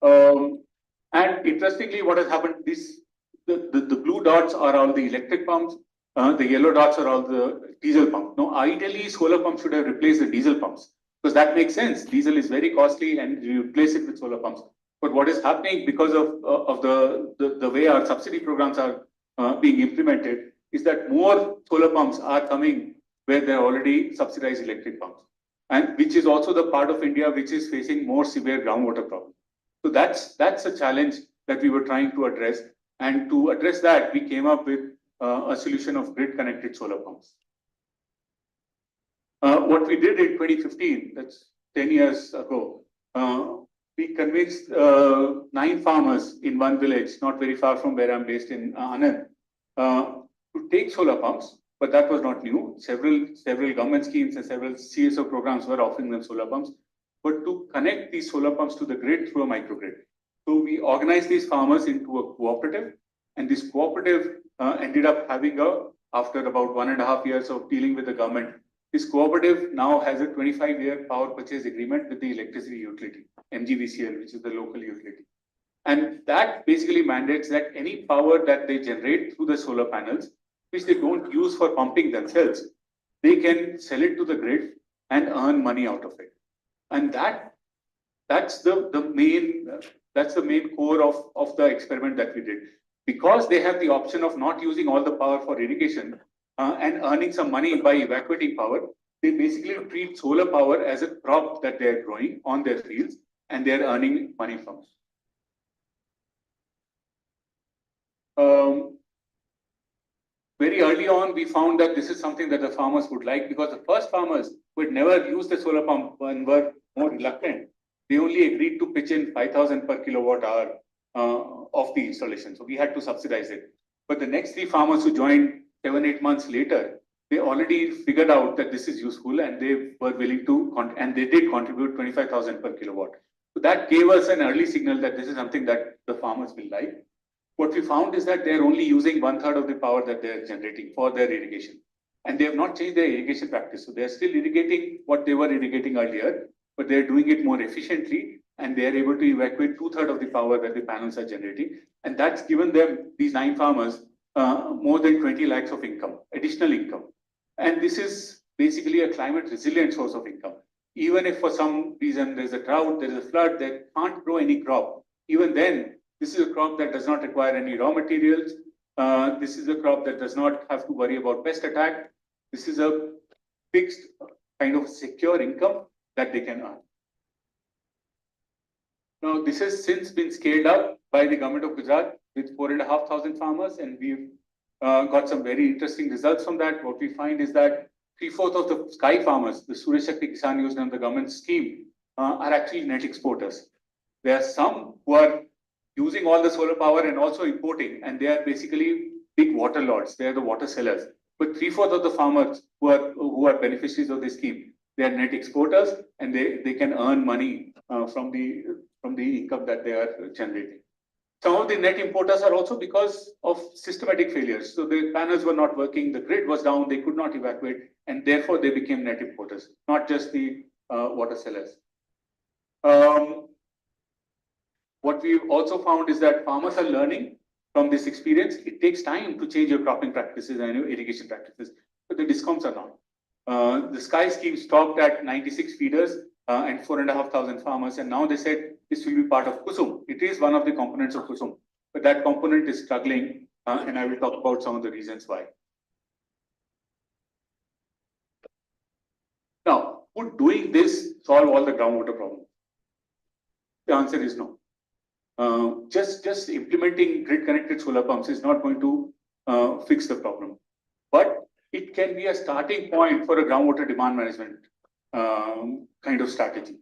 And interestingly, what has happened, the blue dots are all the electric pumps, the yellow dots are all the diesel pumps. Now, ideally, solar pumps should have replaced the diesel pumps because that makes sense. Diesel is very costly and you replace it with solar pumps. But what is happening because of the way our subsidy programs are being implemented is that more solar pumps are coming where there are already subsidized electric pumps, and which is also the part of India which is facing more severe groundwater problems. So that's a challenge that we were trying to address. And to address that, we came up with a solution of grid-connected solar pumps. What we did in 2015, that's 10 years ago, we convinced 9 farmers in one village, not very far from where I'm based in Anand, to take solar pumps, but that was not new. Several government schemes and several CSO programs were offering them solar pumps, but to connect these solar pumps to the grid through a microgrid. So we organized these farmers into a cooperative, and this cooperative ended up having after about 1.5 years of dealing with the government, this cooperative now has a 25-year power purchase agreement with the electricity utility, MGVCL, which is the local utility. And that basically mandates that any power that they generate through the solar panels, which they don't use for pumping themselves, they can sell it to the grid and earn money out of it. And that's the main core of the experiment that we did. Because they have the option of not using all the power for irrigation and earning some money by evacuating power, they basically treat solar power as a crop that they're growing on their fields and they're earning money from it. Very early on, we found that this is something that the farmers would like because the first farmers who had never used the solar pump and were more reluctant, they only agreed to pitch in 5,000 per kilowatt hour of the installation. So we had to subsidize it. But the next 3 farmers who joined 7-8 months later, they already figured out that this is useful and they were willing to, and they did contribute 25,000 per kilowatt. So that gave us an early signal that this is something that the farmers will like. What we found is that they're only using 1/3 of the power that they're generating for their irrigation. And they have not changed their irrigation practice. So they're still irrigating what they were irrigating earlier, but they're doing it more efficiently and they're able to evacuate 2/3 of the power that the panels are generating. And that's given them, these 9 farmers, more than 20 lakhs of income, additional income. And this is basically a climate resilient source of income. Even if for some reason there's a drought, there's a flood, they can't grow any crop, even then, this is a crop that does not require any raw materials. This is a crop that does not have to worry about pest attack. This is a fixed kind of secure income that they can earn. Now, this has since been scaled up by the government of Gujarat with 4,500 farmers, and we've got some very interesting results from that. What we find is that 3/4 of the sky farmers, the Surya Shakti Kisan Yojana and the government scheme, are actually net exporters. There are some who are using all the solar power and also importing, and they are basically big water lords. They are the water sellers. But 3/4 of the farmers who are beneficiaries of this scheme, they are net exporters, and they can earn money from the income that they are generating. Some of the net importers are also because of systematic failures. So the panels were not working, the grid was down, they could not evacuate, and therefore they became net importers, not just the water sellers. What we've also found is that farmers are learning from this experience. It takes time to change your cropping practices and your irrigation practices, but the discounts are not. The Sky scheme stopped at 96 feeders and 4,500 farmers, and now they said this will be part of Kusum. It is one of the components of Kusum, but that component is struggling, and I will talk about some of the reasons why. Now, would doing this solve all the groundwater problems? The answer is no. Just implementing grid-connected solar pumps is not going to fix the problem, but it can be a starting point for a groundwater demand management kind of strategy.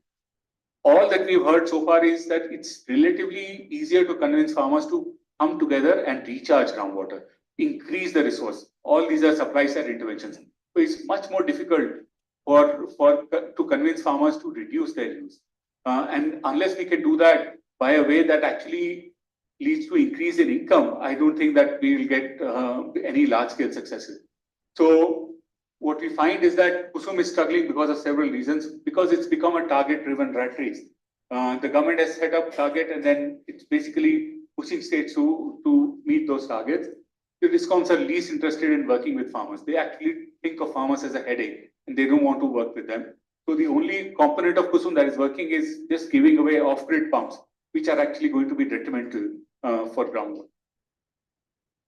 All that we've heard so far is that it's relatively easier to convince farmers to come together and recharge groundwater, increase the resource. All these are supply-side interventions. So it's much more difficult to convince farmers to reduce their use. And unless we can do that by a way that actually leads to increase in income, I don't think that we will get any large-scale successes. So what we find is that Kusum is struggling because of several reasons, because it's become a target-driven rat race. The government has set up target, and then it's basically pushing states to meet those targets. The DISCOMs are least interested in working with farmers. They actually think of farmers as a headache, and they don't want to work with them. So the only component of Kusum that is working is just giving away off-grid pumps, which are actually going to be detrimental for groundwater.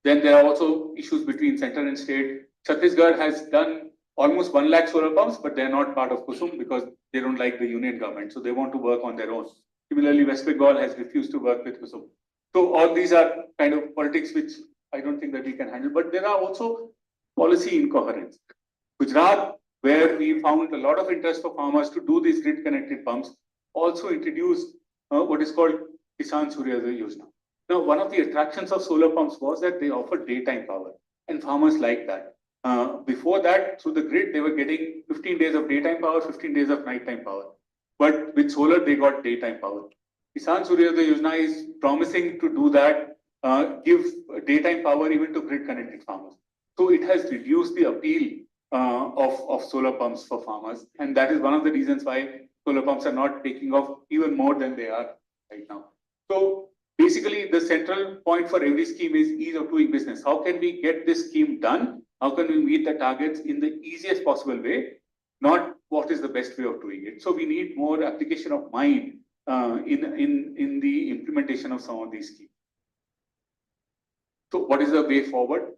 Then there are also issues between center and state. Chhattisgarh has done almost 1 lakh solar pumps, but they're not part of Kusum because they don't like the union government. So they want to work on their own. Similarly, West Bengal has refused to work with Kusum. So all these are kind of politics, which I don't think that we can handle, but there are also policy incoherence. Gujarat, where we found a lot of interest for farmers to do these grid connected pumps, also introduced what is called Kisan Suryodaya Yojana. Now, one of the attractions of solar pumps was that they offered daytime power, and farmers liked that. Before that, through the grid, they were getting 15 days of daytime power, 15 days of nighttime power. But with solar, they got daytime power. Kisan Suryodaya Yojana is promising to do that, give daytime power even to grid connected farmers. So it has reduced the appeal of solar pumps for farmers. And that is one of the reasons why solar pumps are not taking off even more than they are right now. So basically, the central point for every scheme is ease of doing business. How can we get this scheme done? How can we meet the targets in the easiest possible way? Not what is the best way of doing it. So we need more application of mind in the implementation of some of these schemes. So what is the way forward?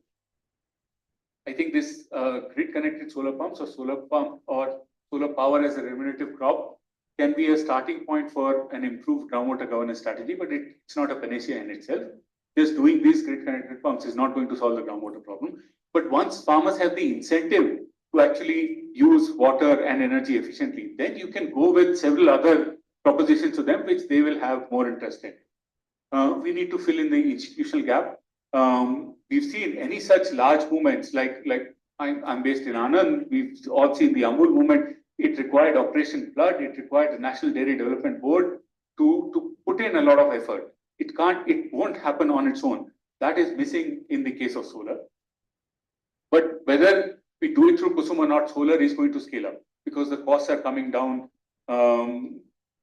I think this grid-connected solar pumps or solar pump or solar power as a remunerative crop can be a starting point for an improved groundwater governance strategy, but it's not a panacea in itself. Just doing these grid-connected pumps is not going to solve the groundwater problem. But once farmers have the incentive to actually use water and energy efficiently, then you can go with several other propositions to them, which they will have more interest in. We need to fill in the institutional gap. We've seen any such large movements, like I'm based in Anand, we've all seen the Amul movement. It required Operation Flood, it required the National Dairy Development Board to put in a lot of effort. It won't happen on its own. That is missing in the case of solar. But whether we do it through Kusum or not, solar is going to scale up because the costs are coming down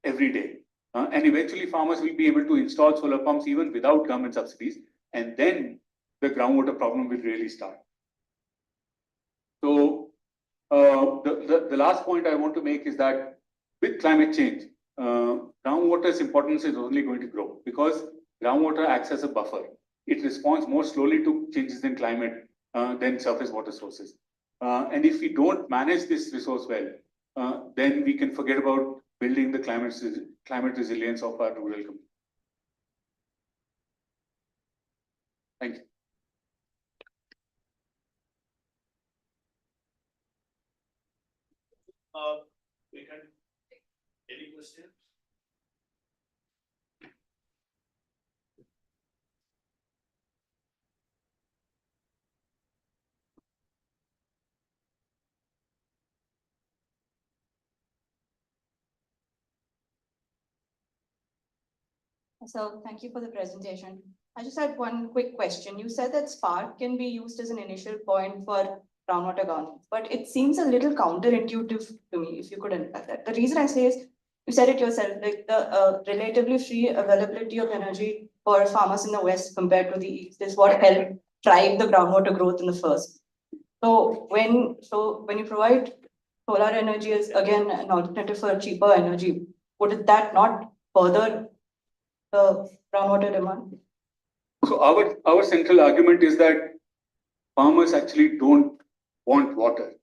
every day. And eventually farmers will be able to install solar pumps even without government subsidies. And then the groundwater problem will really start. So the last point I want to make is that with climate change, groundwater's importance is only going to grow because groundwater acts as a buffer. It responds more slowly to changes in climate than surface water sources. And if we don't manage this resource well, then we can forget about building the climate resilience of our rural community. Thank you. We can, any questions? So thank you for the presentation. I just had one quick question. You said that Spark can be used as an initial point for groundwater governance, but it seems a little counterintuitive to me, if you could unpack that. The reason I say is you said it yourself, like the relatively free availability of energy for farmers in the west compared to the east is what helped drive the groundwater growth in the first. So when you provide solar energy as again an alternative for cheaper energy, would that not further the groundwater demand? So our central argument is that farmers actually don't want water.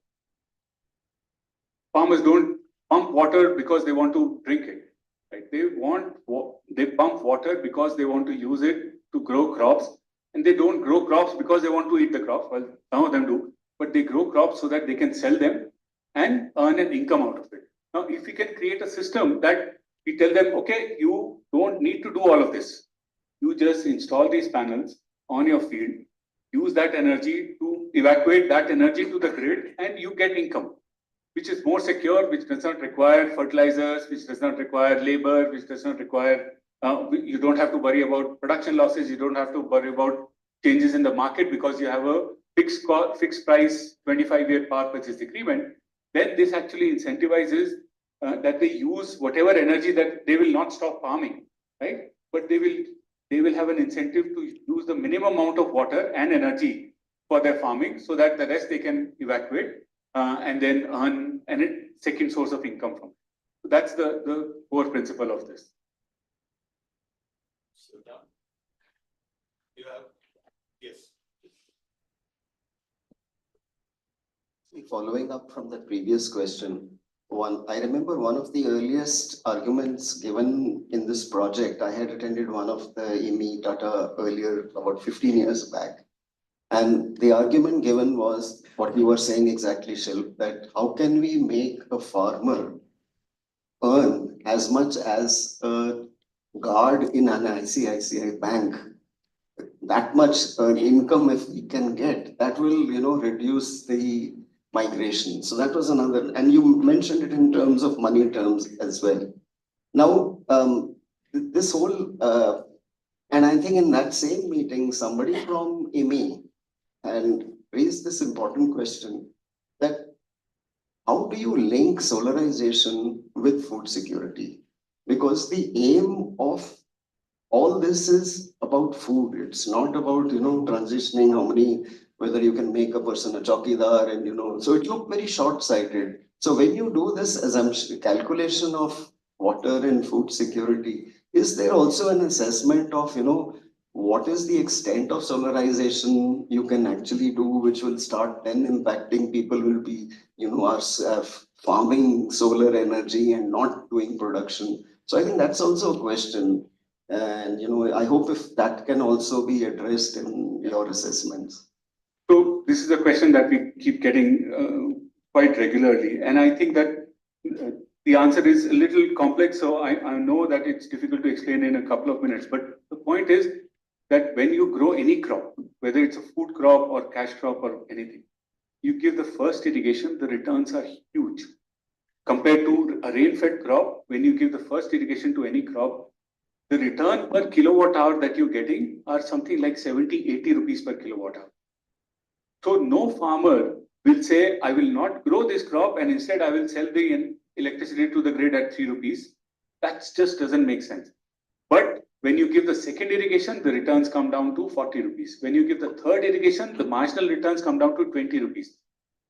Farmers don't pump water because they want to drink it, right? They pump water because they want to use it to grow crops, and they don't grow crops because they want to eat the crops. Well, some of them do, but they grow crops so that they can sell them and earn an income out of it. Now, if we can create a system that we tell them, okay, you don't need to do all of this. You just install these panels on your field, use that energy to evacuate that energy to the grid, and you get income, which is more secure, which does not require fertilizers, which does not require labor, which does not require, you don't have to worry about production losses, you don't have to worry about changes in the market because you have a fixed price 25-year power purchase agreement. Then this actually incentivizes that they use whatever energy that they will not stop farming, right? But they will have an incentive to use the minimum amount of water and energy for their farming so that the rest they can evacuate and then earn a second source of income from. So that's the core principle of this. Yes. Following up from the previous question, I remember one of the earliest arguments given in this project. I had attended one of the IMI Tata earlier, about 15 years back. And the argument given was what you were saying exactly, Shilp, that how can we make a farmer earn as much as a guard in an ICICI bank? That much income if we can get, that will, reduce the migration. So that was another, and you mentioned it in terms of money terms as well. Now, this whole, and I think in that same meeting, somebody from IMI and raised this important question that how do you link solarization with food security? Because the aim of all this is about food. It's not about, transitioning how many, whether you can make a person a chowkidar and, so it looked very short-sighted. So when you do this assumption, calculation of water and food security, is there also an assessment of, what is the extent of solarization you can actually do, which will start then impacting people will be, farming solar energy and not doing production. So I think that's also a question. And, I hope if that can also be addressed in your assessments. So this is a question that we keep getting quite regularly. And I think that the answer is a little complex. So I know that it's difficult to explain in a couple of minutes. But the point is that when you grow any crop, whether it's a food crop or cash crop or anything, you give the first irrigation, the returns are huge. Compared to a rain-fed crop, when you give the first irrigation to any crop, the return per kilowatt hour that you're getting are something like 70, 80 rupees per kilowatt hour. So no farmer will say, I will not grow this crop and instead I will sell the electricity to the grid at 3 rupees. That just doesn't make sense. But when you give the second irrigation, the returns come down to 40 rupees. When you give the third irrigation, the marginal returns come down to 20 rupees.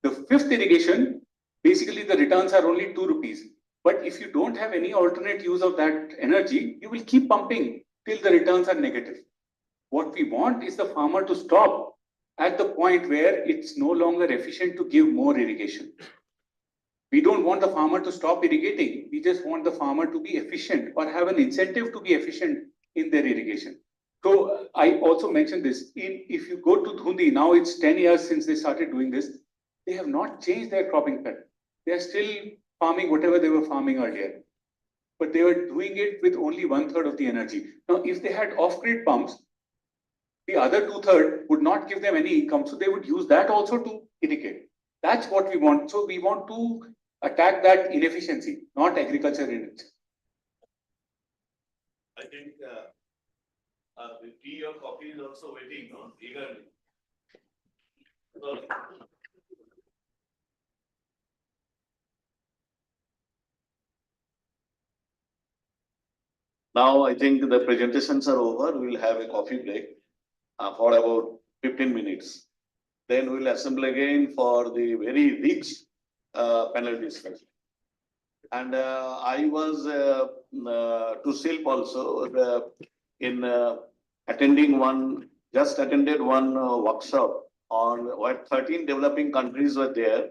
The fifth irrigation, basically the returns are only 2 rupees. But if you don't have any alternate use of that energy, you will keep pumping till the returns are negative. What we want is the farmer to stop at the point where it's no longer efficient to give more irrigation. We don't want the farmer to stop irrigating. We just want the farmer to be efficient or have an incentive to be efficient in their irrigation. So I also mentioned this. If you go to Dhundi, now it's 10 years since they started doing this. They have not changed their cropping pattern. They are still farming whatever they were farming earlier. But they were doing it with only 1/3 of the energy. Now, if they had off-grid pumps, the other 2/3 would not give them any income. So they would use that also to irrigate. That's what we want. So we want to attack that inefficiency, not agriculture in it. I think the tea or coffee is also waiting, no? Eagerly. So, Now I think the presentations are over. We'll have a coffee break for about 15 minutes. Then we'll assemble again for the very rich panel discussion. And I was to SILP also in attending one, just attended one workshop on what 13 developing countries were there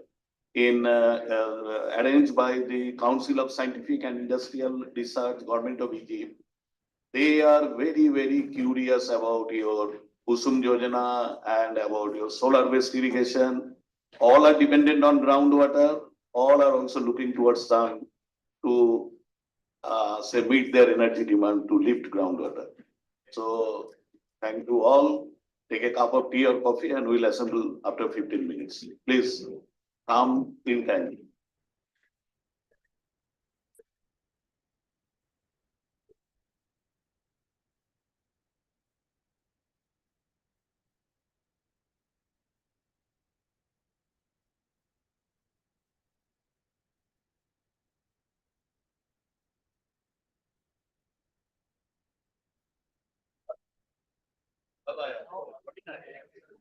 in arranged by the Council of Scientific and Industrial Research, Government of Egypt. They are very, very curious about your Kusum Yojana and about your solar-based irrigation. All are dependent on groundwater. All are also looking towards sun to say meet their energy demand to lift groundwater. So thank you all. Take a cup of tea or coffee and we'll assemble after 15 minutes. Please come in time.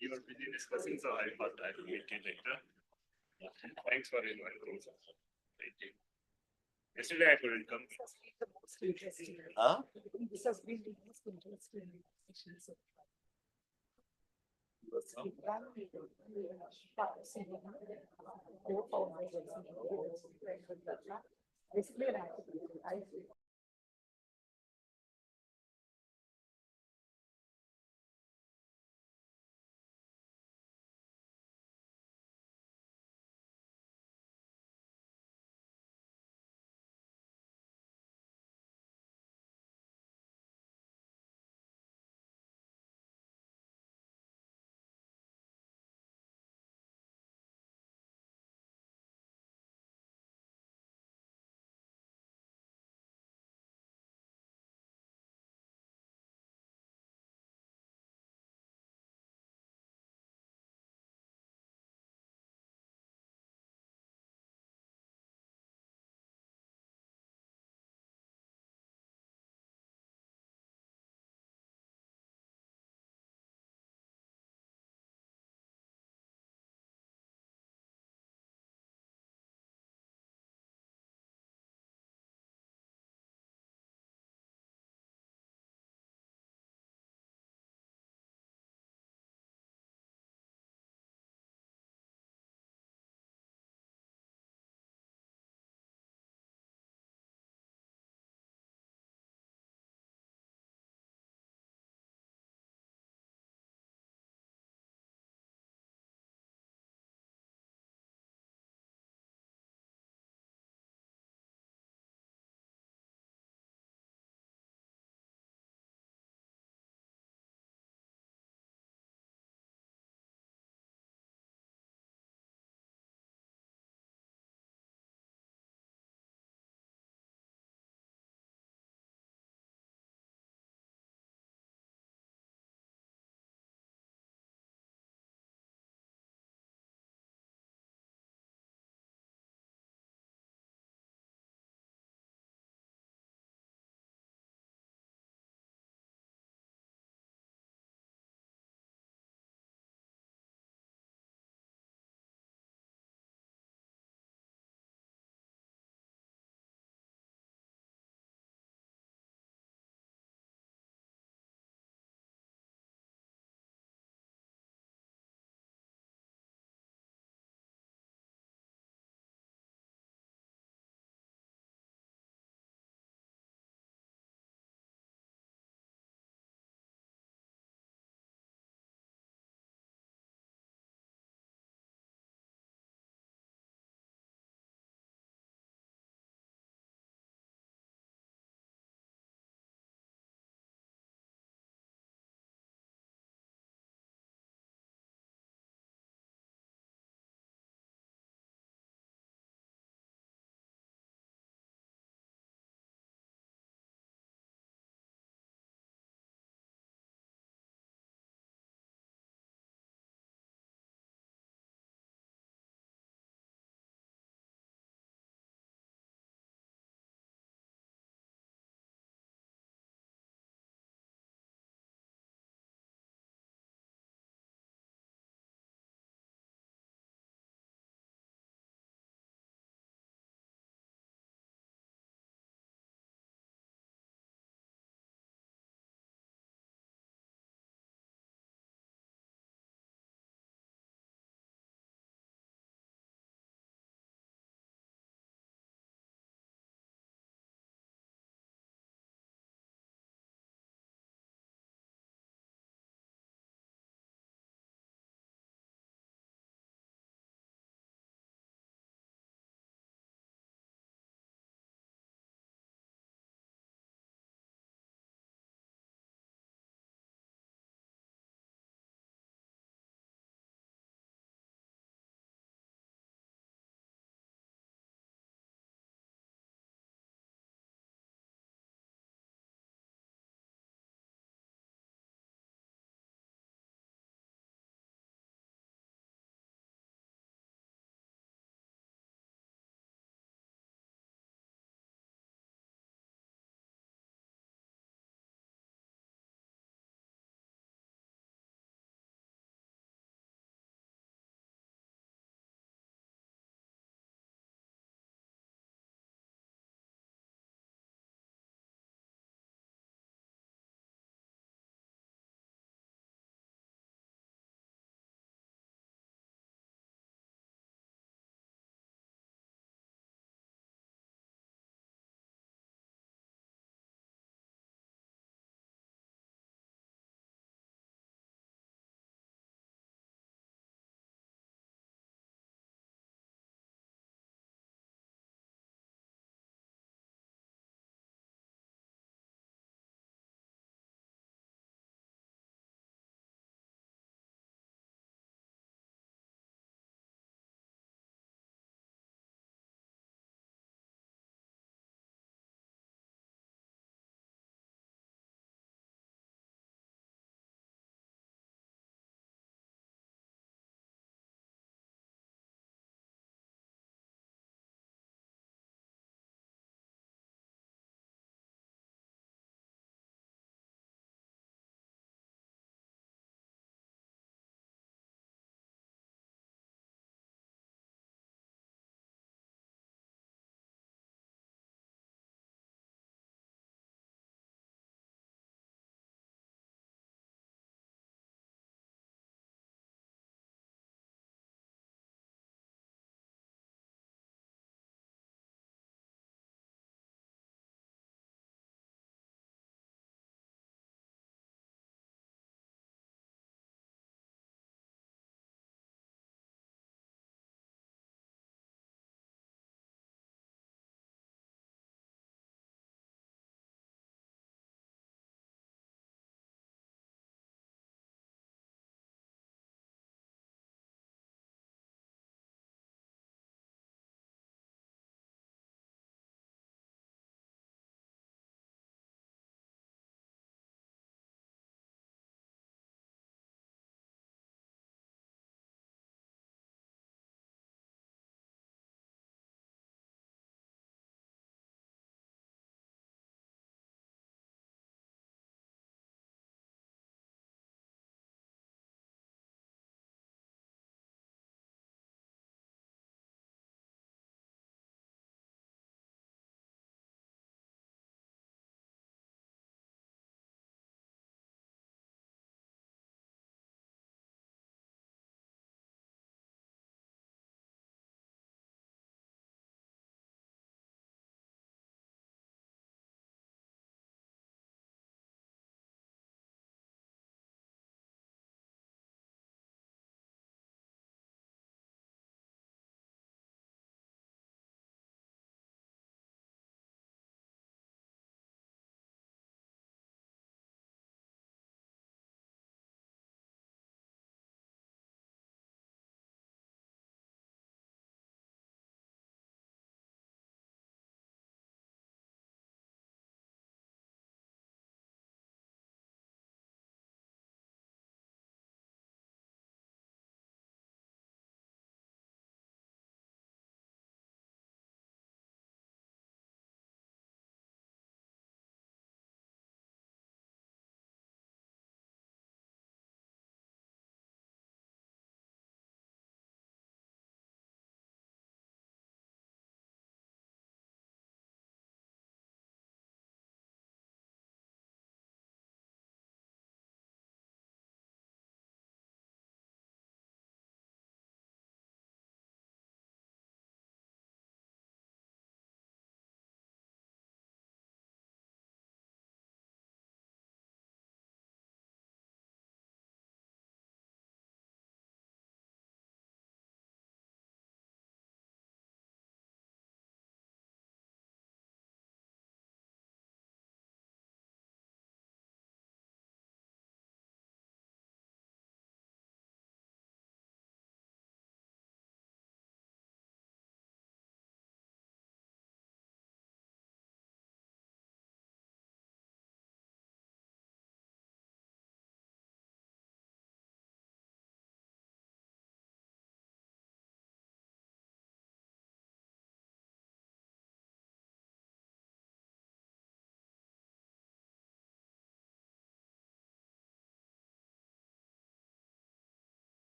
You were busy discussing, so I thought I would meet you later. Thanks for inviting. Thank you. Yesterday I couldn't come. Huh? This has been the most interesting session. Basically,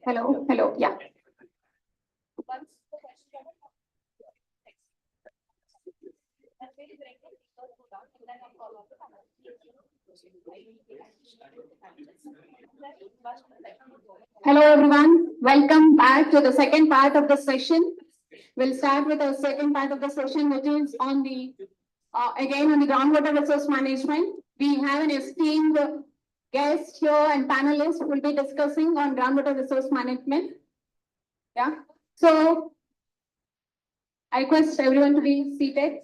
Hello, hello, yeah. Hello, everyone. Welcome back to the second part of the session. We'll start with the second part of the session, which is on the, again, on the groundwater resource management. We have an esteemed guest here and panelists who will be discussing on groundwater resource management. Yeah, so I request everyone to be seated.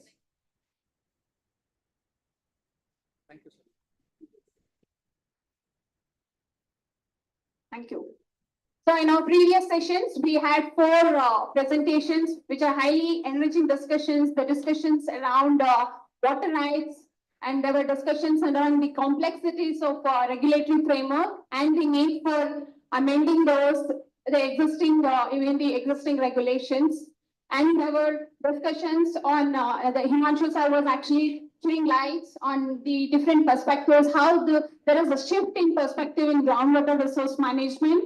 Thank you, sir. Thank you. So in our previous sessions, we had four presentations, which are highly enriching discussions, the discussions around water rights, And there were discussions around the complexities of regulatory framework and the need for amending the existing regulations. And there were discussions on the Himanshu sir was actually showing lights on the different perspectives, how there is a shift in perspective in groundwater resource management,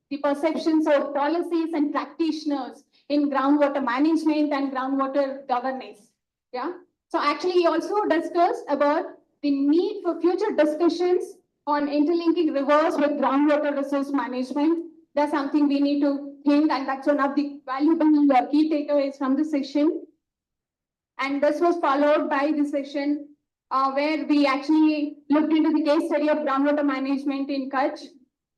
the perceptions of policies and practitioners in groundwater management and groundwater governance. Yeah. So actually, he also discussed about the need for future discussions on interlinking rivers with groundwater resource management. That's something we need to think, and that's one of the valuable key takeaways from the session. And this was followed by the session where we actually looked into the case study of groundwater management in Kutch,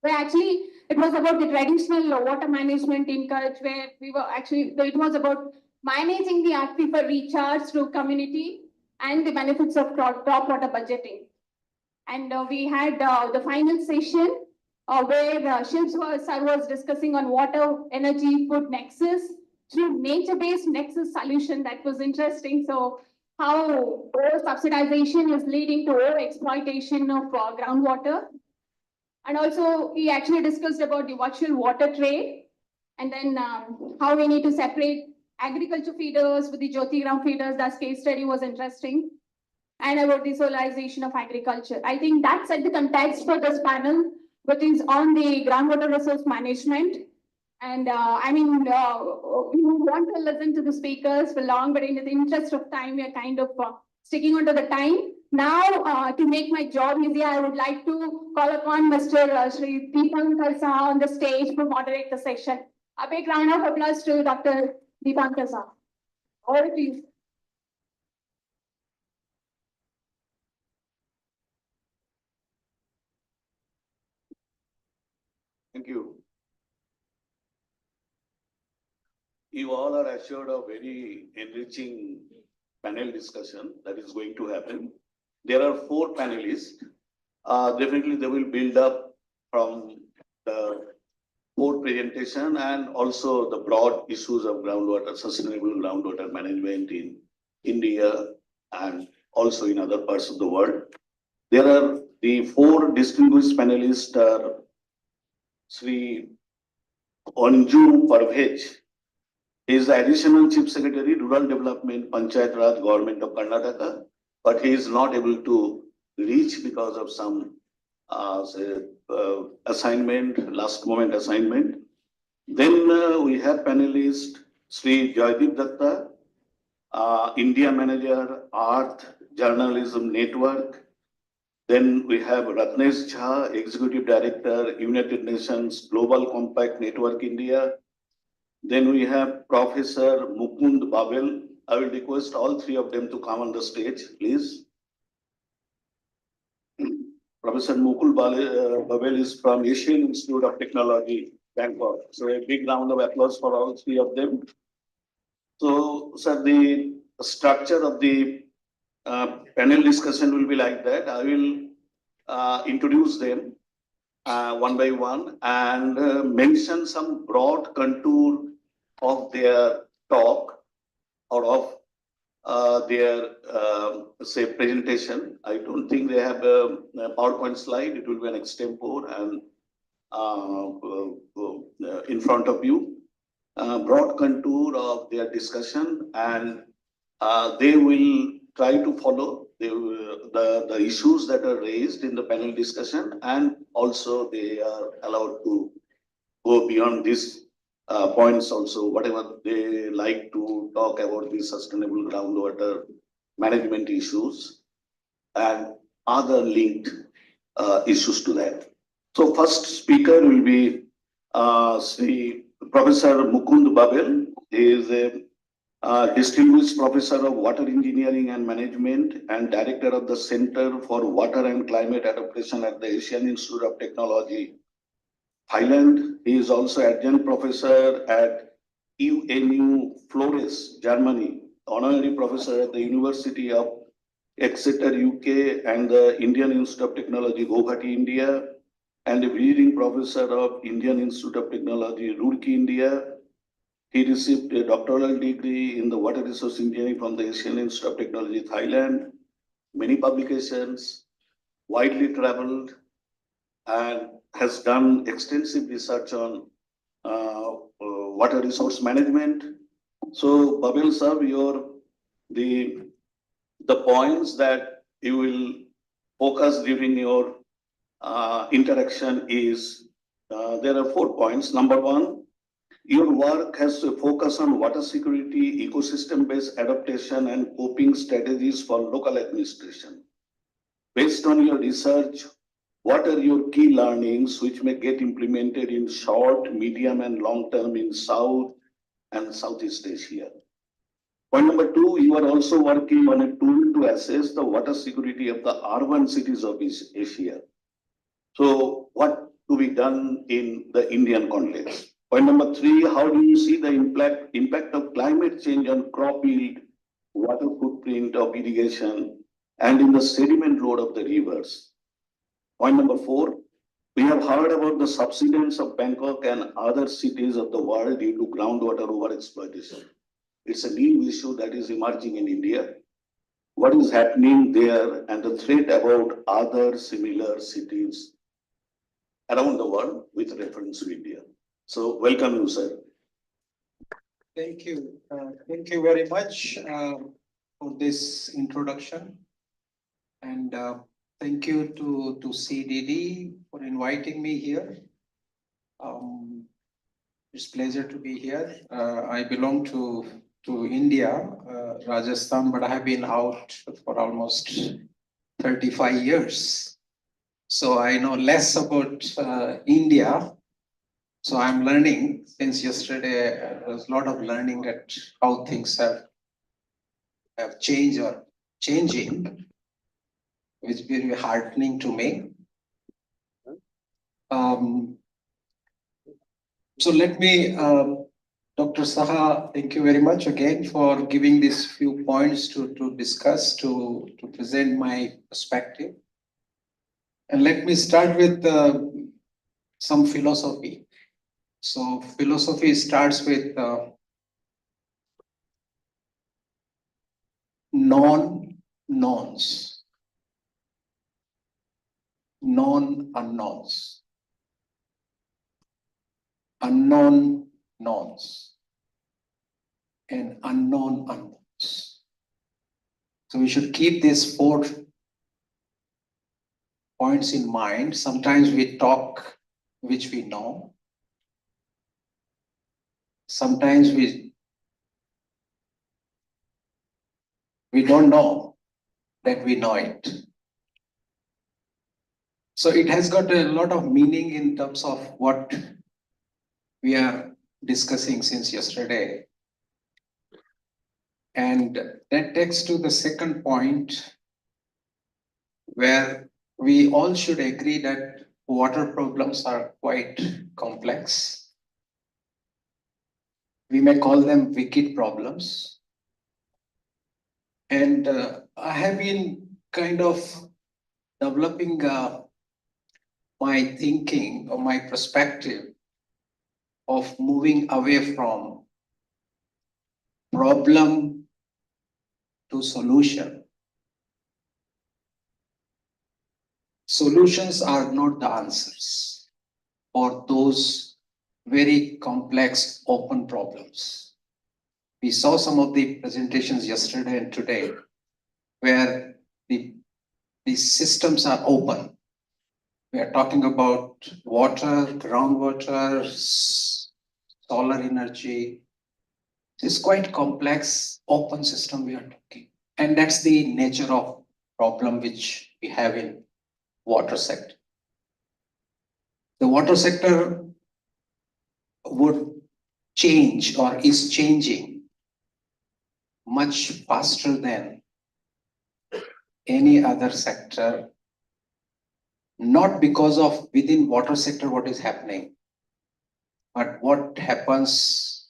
where actually it was about the traditional water management in Kutch, where it was about managing the aquifer recharge through community and the benefits of crop water budgeting. And we had the final session where Shiv sir was discussing on water, energy, food nexus through nature-based nexus solution. That was interesting. So how over subsidization is leading to over exploitation of groundwater. And also we actually discussed about the virtual water trade, and then how we need to separate agriculture feeders with the Jyotigram feeders. That case study was interesting. And about the solarization of agriculture. I think that set the context for this panel, which is on the groundwater resource management. And we want to listen to the speakers for long, but in the interest of time, we are kind of sticking onto the time. Now, to make my job easier, I would like to call upon Mr. Shri Deepankar Saha on the stage to moderate the session. A big round of applause to Dr. Deepankar Saha. Over to you. Thank you. You all are assured of very enriching panel discussion that is going to happen. There are 4 panelists. Definitely they will build up from the 4 presentation and also the broad issues of groundwater, sustainable groundwater management in India and also in other parts of the world. There are the 4 distinguished panelists are Sri Anju Parvez. He is the Additional Chief Secretary, Rural Development, Panchayat Raj, Government of Karnataka, but he is not able to reach because of some assignment, last moment assignment. Then we have panelist Sri Joydeep Datta, India Manager, Earth Journalism Network. Then we have Ratnesh Jha, Executive Director, United Nations Global Compact Network India. Then we have Professor Mukund Babel. I will request all 3 of them to come on the stage, please. Professor Mukund Babel is from Asian Institute of Technology, Bangkok. So a big round of applause for all 3 of them. So, sir, the structure of the panel discussion will be like that. I will introduce them one by one and mention some broad contour of their talk or of their say presentation. I don't think they have a PowerPoint slide. It will be an extempore and in front of you. Broad contour of their discussion, and they will try to follow the issues that are raised in the panel discussion, and also they are allowed to go beyond these points also, whatever they like to talk about the sustainable groundwater management issues and other linked issues to that. So first speaker will be Sri Professor Mukund Babel. He is a distinguished professor of water engineering and management and director of the Center for Water and Climate Adaptation at the Asian Institute of Technology, Thailand. He is also adjunct professor at UNU Flores, Germany, honorary professor at the University of Exeter, UK, and the Indian Institute of Technology, Guwahati, India, and a visiting professor of Indian Institute of Technology, Roorkee, India. He received a doctoral degree in the water resource engineering from the Asian Institute of Technology, Thailand. many publications, widely traveled, and has done extensive research on water resource management. So Babel sir, the points that you will focus during your interaction is, there are 4 points. Number 1, your work has to focus on water security, ecosystem-based adaptation, and coping strategies for local administration. Based on your research, what are your key learnings which may get implemented in short, medium, and long term in South and Southeast Asia? Point number 2, you are also working on a tool to assess the water security of the urban cities of East Asia. So what to be done in the Indian context? Point number 3, how do you see the impact of climate change on crop yield, water footprint of irrigation, and in the sediment load of the rivers? Point number 4, we have heard about the subsidence of Bangkok and other cities of the world due to groundwater overexploitation. It's a new issue that is emerging in India. What is happening there and the threat about other similar cities around the world with reference to India? So welcome you, sir. Thank you. Thank you very much for this introduction. And thank you to CDD for inviting me here. It's a pleasure to be here. I belong to India, Rajasthan, but I have been out for almost 35 years. So I know less about India. So I'm learning since yesterday. There's a lot of learning at how things have changed or changing, which is very heartening to me. So let me, Dr. Saha, thank you very much again for giving these few points to discuss, to present my perspective. And let me start with some philosophy. So philosophy starts with non-knowns, non-unknowns, unknown knowns, and unknown unknowns. So we should keep these 4 points in mind. Sometimes we talk which we know. Sometimes we don't know that we know it. So it has got a lot of meaning in terms of what we are discussing since yesterday. And that takes to the second point, where we all should agree that water problems are quite complex. We may call them wicked problems. And I have been kind of developing my thinking or my perspective of moving away from problem to solution. Solutions are not the answers for those very complex open problems. We saw some of the presentations yesterday and today where the systems are open. We are talking about water, groundwater, solar energy. It's quite complex open system we are talking. And that's the nature of problem which we have in water sector. The water sector would change or is changing much faster than any other sector, not because of within water sector what is happening, but what happens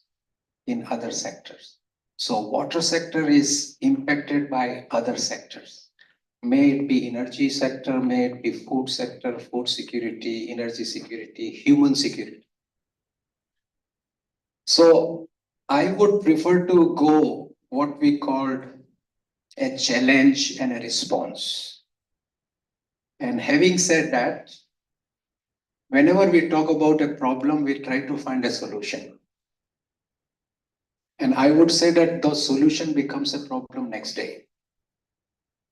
in other sectors. So water sector is impacted by other sectors. May it be energy sector, may it be food sector, food security, energy security, human security. So I would prefer to go what we called a challenge and a response. And having said that, whenever we talk about a problem, we try to find a solution. And I would say that the solution becomes a problem next day.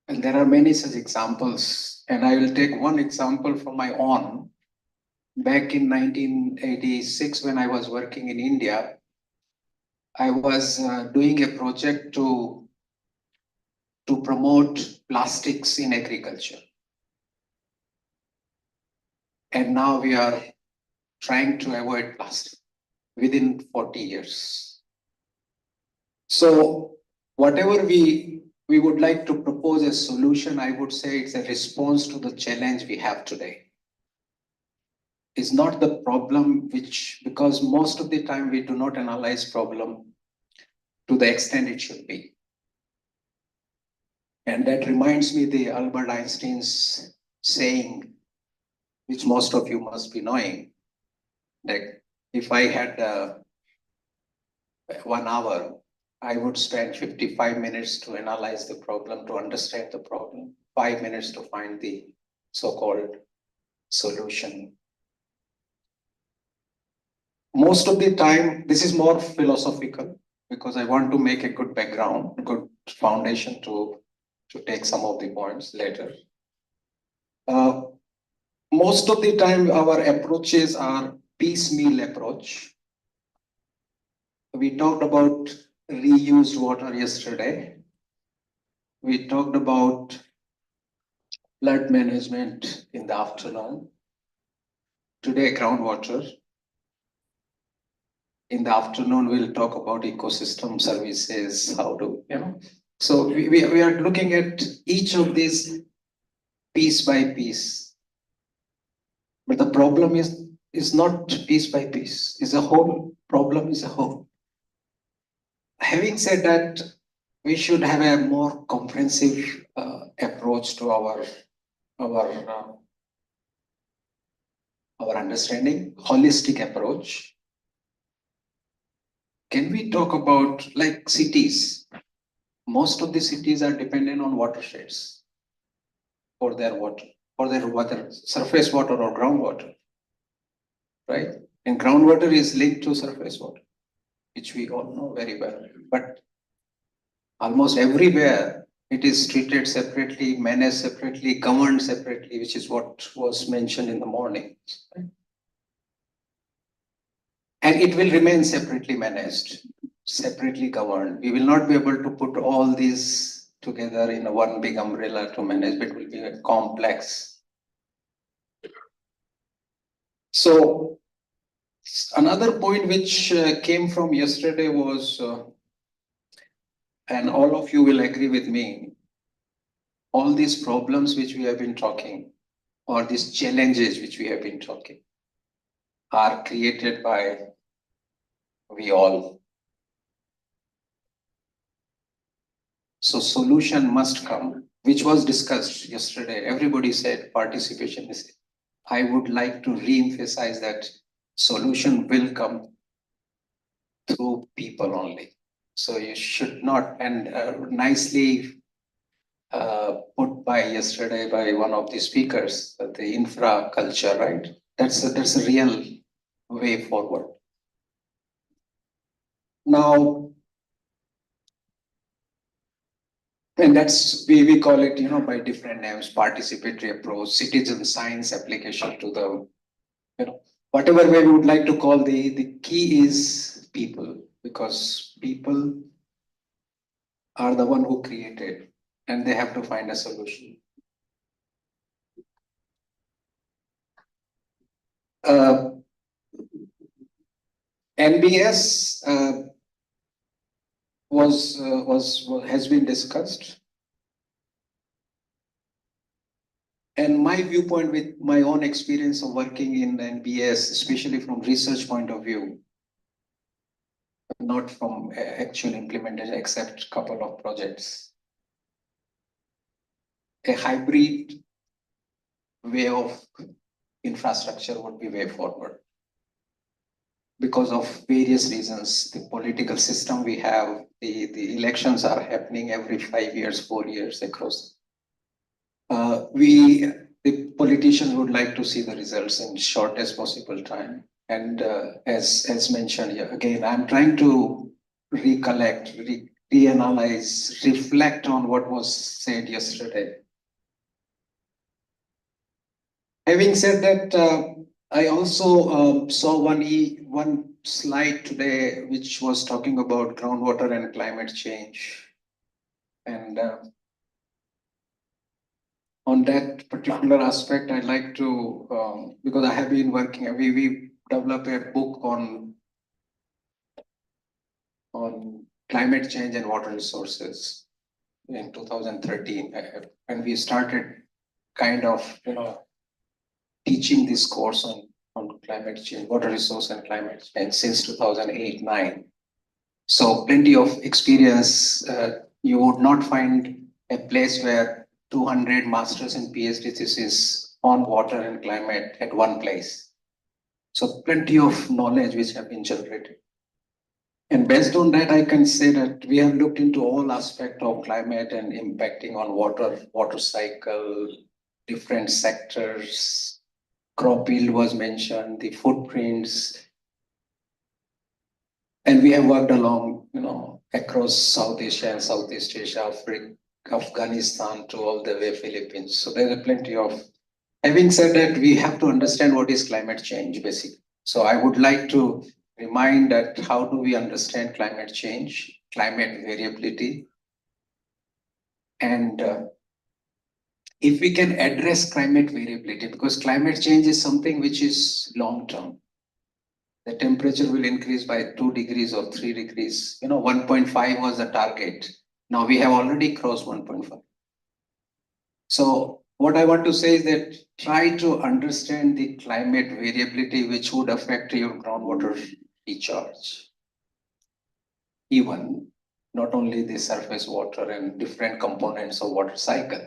And there are many such examples. And I will take one example from my own. Back in 1986, when I was working in India, I was doing a project to promote plastics in agriculture. And now we are trying to avoid plastic within 40 years. So whatever we would like to propose a solution, I would say it's a response to the challenge we have today. Is not the problem because most of the time we do not analyze problem to the extent it should be. And that reminds me the Albert Einstein's saying, which most of you must be knowing, that if I had 1 hour, I would spend 55 minutes to analyze the problem, to understand the problem, 5 minutes to find the so-called solution. Most of the time, this is more philosophical because I want to make a good background, good foundation to take some of the points later. Most of the time, our approaches are piecemeal approach. We talked about reused water yesterday. We talked about flood management in the afternoon. Today, groundwater. In the afternoon, we'll talk about ecosystem services, how to, So we are looking at each of these piece by piece. But the problem is not piece by piece, it's a whole. Problem is a whole. Having said that, we should have a more comprehensive approach to our understanding, holistic approach. Can we talk about like cities? Most of the cities are dependent on watersheds for their water, surface water or groundwater, right? And groundwater is linked to surface water, which we all know very well. But almost everywhere it is treated separately, managed separately, governed separately, which is what was mentioned in the morning. Right? And it will remain separately managed, separately governed. We will not be able to put all these together in one big umbrella to manage, but it will be complex. So another point which came from yesterday was, and all of you will agree with me, all these problems which we have been talking, or these challenges which we have been talking, are created by we all. So solution must come, which was discussed yesterday. Everybody said participation is. I would like to re-emphasize that solution will come through people only. So you should not, and nicely put by yesterday by one of the speakers, the infra culture, right? That's a real way forward. Now, and that's, we call it, by different names, participatory approach, citizen science application to the, whatever way we would like to call, the key is people, because people are the one who created and they have to find a solution. NBS has been discussed. And my viewpoint with my own experience of working in NBS, especially from research point of view, not from actual implementation, except a couple of projects. A hybrid way of infrastructure would be way forward. because of various reasons, the political system we have, the elections are happening every 5 years, 4 years across. The politicians would like to see the results in shortest possible time. And as mentioned here, again, I'm trying to recollect, reanalyze, reflect on what was said yesterday. Having said that, I also saw one slide today which was talking about groundwater and climate change. And on that particular aspect, I'd like to, because I have been working, we developed a book on climate change and water resources in 2013. And we started kind of, teaching this course on climate change, water resource and climate change since 2008-9. So plenty of experience. You would not find a place where 200 masters and PhD thesis on water and climate at one place. So plenty of knowledge which have been generated. And based on that, I can say that we have looked into all aspects of climate and impacting on water cycle, different sectors. Crop yield was mentioned, the footprints. And we have worked along, across South Asia and Southeast Asia, Afghanistan to all the way Philippines. So there are plenty of, having said that, we have to understand what is climate change basically. So I would like to remind that how do we understand climate change, climate variability, and if we can address climate variability, because climate change is something which is long term. The temperature will increase by 2 degrees or 3 degrees. 1.5 was the target. Now we have already crossed 1.5. So what I want to say is that try to understand the climate variability which would affect your groundwater recharge. Even not only the surface water and different components of water cycle.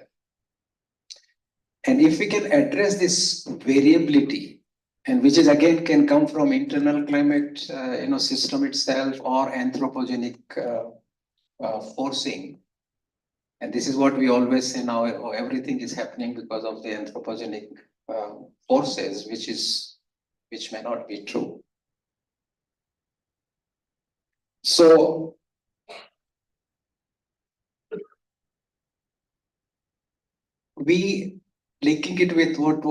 And if we can address this variability, and which is again can come from internal climate system itself or anthropogenic forcing. And this is what we always say now, everything is happening because of the anthropogenic forces, which may not be true. So we linking it with what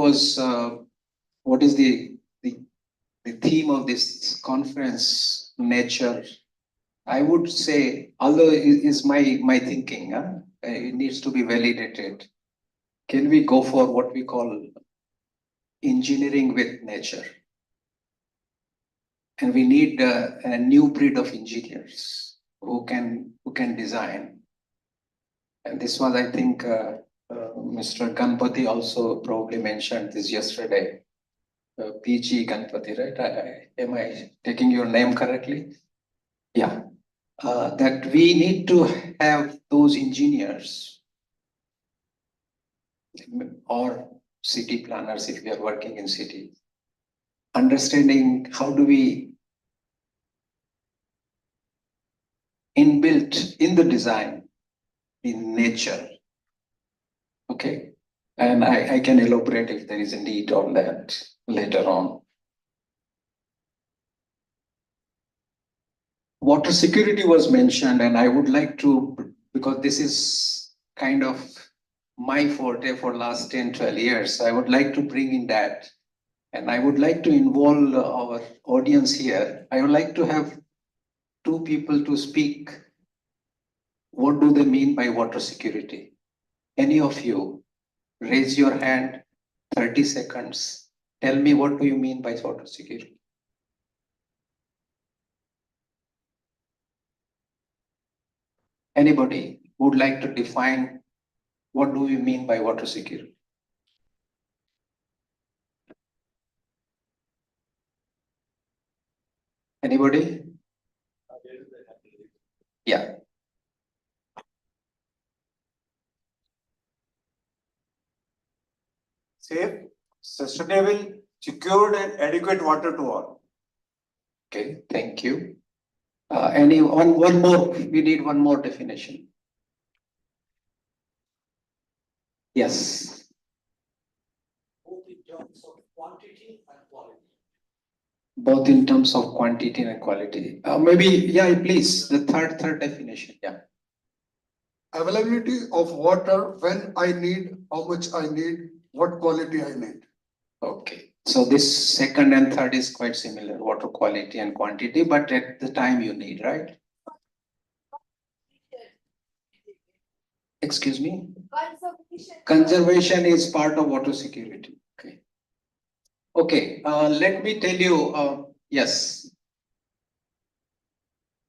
is the theme of this conference, nature. I would say, although it is my thinking, it needs to be validated. Can we go for what we call engineering with nature? And we need a new breed of engineers who can design. And this was, I think, Mr. Ganpati also probably mentioned this yesterday. PG Ganpati, right? Am I taking your name correctly? Yeah. That we need to have those engineers or city planners if we are working in city, understanding how do we inbuilt in the design in nature. Okay, and I can elaborate if there is a need on that later on. Water security was mentioned, and I would like to, because this is kind of my forte for last 10, 12 years, I would like to bring in that. And I would like to involve our audience here. I would like to have 2 people to speak. What do they mean by water security? Any of you, raise your hand, 30 seconds. Tell me, what do you mean by water security? Anybody would like to define what do we mean by water security? Anybody? Yeah. Safe, sustainable, secured and adequate water to all. Okay, thank you. One more, we need one more definition. Yes. Both in terms of quantity and quality. Both in terms of quantity and quality. Maybe, yeah, please, the third definition, yeah. Availability of water when I need, how much I need, what quality I need. Okay, so this second and third is quite similar, water quality and quantity, but at the time you need, right? Excuse me? Conservation is part of water security, okay. Okay, let me tell you, yes.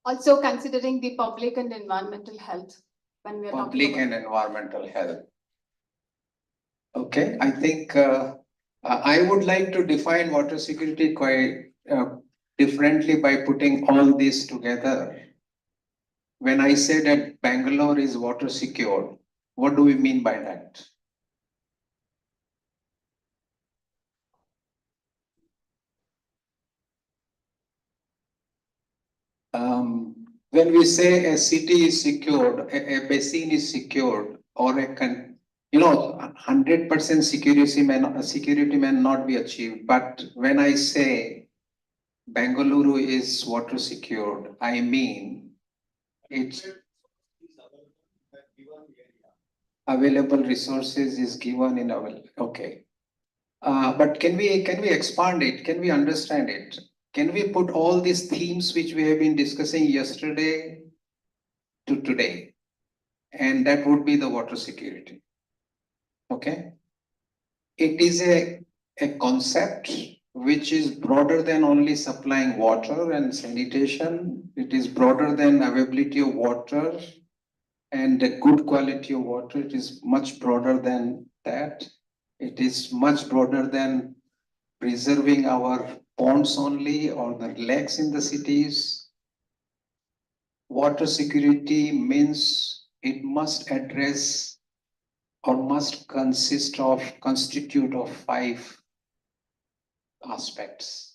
Also considering the public and environmental health when we are talking Public about. and environmental health. Okay, I think I would like to define water security quite differently by putting all this together. When I say that Bangalore is water secure, what do we mean by that? When we say a city is secured, a basin is secured, or 100% security may not be achieved. But when I say Bengaluru is water secured, I mean it's available resources is given in available. Okay. But can we expand it? Can we understand it? Can we put all these themes which we have been discussing yesterday to today? And that would be the water security. Okay. It is a concept which is broader than only supplying water and sanitation. It is broader than availability of water and the good quality of water. It is much broader than that. It is much broader than preserving our ponds only or the lakes in the cities. Water security means it must address or must constitute of 5 aspects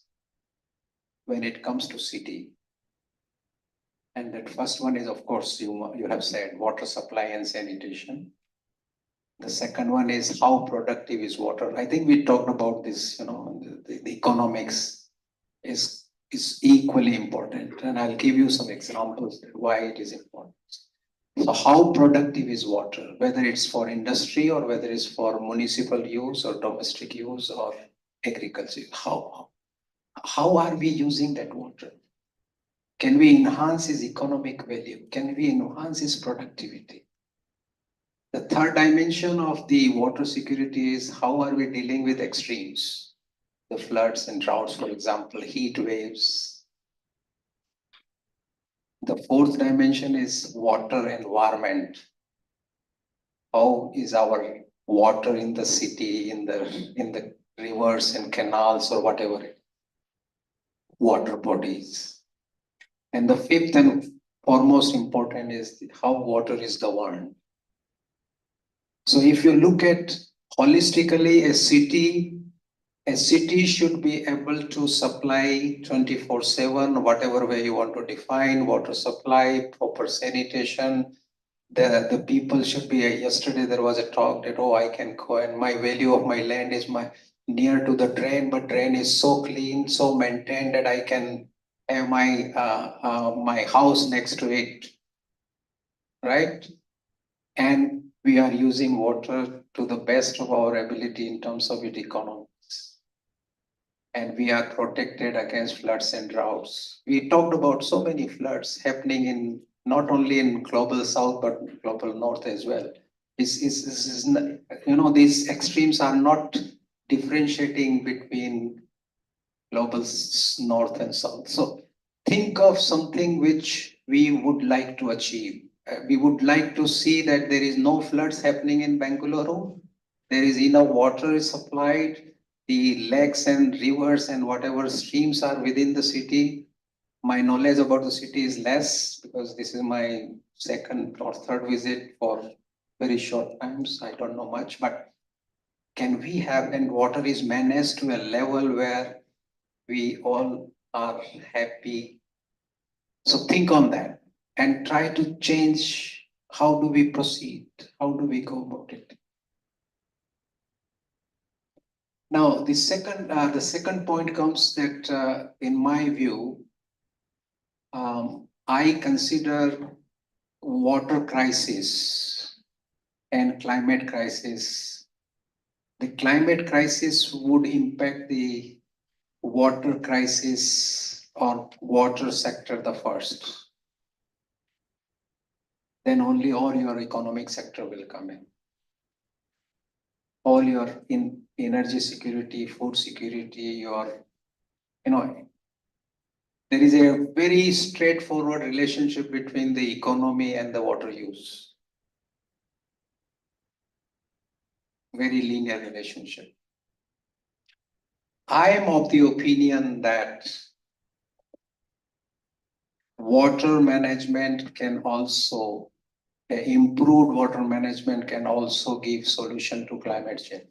when it comes to city. And that first one is, of course, you have said water supply and sanitation. The second one is how productive is water. I think we talked about this, the economics is equally important. And I'll give you some examples why it is important. So how productive is water, whether it's for industry or whether it's for municipal use or domestic use or agriculture? How are we using that water? Can we enhance its economic value? Can we enhance its productivity? The third dimension of the water security is how are we dealing with extremes? The floods and droughts, for example, heat waves. The fourth dimension is water environment. How is our water in the city, in the rivers and canals or whatever water bodies? And the fifth and foremost important is how water is governed. So if you look at holistically a city should be able to supply 24/7, whatever way you want to define, water supply, proper sanitation. The people should be, yesterday there was a talk that, I can go and my value of my land is near to the drain, but drain is so clean, so maintained that I can have my house next to it, right? And we are using water to the best of our ability in terms of its economics. And we are protected against floods and droughts. We talked about so many floods happening not only in global south, but global north as well. These extremes are not differentiating between global north and south. So think of something which we would like to achieve. We would like to see that there is no floods happening in Bengaluru. There is enough water is supplied. The lakes and rivers and whatever streams are within the city. My knowledge about the city is less because this is my second or third visit for very short times. I don't know much, but can we have, and water is managed to a level where we all are happy. So think on that and try to change. How do we proceed? How do we go about it? Now, the second point comes that, in my view, I consider water crisis and climate crisis. The climate crisis would impact the water crisis or water sector the first. Then only all your economic sector will come in. All your energy security, food security, there is a very straightforward relationship between the economy and the water use. Very linear relationship. I am of the opinion that water management can also, improved water management can also give solution to climate change.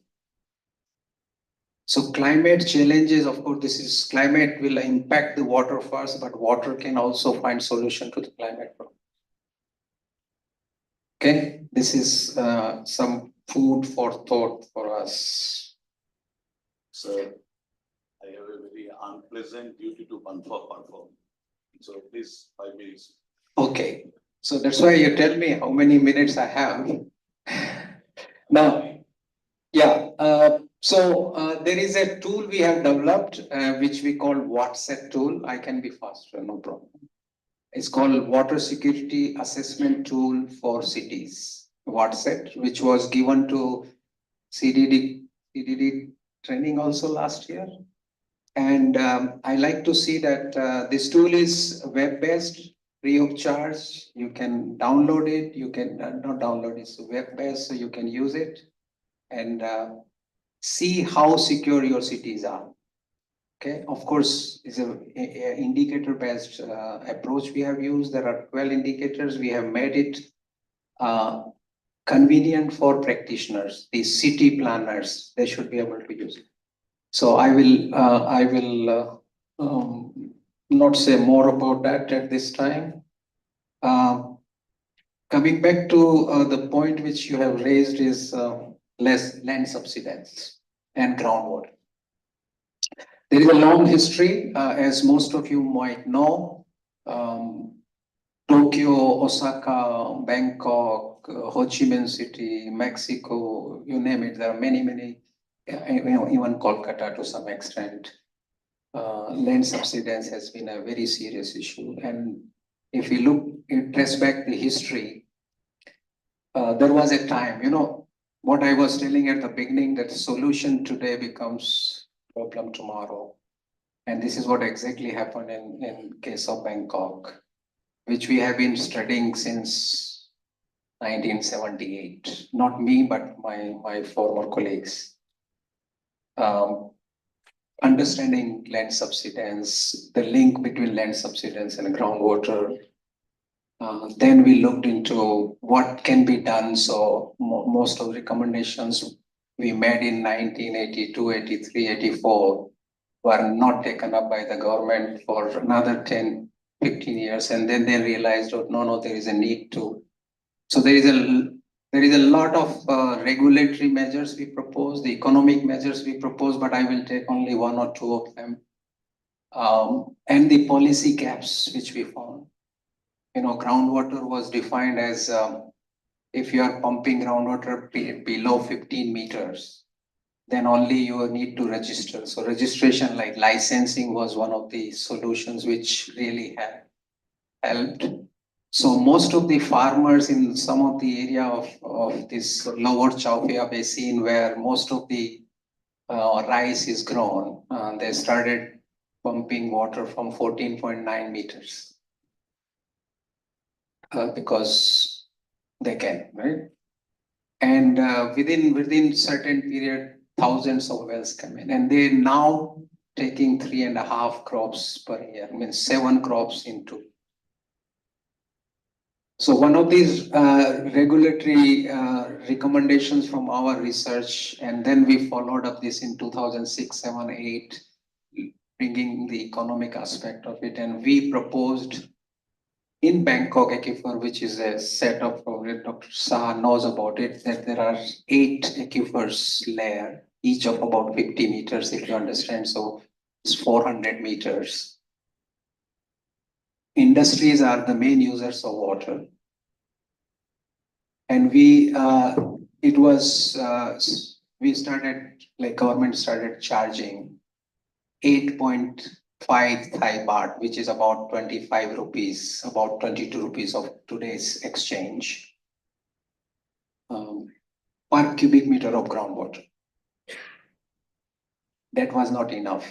So climate challenges, of course, climate will impact the water first, but water can also find solution to the climate problem. Okay, this is some food for thought for us. Sir, I have a very unpleasant duty to perform. So please, 5 minutes. Okay, so that's why you tell me how many minutes I have. Now, yeah, there is a tool we have developed, which we call WATSET tool. I can be faster, no problem. It's called Water Security Assessment Tool for Cities, WATSET, which was given to CDD training also last year. And I like to see that this tool is web-based, free of charge. You can download it. You can not download it. It's web-based, so you can use it and see how secure your cities are. Okay, of course, it's an indicator-based approach we have used. There are 12 indicators. We have made it convenient for practitioners, the city planners. They should be able to use it. So I will not say more about that at this time. Coming back to the point which you have raised is less land subsidence and groundwater. There is a long history, as most of you might know. Tokyo, Osaka, Bangkok, Ho Chi Minh City, Mexico, you name it. There are many. Even Kolkata to some extent, land subsidence has been a very serious issue. And if you trace back the history, there was a time, what I was telling at the beginning, that solution today becomes problem tomorrow. And this is what exactly happened in case of Bangkok, which we have been studying since 1978. Not me, but my former colleagues. Understanding land subsidence, the link between land subsidence and groundwater. Then we looked into what can be done. So most of the recommendations we made in 1982, 83, 84 were not taken up by the government for another 10, 15 years. And then they realized, oh, no, there is a need to. So there is a lot of regulatory measures we propose, the economic measures we propose, but I will take only one or two of them. And the policy gaps which we found. Groundwater was defined as if you are pumping groundwater below 15 meters, then only you need to register. So registration, like licensing, was one of the solutions which really have helped. So most of the farmers in some of the area of this lower Chao Phraya basin, where most of the rice is grown, they started pumping water from 14.9 meters. Because they can, right? And within certain period, thousands of wells come in, and they're now taking 3.5 crops per year, means 7 crops into. So one of these regulatory recommendations from our research, and then we followed up this in 2006, 7, 8, bringing the economic aspect of it. And we proposed in Bangkok aquifer, which is a set of, Dr. Saha knows about it, that there are 8 aquifers layer, each of about 50 meters, if you understand. So it's 400 meters. Industries are the main users of water. And we started, like government started charging 8.5 Thai baht, which is about 25 rupees, about 22 rupees of today's exchange, per cubic meter of groundwater. That was not enough.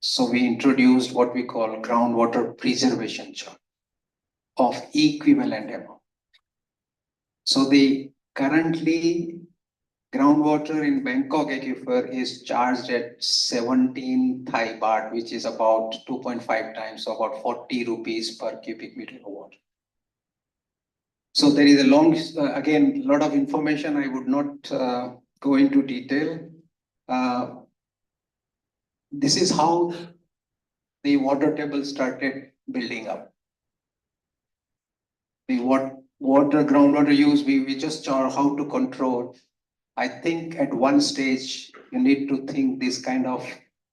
So we introduced what we call groundwater preservation charge of equivalent amount. So the currently groundwater in Bangkok aquifer is charged at 17 Thai baht, which is about 2.5 times, so about 40 rupees per cubic meter of water. So there is a long, again, a lot of information. I would not go into detail. This is how the water table started building up. The water, groundwater use, we just saw how to control. I think at one stage, you need to think this kind of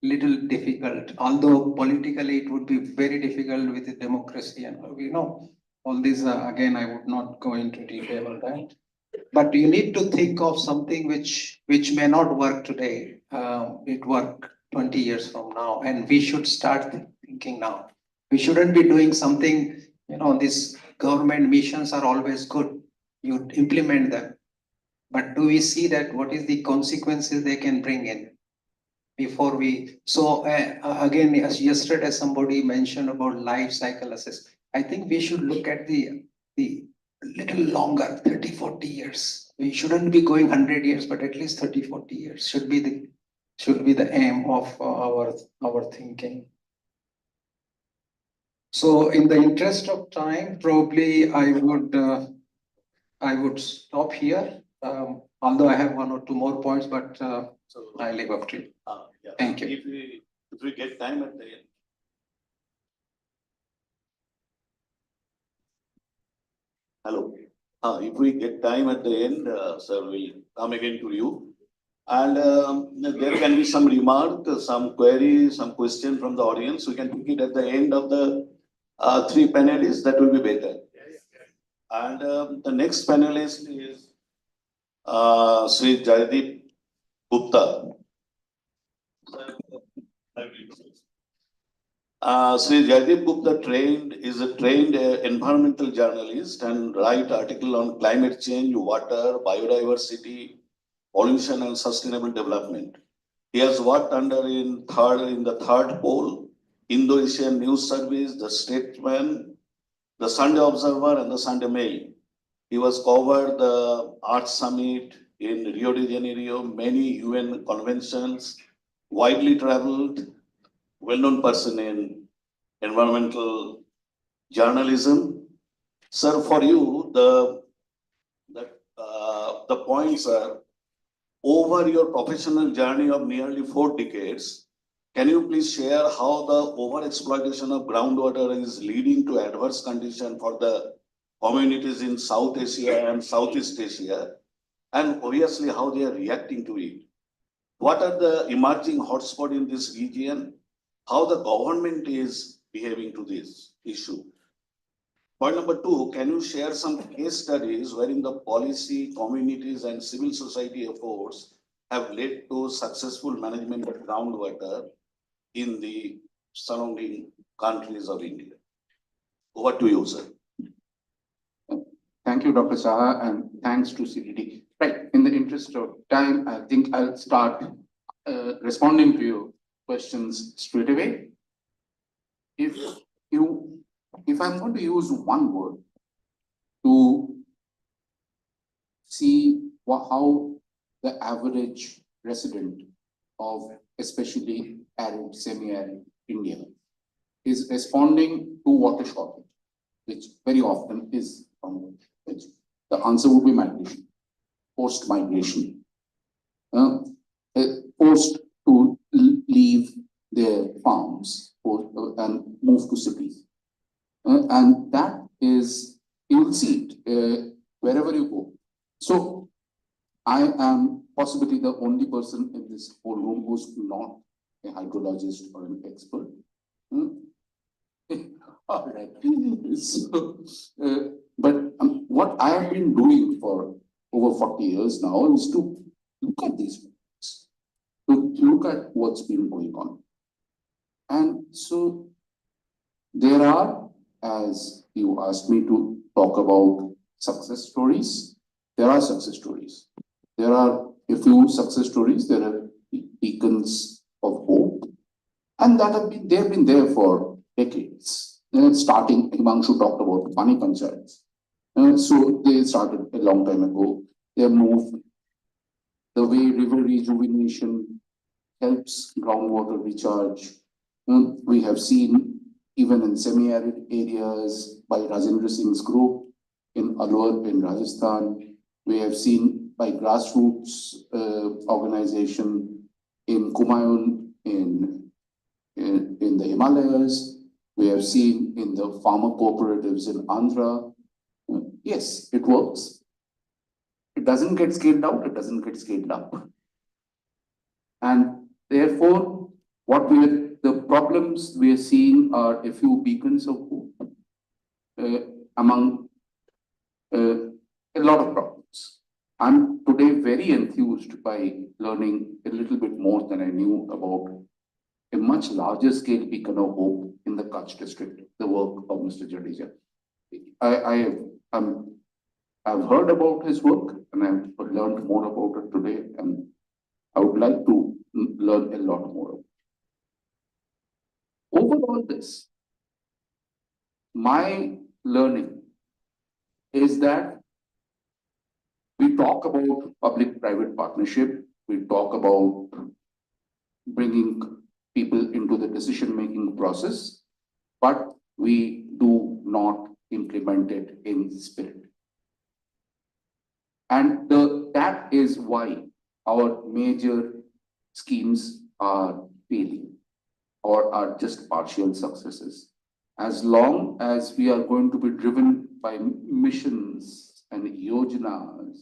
little difficult, although politically it would be very difficult with the democracy and we know all this, again, I would not go into detail on that. But you need to think of something which may not work today. It work 20 years from now, and we should start thinking now. We shouldn't be doing something, these government missions are always good. You implement them. But do we see that what is the consequences they can bring in before we, so again, as yesterday somebody mentioned about life cycle assessment. I think we should look at the little longer, 30, 40 years. We shouldn't be going 100 years, but at least 30, 40 years should be the aim of our thinking. So in the interest of time, probably I would stop here. Although I have 1 or 2 more points, but I leave up to you. Yeah. Thank you. If we get time at the end. Hello. If we get time at the end, sir, we'll come again to you. And there can be some remark, some query, some question from the audience. We can pick it at the end of the 3 panelists. That will be better. And the next panelist is Sri Jaideep Gupta. Sri Jaideep Gupta is a trained environmental journalist and write article on climate change, water, biodiversity, pollution and sustainable development. He has worked in the third pole, Indo-Asian News Service, The Statesman, the Sunday Observer and the Sunday Mail. He was covered the Art Summit in Rio de Janeiro, many UN conventions, widely traveled, well-known person in environmental journalism. Sir, for you, the points are, over your professional journey of nearly 4 decades, can you please share how the overexploitation of groundwater is leading to adverse conditions for the communities in South Asia and Southeast Asia, and obviously how they are reacting to it? What are the emerging hotspots in this region? How the government is behaving to this issue? Point number 2, can you share some case studies wherein the policy, communities and civil society efforts have led to successful management of groundwater in the surrounding countries of India? Over to you, sir. Thank you, Dr. Saha, and thanks to CDD. Right, in the interest of time, I think I'll start responding to your questions straight away. If I'm going to use one word to see how the average resident of especially arid, semi-arid India is responding to water shortage, which very often is from which the answer would be migration, forced migration, forced to leave their farms move to cities. And that is, you will see it wherever you go. So I am possibly the only person in this whole room who's not a hydrologist or an expert. All right. So, but what I have been doing for over 40 years now is to look at these things, to look at what's been going on. And so there are, as you asked me to talk about success stories, there are success stories. There are a few success stories, there are beacons of hope, and they've been there for decades. Starting, Himanshu talked about Pani Panchayats. So they started a long time ago. They have moved the way river rejuvenation helps groundwater recharge. We have seen even in semi-arid areas by Rajendra Singh's group in Alwar in Rajasthan. We have seen by grassroots organization in Kumaon in the Himalayas. We have seen in the farmer cooperatives in Andhra. Yes, it works. It doesn't get scaled out, it doesn't get scaled up. And therefore, the problems we are seeing are a few beacons of hope among a lot of problems. I'm today very enthused by learning a little bit more than I knew about a much larger scale beacon of hope in the Kutch district, the work of Mr. Jadeja. I've heard about his work and I've learned more about it today, and I would like to learn a lot more. Overall, my learning is that we talk about public-private partnership, we talk about bringing people into the decision-making process, but we do not implement it in spirit. And that is why our major schemes are failing or are just partial successes. As long as we are going to be driven by missions and yojanas,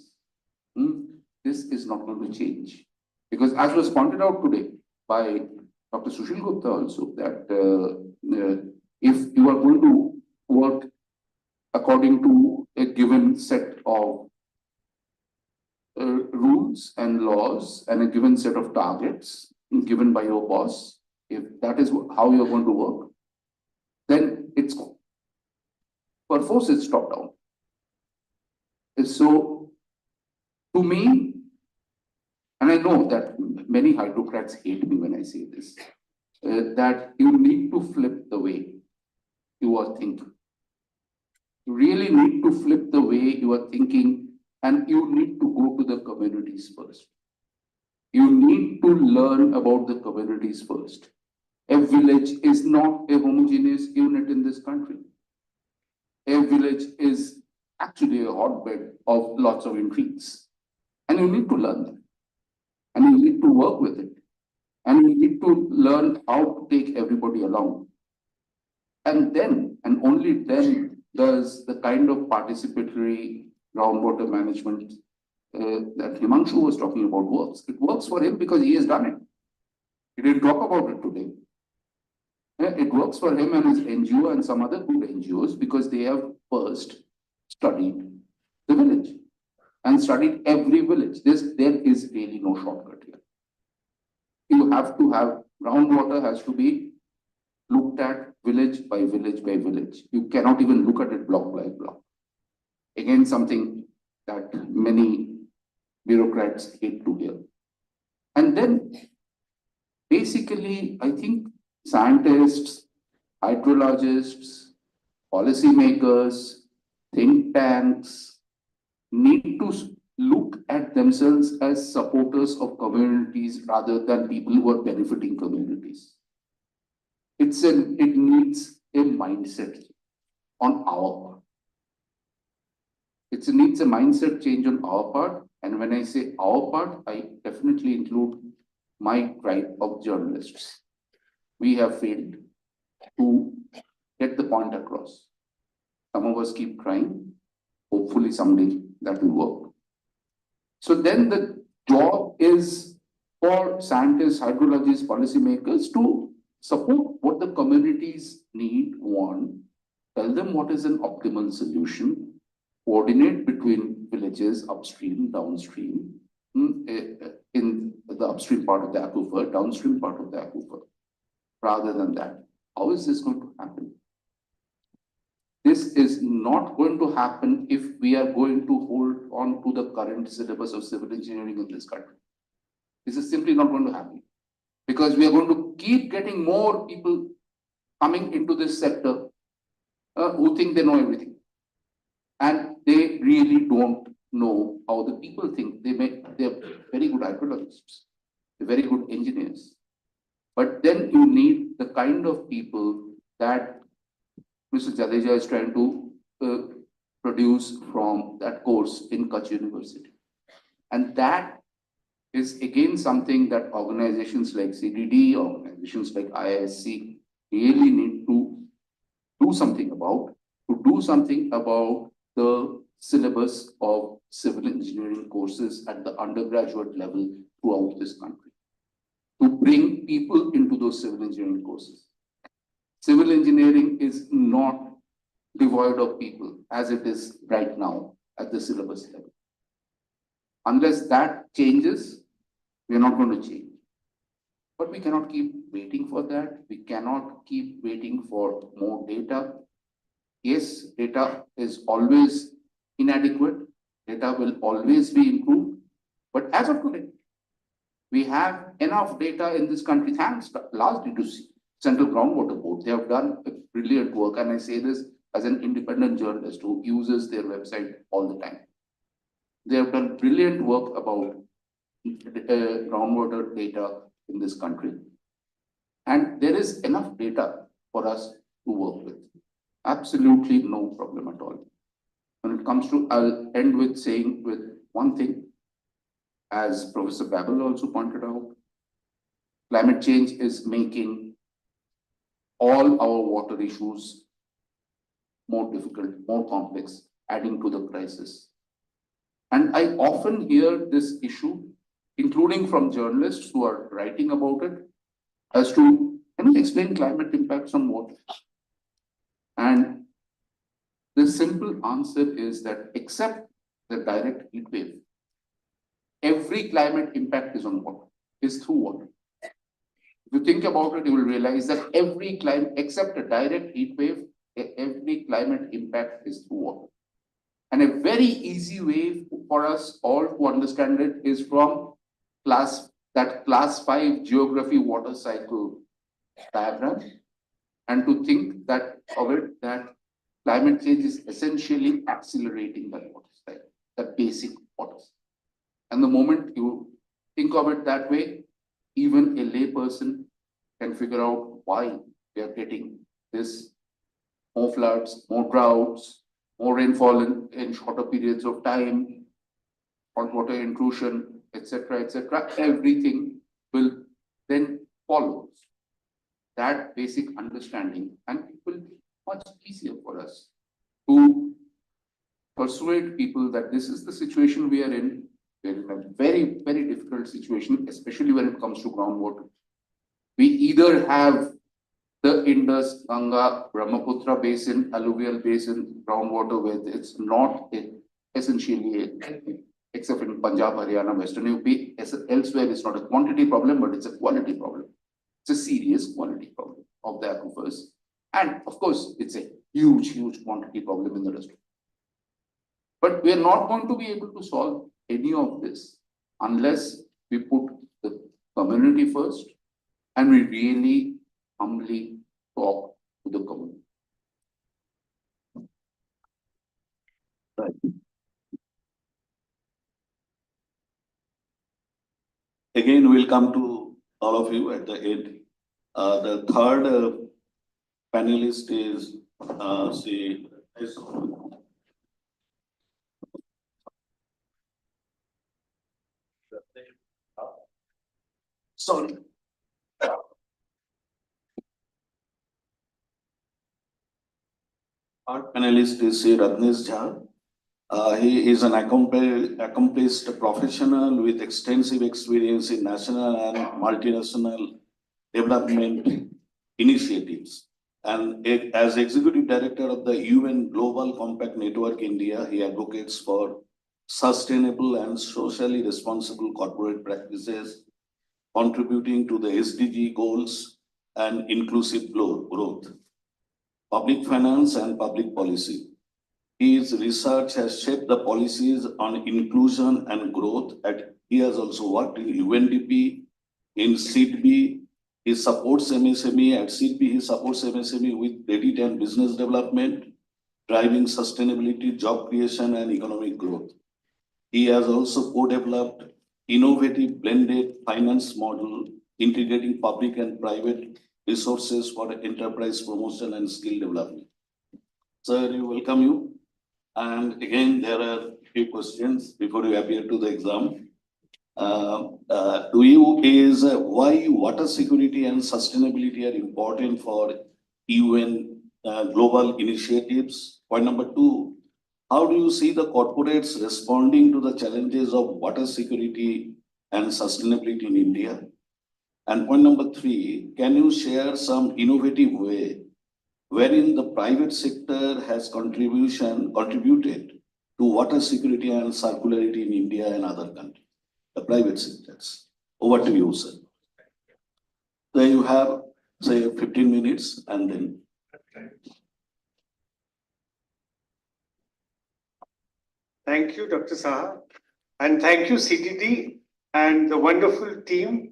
this is not going to change. Because as was pointed out today by Dr. Sushil Gupta also, that if you are going to work according to a given set of rules and laws and a given set of targets given by your boss, if that is how you're going to work, then it's perforce it's top down. So to me, and I know that many hydrocrats hate me when I say this, that you need to flip the way you are thinking. You really need to flip the way you are thinking, and you need to go to the communities first. You need to learn about the communities first. A village is not a homogeneous unit in this country. A village is actually a hotbed of lots of intrigues. And you need to learn that. And you need to work with it. And you need to learn how to take everybody along. And then, and only then, does the kind of participatory groundwater management that Himanshu was talking about works. It works for him because he has done it. He didn't talk about it today. It works for him and his NGO and some other good NGOs because they have first studied the village and studied every village. There is really no shortcut here. You have to have, groundwater has to be looked at village by village by village. You cannot even look at it block by block. Again, something that many bureaucrats hate to hear. And then, basically, I think scientists, hydrologists, policymakers, think tanks need to look at themselves as supporters of communities rather than people who are benefiting communities. It needs a mindset on our part. It needs a mindset change on our part. And when I say our part, I definitely include my tribe of journalists. We have failed. to get the point across. Some of us keep trying. Hopefully someday that will work. So then the job is for scientists, hydrologists, policymakers to support what the communities need, want, tell them what is an optimal solution, coordinate between villages upstream, downstream, in the upstream part of the aquifer, downstream part of the aquifer. Rather than that, how is this going to happen? This is not going to happen if we are going to hold on to the current syllabus of civil engineering in this country. This is simply not going to happen because we are going to keep getting more people coming into this sector who think they know everything. And they really don't know how the people think. They're very good hydrologists, they're very good engineers. But then you need the kind of people that Mr. Jadeja is trying to produce from that course in Kutch University. And that is again something that organizations like CDD, organizations like IISc really need to do something about, the syllabus of civil engineering courses at the undergraduate level throughout this country, to bring people into those civil engineering courses. Civil engineering is not devoid of people as it is right now at the syllabus level. Unless that changes, we are not going to change. But we cannot keep waiting for that. We cannot keep waiting for more data. Yes, data is always inadequate. Data will always be improved. But as of today, we have enough data in this country, thanks largely to Central Groundwater Board. They have done a brilliant work, and I say this as an independent journalist who uses their website all the time. They have done brilliant work about groundwater data in this country. And there is enough data for us to work with. Absolutely no problem at all. When it comes to, I'll end with saying with one thing, as Professor Babel also pointed out, climate change is making all our water issues more difficult, more complex, adding to the crisis. And I often hear this issue, including from journalists who are writing about it, as to, can you explain climate impacts on water? And the simple answer is that except the direct heat wave, every climate impact is on water, is through water. If you think about it, you will realize that every climate, except a direct heat wave, every climate impact is through water. And a very easy way for us all to understand it is from class 5 geography water cycle diagram, and to think that of it that climate change is essentially accelerating that water cycle, the basic water cycle. And the moment you think of it that way, even a layperson can figure out why we are getting this more floods, more droughts, more rainfall in shorter periods of time, hot water intrusion, etc., etc. Everything will then follow that basic understanding, and it will be much easier for us to persuade people that this is the situation we are in. We're in a very, very difficult situation, especially when it comes to groundwater. We either have the Indus, Ganga, Brahmaputra basin, alluvial basin, groundwater, where it's not essentially, except in Punjab, Haryana, Western UP, elsewhere it's not a quantity problem, but it's a quality problem. It's a serious quality problem of the aquifers. And of course, it's a huge, huge quantity problem in the rest of it. But we are not going to be able to solve any of this unless we put the community first and we really humbly talk to the community. Right. Again, we'll come to all of you at the end. The third panelist is sorry. Our panelist is Sri Rajneesh Jha. He is an accomplished professional with extensive experience in national and multinational development initiatives. And as Executive Director of the UN Global Compact Network India, he advocates for sustainable and socially responsible corporate practices, contributing to the SDG goals and inclusive growth, public finance and public policy. His research has shaped the policies on inclusion and growth. He has also worked in UNDP, in SIDBI. He supports MSME. At SIDBI, he supports MSME with credit and business development, driving sustainability, job creation, and economic growth. He has also co-developed innovative blended finance model, integrating public and private resources for enterprise promotion and skill development. Sir, we welcome you. And again, there are a few questions before you appear to the exam. To you is why water security and sustainability are important for UN global initiatives. Point number 2, how do you see the corporates responding to the challenges of water security and sustainability in India? And point number 3, can you share some innovative way wherein the private sector has contributed to water security and circularity in India and other countries, the private sectors? Over to you, sir. So you have, say, 15 minutes and then. Thank you, Dr. Saha. And thank you, CTD and the wonderful team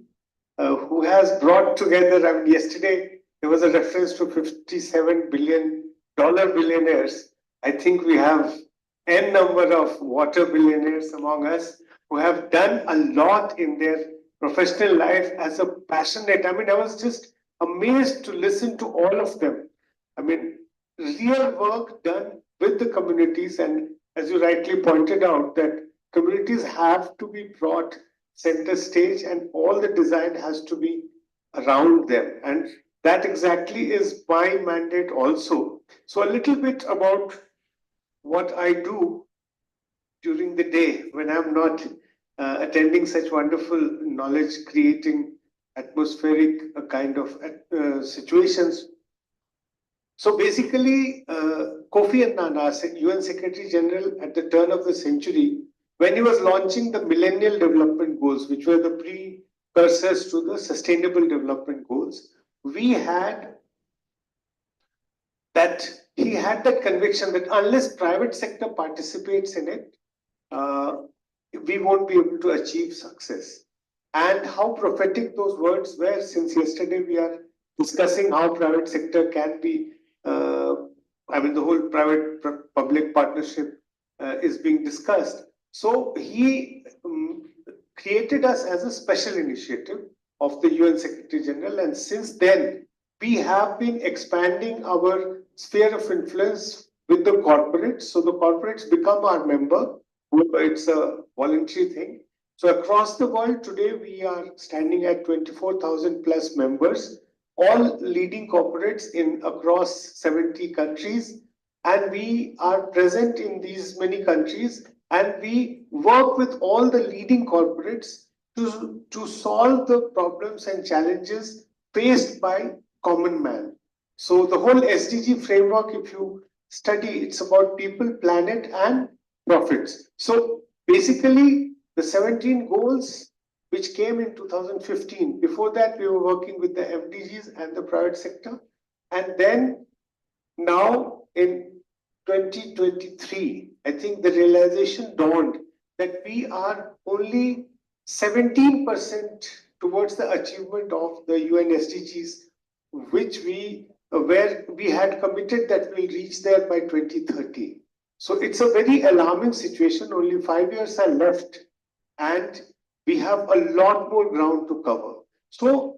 who has brought together, I mean, yesterday, there was a reference to $57 billion billionaires. I think we have n number of water billionaires among us who have done a lot in their professional life as a passionate. I mean, I was just amazed to listen to all of them. I mean, real work done with the communities, and as you rightly pointed out, that communities have to be brought center stage and all the design has to be around them. And that exactly is my mandate also. So a little bit about what I do during the day when I'm not attending such wonderful knowledge creating atmospheric kind of situations. So basically, Kofi Annan, our UN Secretary General at the turn of the century, when he was launching the Millennial Development Goals, which were the precursors to the Sustainable Development Goals, he had that conviction that unless private sector participates in it, we won't be able to achieve success. And how prophetic those words were, since yesterday we are discussing how private sector can be, I mean, the whole private-public partnership is being discussed. So he created us as a special initiative of the UN Secretary General, and since then we have been expanding our sphere of influence with the corporates. So the corporates become our member. It's a voluntary thing. So across the world today, we are standing at 24,000 plus members, all leading corporates in across 70 countries. And we are present in these many countries, and we work with all the leading corporates to solve the problems and challenges faced by common man. So the whole SDG framework, if you study, it's about people, planet, and profits. So basically, the 17 goals which came in 2015, before that we were working with the MDGs and the private sector. And then now in 2023, I think the realization dawned that we are only 17% towards the achievement of the UN SDGs, which where we had committed that we'll reach there by 2030. So it's a very alarming situation. Only 5 years are left, and we have a lot more ground to cover. So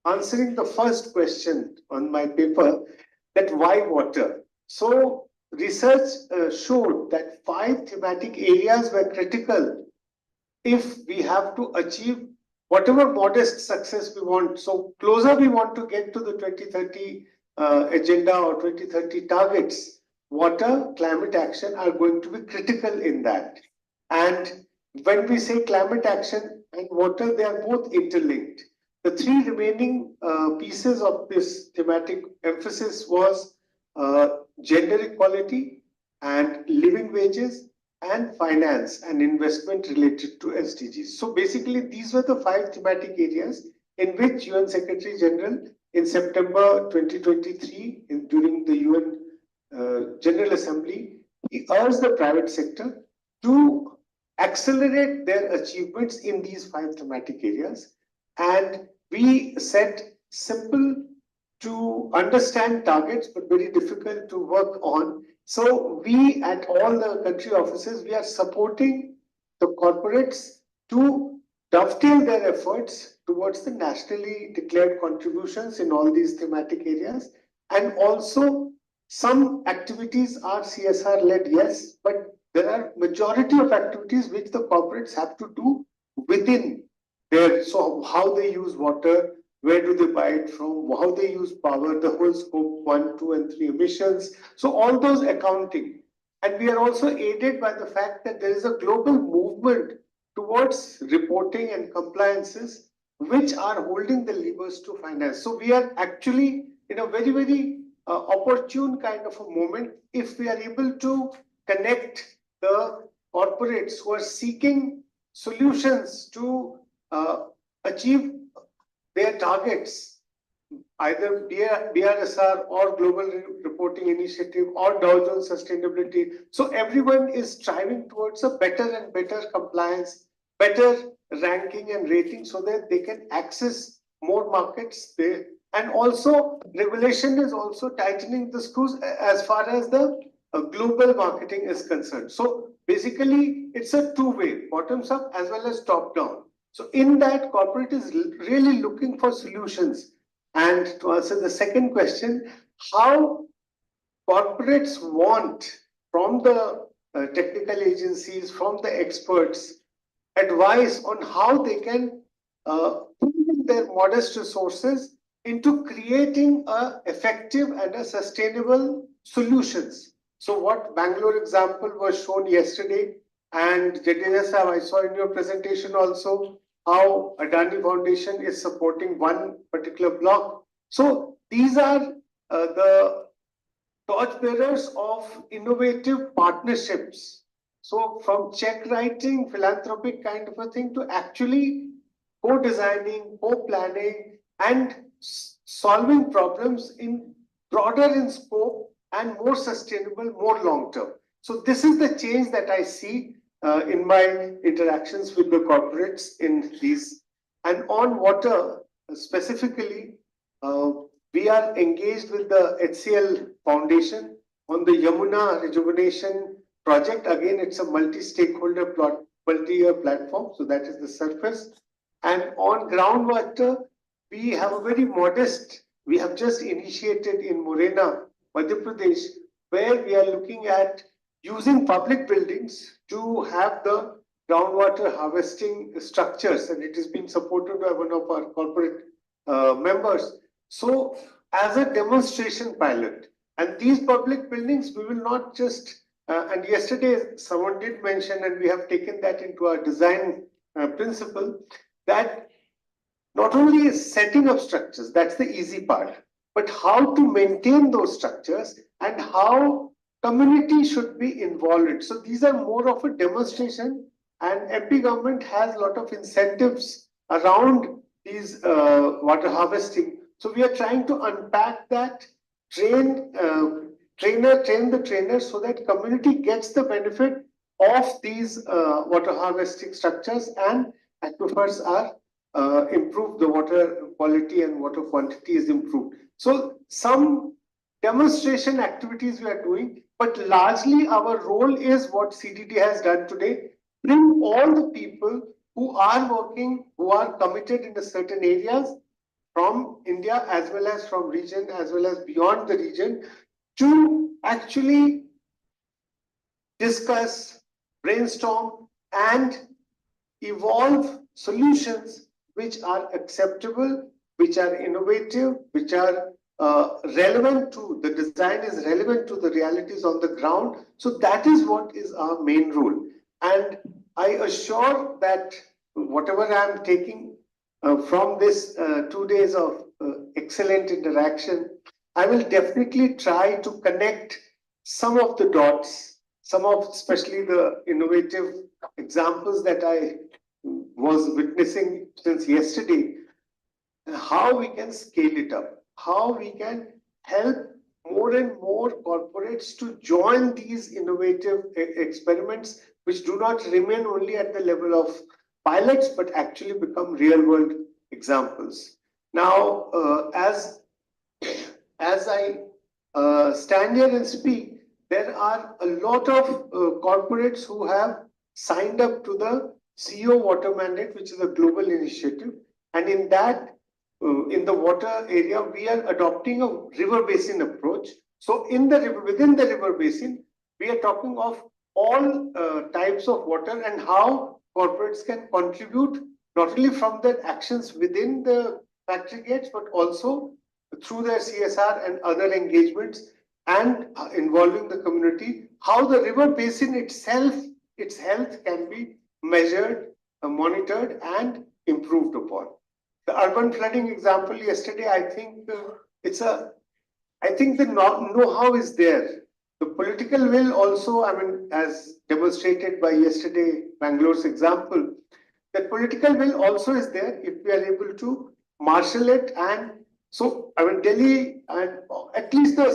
answering the first question on my paper, that why water? So research showed that 5 thematic areas were critical if we have to achieve whatever modest success we want. So closer we want to get to the 2030 agenda or 2030 targets, water, climate action are going to be critical in that. And when we say climate action and water, they are both interlinked. The three remaining pieces of this thematic emphasis was gender equality and living wages and finance and investment related to SDGs. So basically, these were the 5 thematic areas in which UN Secretary General in September 2023, during the UN General Assembly, he urged the private sector to accelerate their achievements in these 5 thematic areas. And we set simple to understand targets, but very difficult to work on. So we at all the country offices, we are supporting the corporates to dovetail their efforts towards the nationally declared contributions in all these thematic areas. And also some activities are CSR led, yes, but there are majority of activities which the corporates have to do within their, so how they use water, where do they buy it from, how they use power, the whole scope 1, 2, and 3 emissions. So all those accounting. And we are also aided by the fact that there is a global movement towards reporting and compliances, which are holding the levers to finance. So we are actually in a very, very opportune kind of a moment if we are able to connect the corporates who are seeking solutions to achieve their targets, either BRSR or Global Reporting Initiative or Dow Jones Sustainability. So everyone is striving towards a better and better compliance, better ranking and rating so that they can access more markets. And also regulation is also tightening the screws as far as the global marketing is concerned. So basically it's a two-way, bottoms up as well as top down. So in that, corporate is really looking for solutions. And to answer the second question, how corporates want from the technical agencies, from the experts, advice on how they can put their modest resources into creating effective and sustainable solutions. So what Bangalore example was shown yesterday, and Jadeja Sahab, I saw in your presentation also how Adani Foundation is supporting one particular block. So these are the torchbearers of innovative partnerships. So from check writing, philanthropic kind of a thing to actually co-designing, co-planning and solving problems in broader in scope and more sustainable, more long-term. So this is the change that I see in my interactions with the corporates in these. And on water specifically, we are engaged with the HCL Foundation on the Yamuna Rejuvenation Project. Again, it's a multi-stakeholder multi-year platform. So that is the surface. And on groundwater, we have a very modest, we have just initiated in Morena, Madhya Pradesh, where we are looking at using public buildings to have the groundwater harvesting structures, and it is being supported by one of our corporate members. So as a demonstration pilot, and these public buildings, we will not just, and yesterday someone did mention, and we have taken that into our design principle, that not only is setting up structures, that's the easy part, but how to maintain those structures and how community should be involved. So these are more of a demonstration, and MP government has a lot of incentives around these water harvesting. So we are trying to unpack that, train the trainers so that community gets the benefit of these water harvesting structures and aquifers are improved, the water quality and water quantity is improved. So some demonstration activities we are doing, but largely our role is what CDD has done today, bring all the people who are working, who are committed in the certain areas from India as well as from region as well as beyond the region to actually discuss, brainstorm and evolve solutions which are acceptable, which are innovative, which are relevant to, the design is relevant to the realities on the ground. So that is what is our main role. And I assure that whatever I am taking from this 2 days of excellent interaction, I will definitely try to connect some of the dots, some of especially the innovative examples that I was witnessing since yesterday, how we can scale it up, how we can help more and more corporates to join these innovative experiments, which do not remain only at the level of pilots, but actually become real world examples. Now, as I stand here and speak, there are a lot of corporates who have signed up to the CEO Water Mandate, which is a global initiative. And in that, in the water area, we are adopting a river basin approach. So in the river, within the river basin, we are talking of all types of water and how corporates can contribute not only from their actions within the factory gates, but also through their CSR and other engagements and involving the community, how the river basin itself, its health can be measured, monitored and improved upon. The urban flooding example yesterday, I think I think the know-how is there. The political will also, I mean, as demonstrated by yesterday, Bangalore's example, the political will also is there if we are able to marshal it. And so, I mean, Delhi and at least the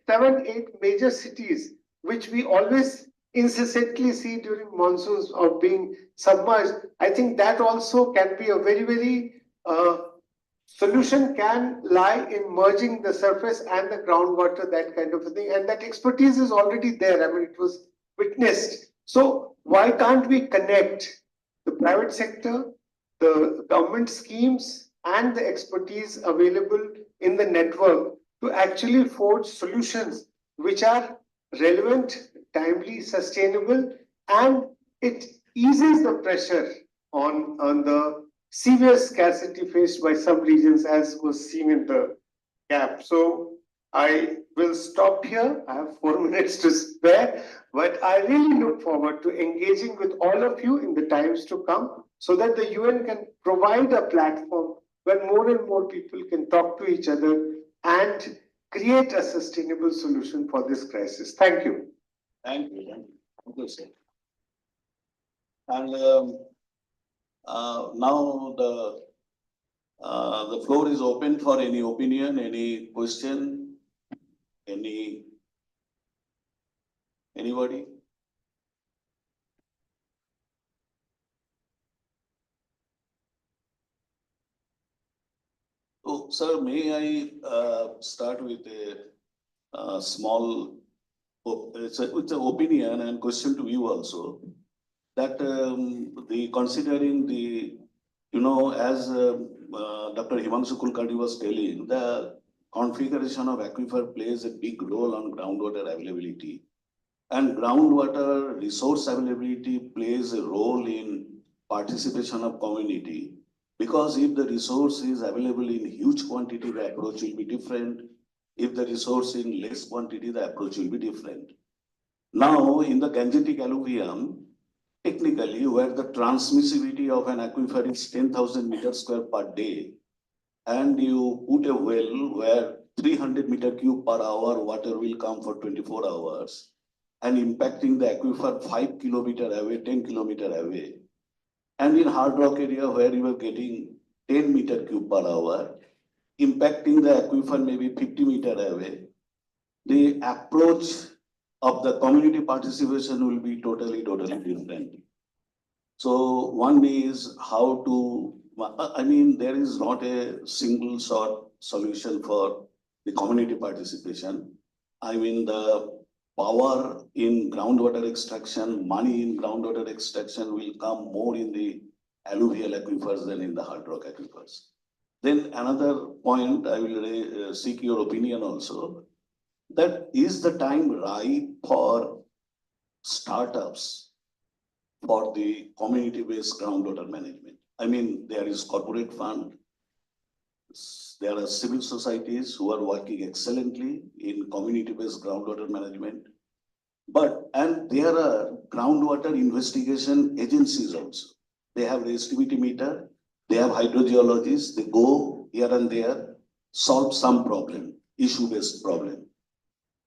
7-8 major cities, which we always incessantly see during monsoons or being submerged, I think that also can be a very solution can lie in merging the surface and the groundwater, that kind of a thing. And that expertise is already there. I mean, it was witnessed. So why can't we connect the private sector, the government schemes, and the expertise available in the network to actually forge solutions which are relevant, timely, sustainable, and it eases the pressure on the severe scarcity faced by some regions, as was seen in the gap. So I will stop here. I have 4 minutes to spare, but I really look forward to engaging with all of you in the times to come so that the UN can provide a platform where more and more people can talk to each other and create a sustainable solution for this crisis. Thank you. Thank you. Thank you, sir. And now the floor is open for any opinion, any question, anybody? Oh, sir, may I start with a small, it's an opinion and question to you also, that considering the, as Dr. Himanshu Kulkarni was telling, the configuration of aquifer plays a big role on groundwater availability. And groundwater resource availability plays a role in participation of community. Because if the resource is available in huge quantity, the approach will be different. If the resource in less quantity, the approach will be different. Now, in the Gangetic alluvium, technically, where the transmissivity of an aquifer is 10,000 meters square per day, and you put a well where 300 meter cube per hour water will come for 24 hours, and impacting the aquifer 5 kilometer away, 10 kilometer away, and in hard rock area where you are getting 10 meter cube per hour, impacting the aquifer maybe 50 meter away, the approach of the community participation will be totally different. So one is how to, I mean, there is not a single short solution for the community participation. I mean, the power in groundwater extraction, money in groundwater extraction will come more in the alluvial aquifers than in the hard rock aquifers. Then another point, I will seek your opinion also, that is the time ripe for startups for the community-based groundwater management. I mean, there is corporate fund, There are civil societies who are working excellently in community-based groundwater management. And there are groundwater investigation agencies also. They have resistivity meter, they have hydrogeologists, they go here and there, solve some problem, issue-based problem.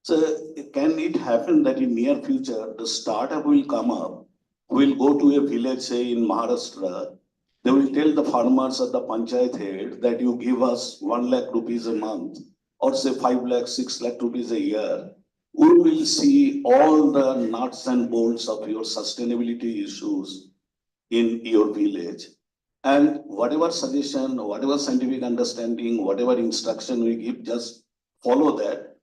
So can it happen that in near future, the startup will come up, will go to a village, say in Maharashtra, they will tell the farmers at the panchayat head that you give us 1 lakh rupees a month, or say 5 lakh, 6 lakh rupees a year. We will see all the nuts and bolts of your sustainability issues in your village. And whatever suggestion, whatever scientific understanding, whatever instruction we give, just follow that.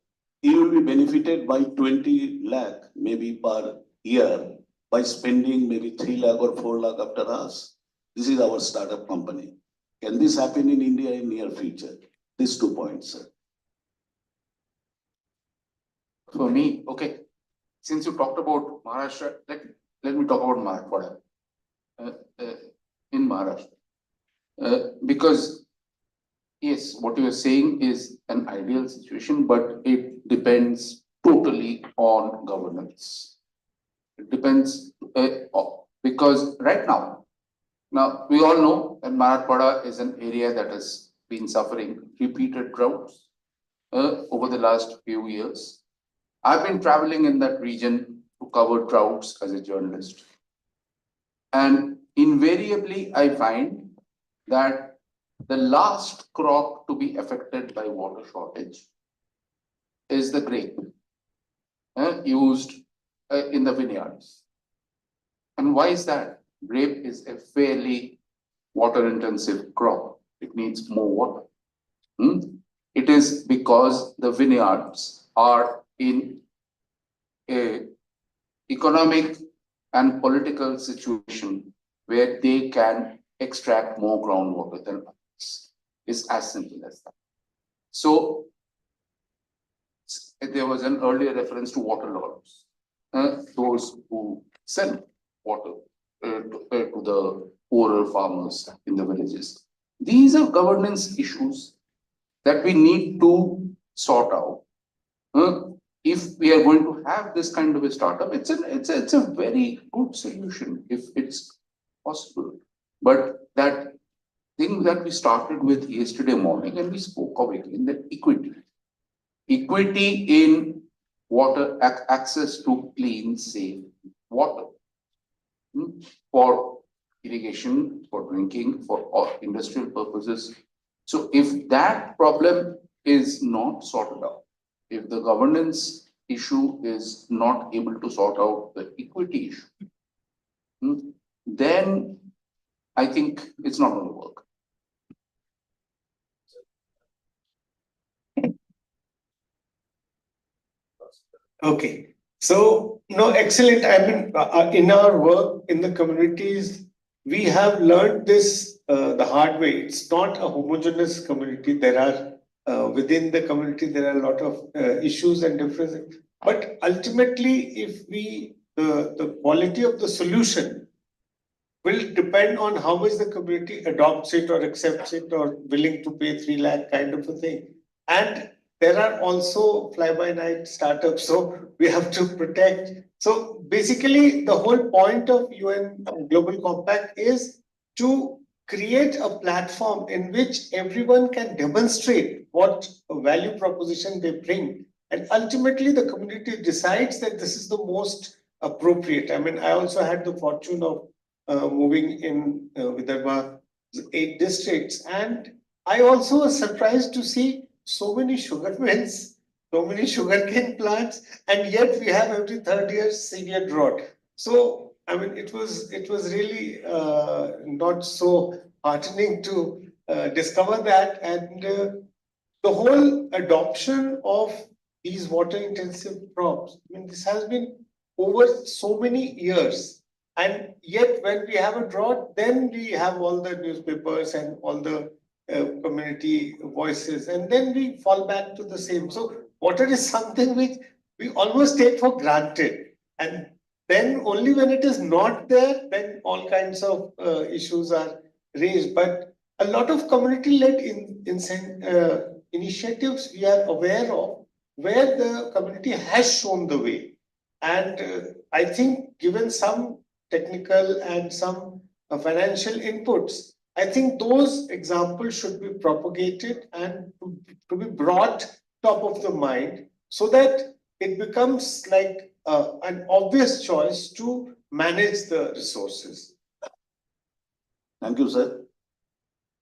You will be benefited by 20 lakh maybe per year by spending maybe 3 lakh or 4 lakh after us. This is our startup company. Can this happen in India in near future? These 2 points, sir. For me, okay, since you talked about Maharashtra, let me talk about Marathwada in Maharashtra. Because yes, what you are saying is an ideal situation, but it depends totally on governance. It depends because right now we all know that Marathwada is an area that has been suffering repeated droughts over the last few years. I've been traveling in that region to cover droughts as a journalist. And invariably, I find that the last crop to be affected by water shortage is the grape used in the vineyards. And why is that? Grape is a fairly water-intensive crop. It needs more water. It is because the vineyards are in a economic and political situation where they can extract more groundwater than others. It's as simple as that. So there was an earlier reference to water lords, those who sell water to the poorer farmers in the villages. These are governance issues that we need to sort out. If we are going to have this kind of a startup, it's a very good solution if it's possible. But that thing that we started with yesterday morning, and we spoke of it in the equity in water, access to clean, safe water for irrigation, for drinking, for industrial purposes. So if that problem is not sorted out, if the governance issue is not able to sort out the equity issue, then I think it's not going to work. Okay, so no, excellent. I mean, in our work in the communities, we have learned this the hard way. It's not a homogeneous community. There are within the community, there are a lot of issues and differences. But ultimately, if the quality of the solution will depend on how much the community adopts it or accepts it or willing to pay 3 lakh kind of a thing. And there are also fly-by-night startups, so we have to protect. So basically, the whole point of UN Global Compact is to create a platform in which everyone can demonstrate what value proposition they bring. And ultimately, the community decides that this is the most appropriate. I mean, I also had the fortune of moving in Vidarbha, 8 districts. And I also was surprised to see so many sugar mills, so many sugarcane plants, and yet we have every 3rd year severe drought. So, I mean, it was really not so heartening to discover that. And the whole adoption of these water-intensive crops, I mean, this has been over so many years. And yet, when we have a drought, then we have all the newspapers and all the community voices, and then we fall back to the same. So water is something which we almost take for granted, and then only when it is not there, then all kinds of issues are raised. But a lot of community-led initiatives we are aware of where the community has shown the way. And I think given some technical and some financial inputs, I think those examples should be propagated and to be brought top of the mind so that it becomes like an obvious choice to manage the resources. Thank you, sir.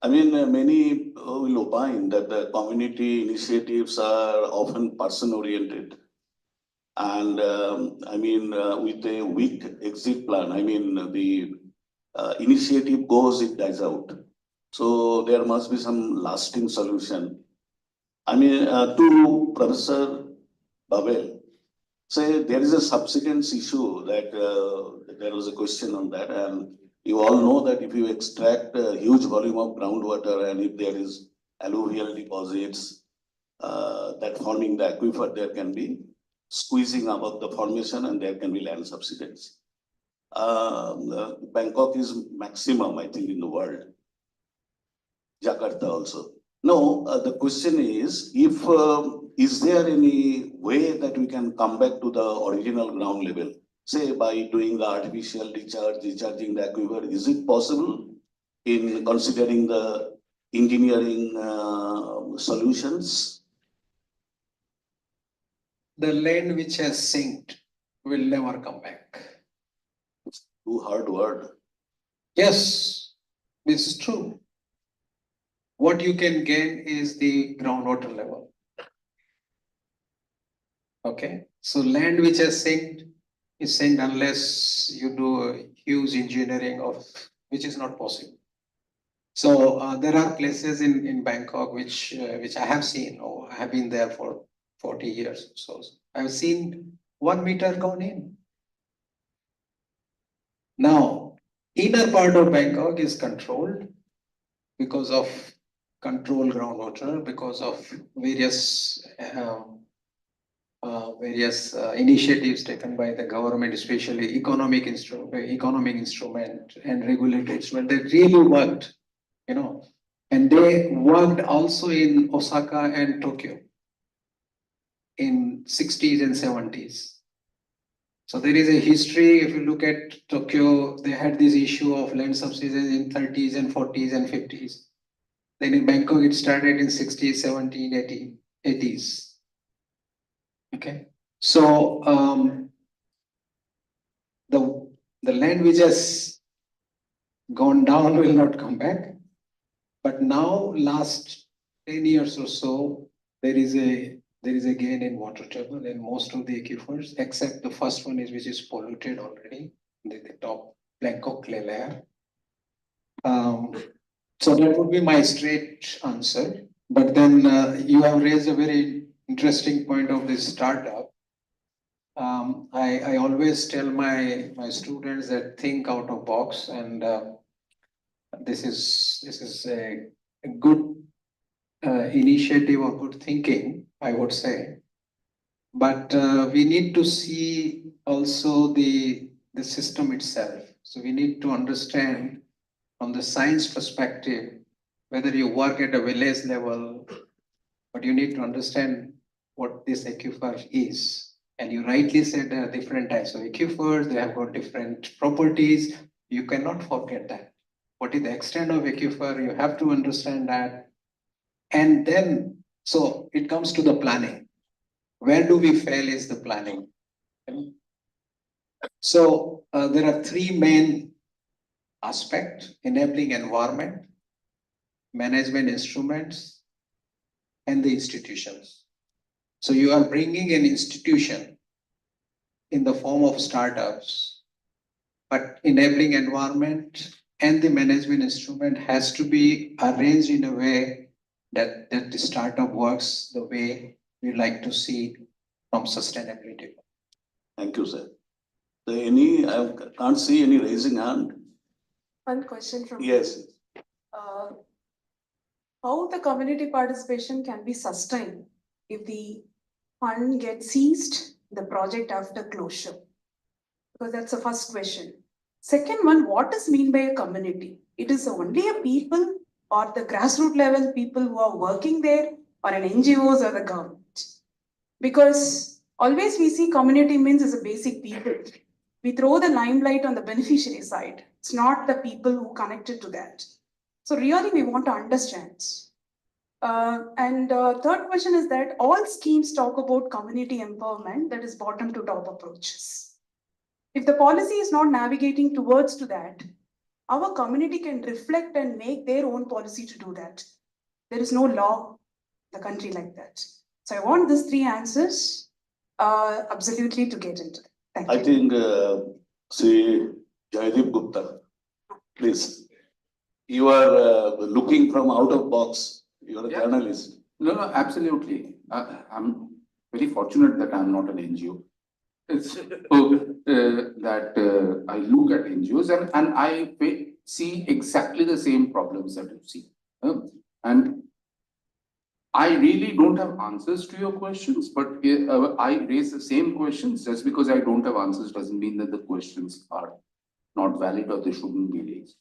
I mean, many will opine that the community initiatives are often person-oriented. And I mean, with a weak exit plan, I mean, the initiative goes, it dies out. So there must be some lasting solution. I mean, to Professor Babel, say there is a subsidence issue that there was a question on that, and you all know that if you extract a huge volume of groundwater and if there is alluvial deposits that forming the aquifer, there can be squeezing above the formation and there can be land subsidence. Bangkok is maximum, I think, in the world. Jakarta also. No, the question is, if is there any way that we can come back to the original ground level? Say by doing the artificial discharging the aquifer, is it possible in considering the engineering solutions? The land which has sinked will never come back. It's too hard word. Yes, this is true. What you can gain is the groundwater level. Okay, so land which has sinked is sinked unless you do a huge engineering of, which is not possible. So there are places in Bangkok which I have seen, or I have been there for 40 years. So I've seen 1 meter gone in. Now, inner part of Bangkok is controlled because of controlled groundwater, because of various initiatives taken by the government, especially economic instrument and regulatory instrument that really worked, you know, and they worked also in Osaka and Tokyo in 60s and 70s. So there is a history. If you look at Tokyo, they had this issue of land subsidence in 30s and 40s and 50s. Then in Bangkok, it started in 60s, 70s, 80s. Okay, so the land which has gone down will not come back. But now, last 10 years or so, there is a gain in water table in most of the aquifers, except the first one is which is polluted already, the top Bangkok clay layer. So that would be my straight answer. But then you have raised a very interesting point of this startup. I always tell my students that think out of box, and this is a good initiative or good thinking, I would say. But we need to see also the system itself. So we need to understand from the science perspective, whether you work at a village level, but you need to understand what this aquifer is. And you rightly said there are different types of aquifers, they have got different properties. You cannot forget that. What is the extent of aquifer? You have to understand that. And then, so it comes to the planning. Where do we fail is the planning. So there are three main aspects: enabling environment, management instruments, and the institutions. So you are bringing an institution in the form of startups, but enabling environment and the management instrument has to be arranged in a way that the startup works the way we like to see from sustainability. Thank you, sir. I can't see any raising hand. One question from. Yes. How the community participation can be sustained if the fund gets seized, the project after closure? Because that's the first question. Second one, what is mean by a community? It is only a people or the grassroots level people who are working there, or an NGOs or the government. Because always we see community means as a basic people. We throw the limelight on the beneficiary side. It's not the people who connected to that. So really we want to understand. Third question is that all schemes talk about community empowerment, that is bottom to top approaches. If the policy is not navigating towards to that, our community can reflect and make their own policy to do that. There is no law in the country like that. So I want these three answers absolutely to get into it. Thank you. I think, Sri Jaideep Gupta, please. You are looking from out of box. You are a journalist. No, no, absolutely. I'm very fortunate that I'm not an NGO. It's that I look at NGOs and I see exactly the same problems that you see. And I really don't have answers to your questions, but I raise the same questions. Just because I don't have answers doesn't mean that the questions are not valid or they shouldn't be raised.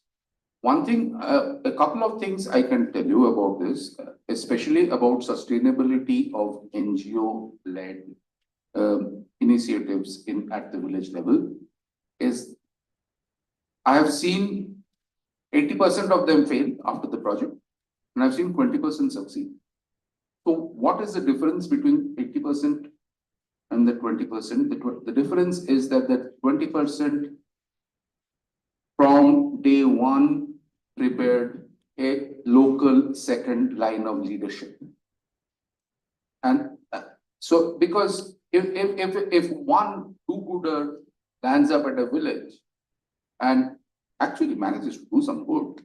One thing, a couple of things I can tell you about this, especially about sustainability of NGO-led initiatives at the village level, is I have seen 80% of them fail after the project, and I've seen 20% succeed. So what is the difference between 80% and the 20%? The difference is that the 20% from day one prepared a local second line of leadership. And so because if one do-gooder lands up at a village and actually manages to do some good,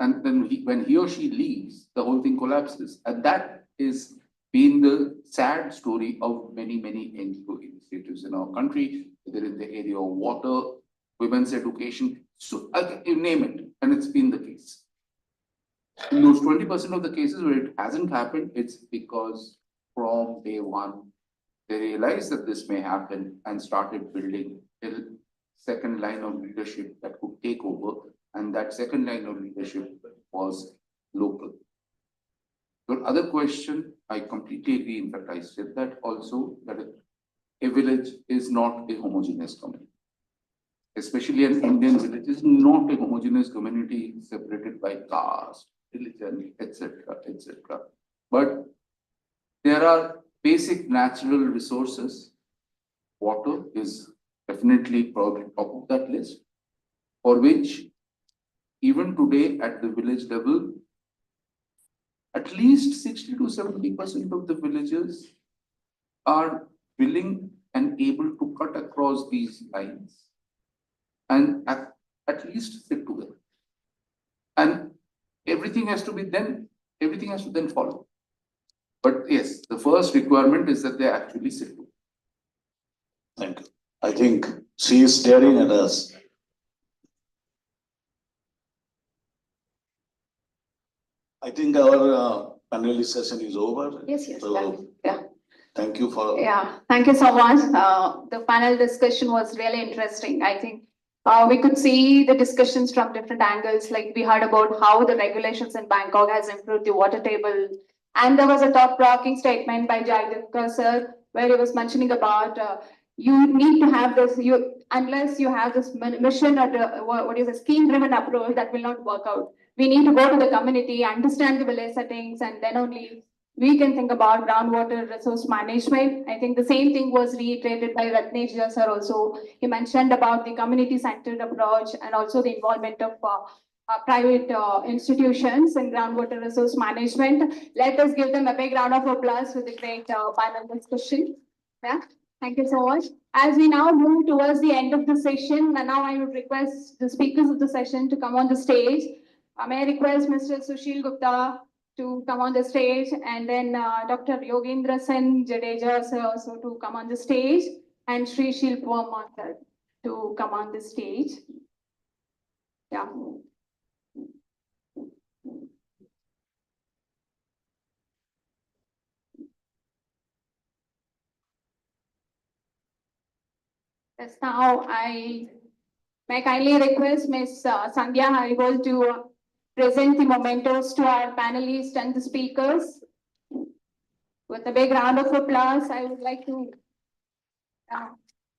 and then when he or she leaves, the whole thing collapses. And that is been the sad story of many NGO initiatives in our country, whether in the area of water, women's education, so you name it, and it's been the case. In those 20% of the cases where it hasn't happened, it's because from day one, they realized that this may happen and started building a second line of leadership that could take over, and that second line of leadership was local. Your other question, I completely agree. In fact, I said that also, that a village is not a homogeneous community. Especially an Indian village is not a homogeneous community separated by caste, religion, etc., etc. But there are basic natural resources. Water is definitely probably top of that list, for which even today at the village level, at least 60 to 70% of the villagers are willing and able to cut across these lines and at least sit together. And everything has to then follow. But yes, the first requirement is that they actually sit together. Thank you. I think she is staring at us. I think our panelist session is over. Yes, So, yeah. thank you for. Yeah, thank you so much. The panel discussion was really interesting. I think we could see the discussions from different angles. Like we heard about how the regulations in Bangkok has improved the water table. And there was a thought-provoking statement by Jaideep sir, where he was mentioning about you need to have this, unless you have this mission or what is a scheme-driven approach, that will not work out. We need to go to the community, understand the village settings, and then only we can think about groundwater resource management. I think the same thing was reiterated by Ratnesh sir also. He mentioned about the community-centered approach and also the involvement of private institutions in groundwater resource management. Let us give them a big round of applause for the great panel discussion. Yeah, thank you so much. As we now move towards the end of the session, and now I would request the speakers of the session to come on the stage. May I request Mr. Sushil Gupta to come on the stage, and then Dr. Yogendra Sen Jadeja sir also to come on the stage, and Sri Shilpa Mathur to come on the stage. Yeah. Yes, now I may kindly request Ms. Sandhya Haribol to present the mementos to our panelists and the speakers. With a big round of applause, I would like to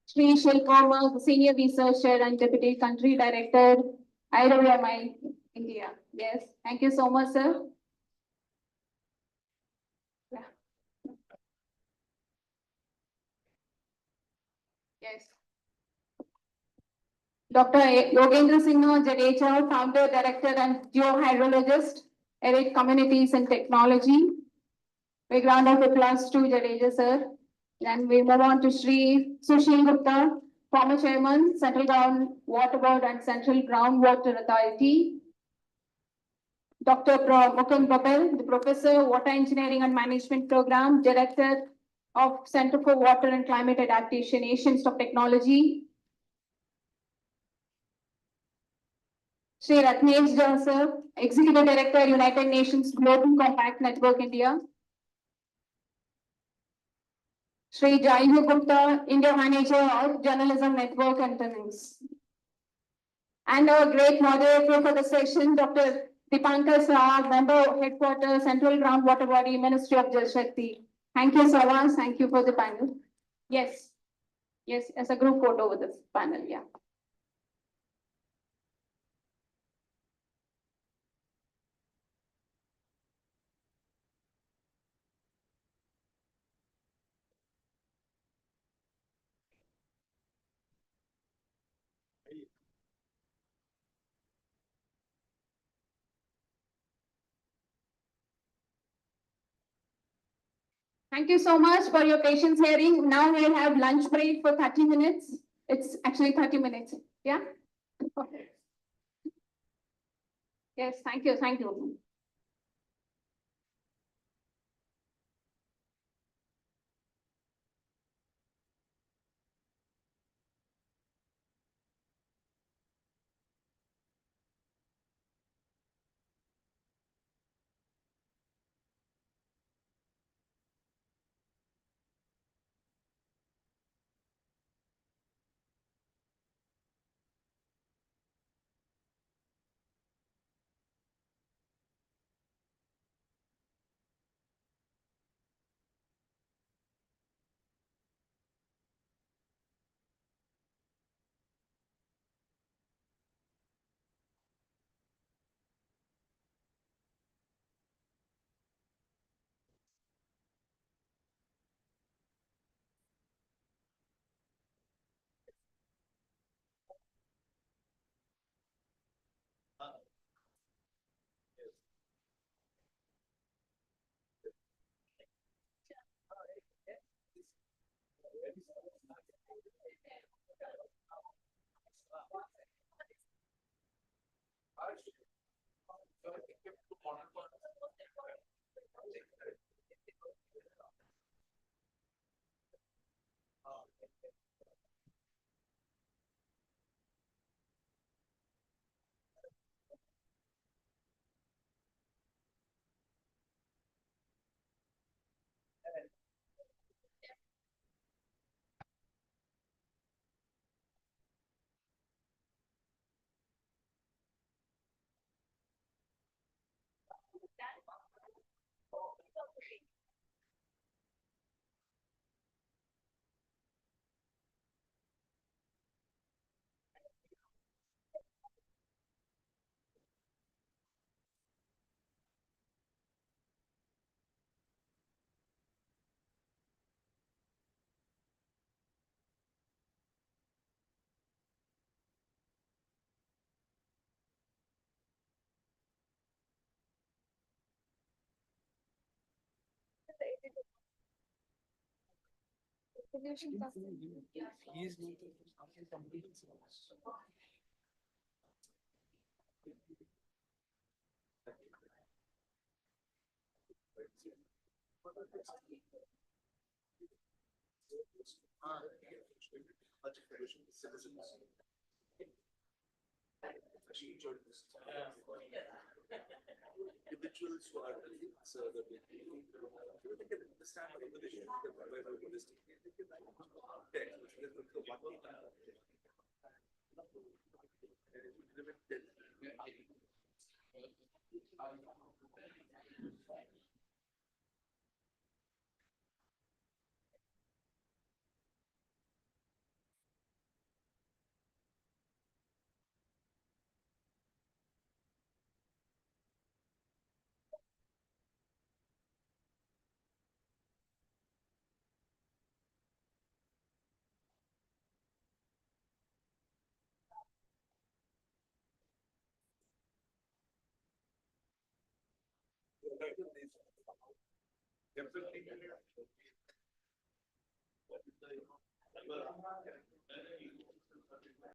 Sri Shilpama, the Senior Researcher and Deputy Country Director, IWMI, India. Yes, thank you so much, sir. Yeah. Yes. Dr. Yogendra Singh Jadeja, Founder, Director and Geohydrologist, Arid Communities and Technology. Big round of applause to Jadeja, sir. Then we move on to Sri Sushil Gupta, former Chairman, Central Water Board and Central Groundwater Authority. Dr. Mukund Babel, the Professor, Water Engineering and Management Program, Director of Center for Water and Climate Adaptation, Asian Institute of Technology. Sri Ratnesh Jha, Executive Director, United Nations Global Compact Network, India. Sri Jaihu Gupta, India Manager of Journalism Network and Tenants. And our great moderator for the session, Dr. Dipankar Saha, Member Headquarters, Central Groundwater Body, Ministry of Jal Shakti. Thank you, Sawas. Thank you for the panel. Yes. Yes, as a group photo with this panel, yeah. Thank you so much for your patience hearing. Now we'll have lunch break for 30 minutes. It's actually 30 minutes. Yeah? Okay. Yes, thank you. Thank you. Individuals who are so the they can understand the conversation Definitely.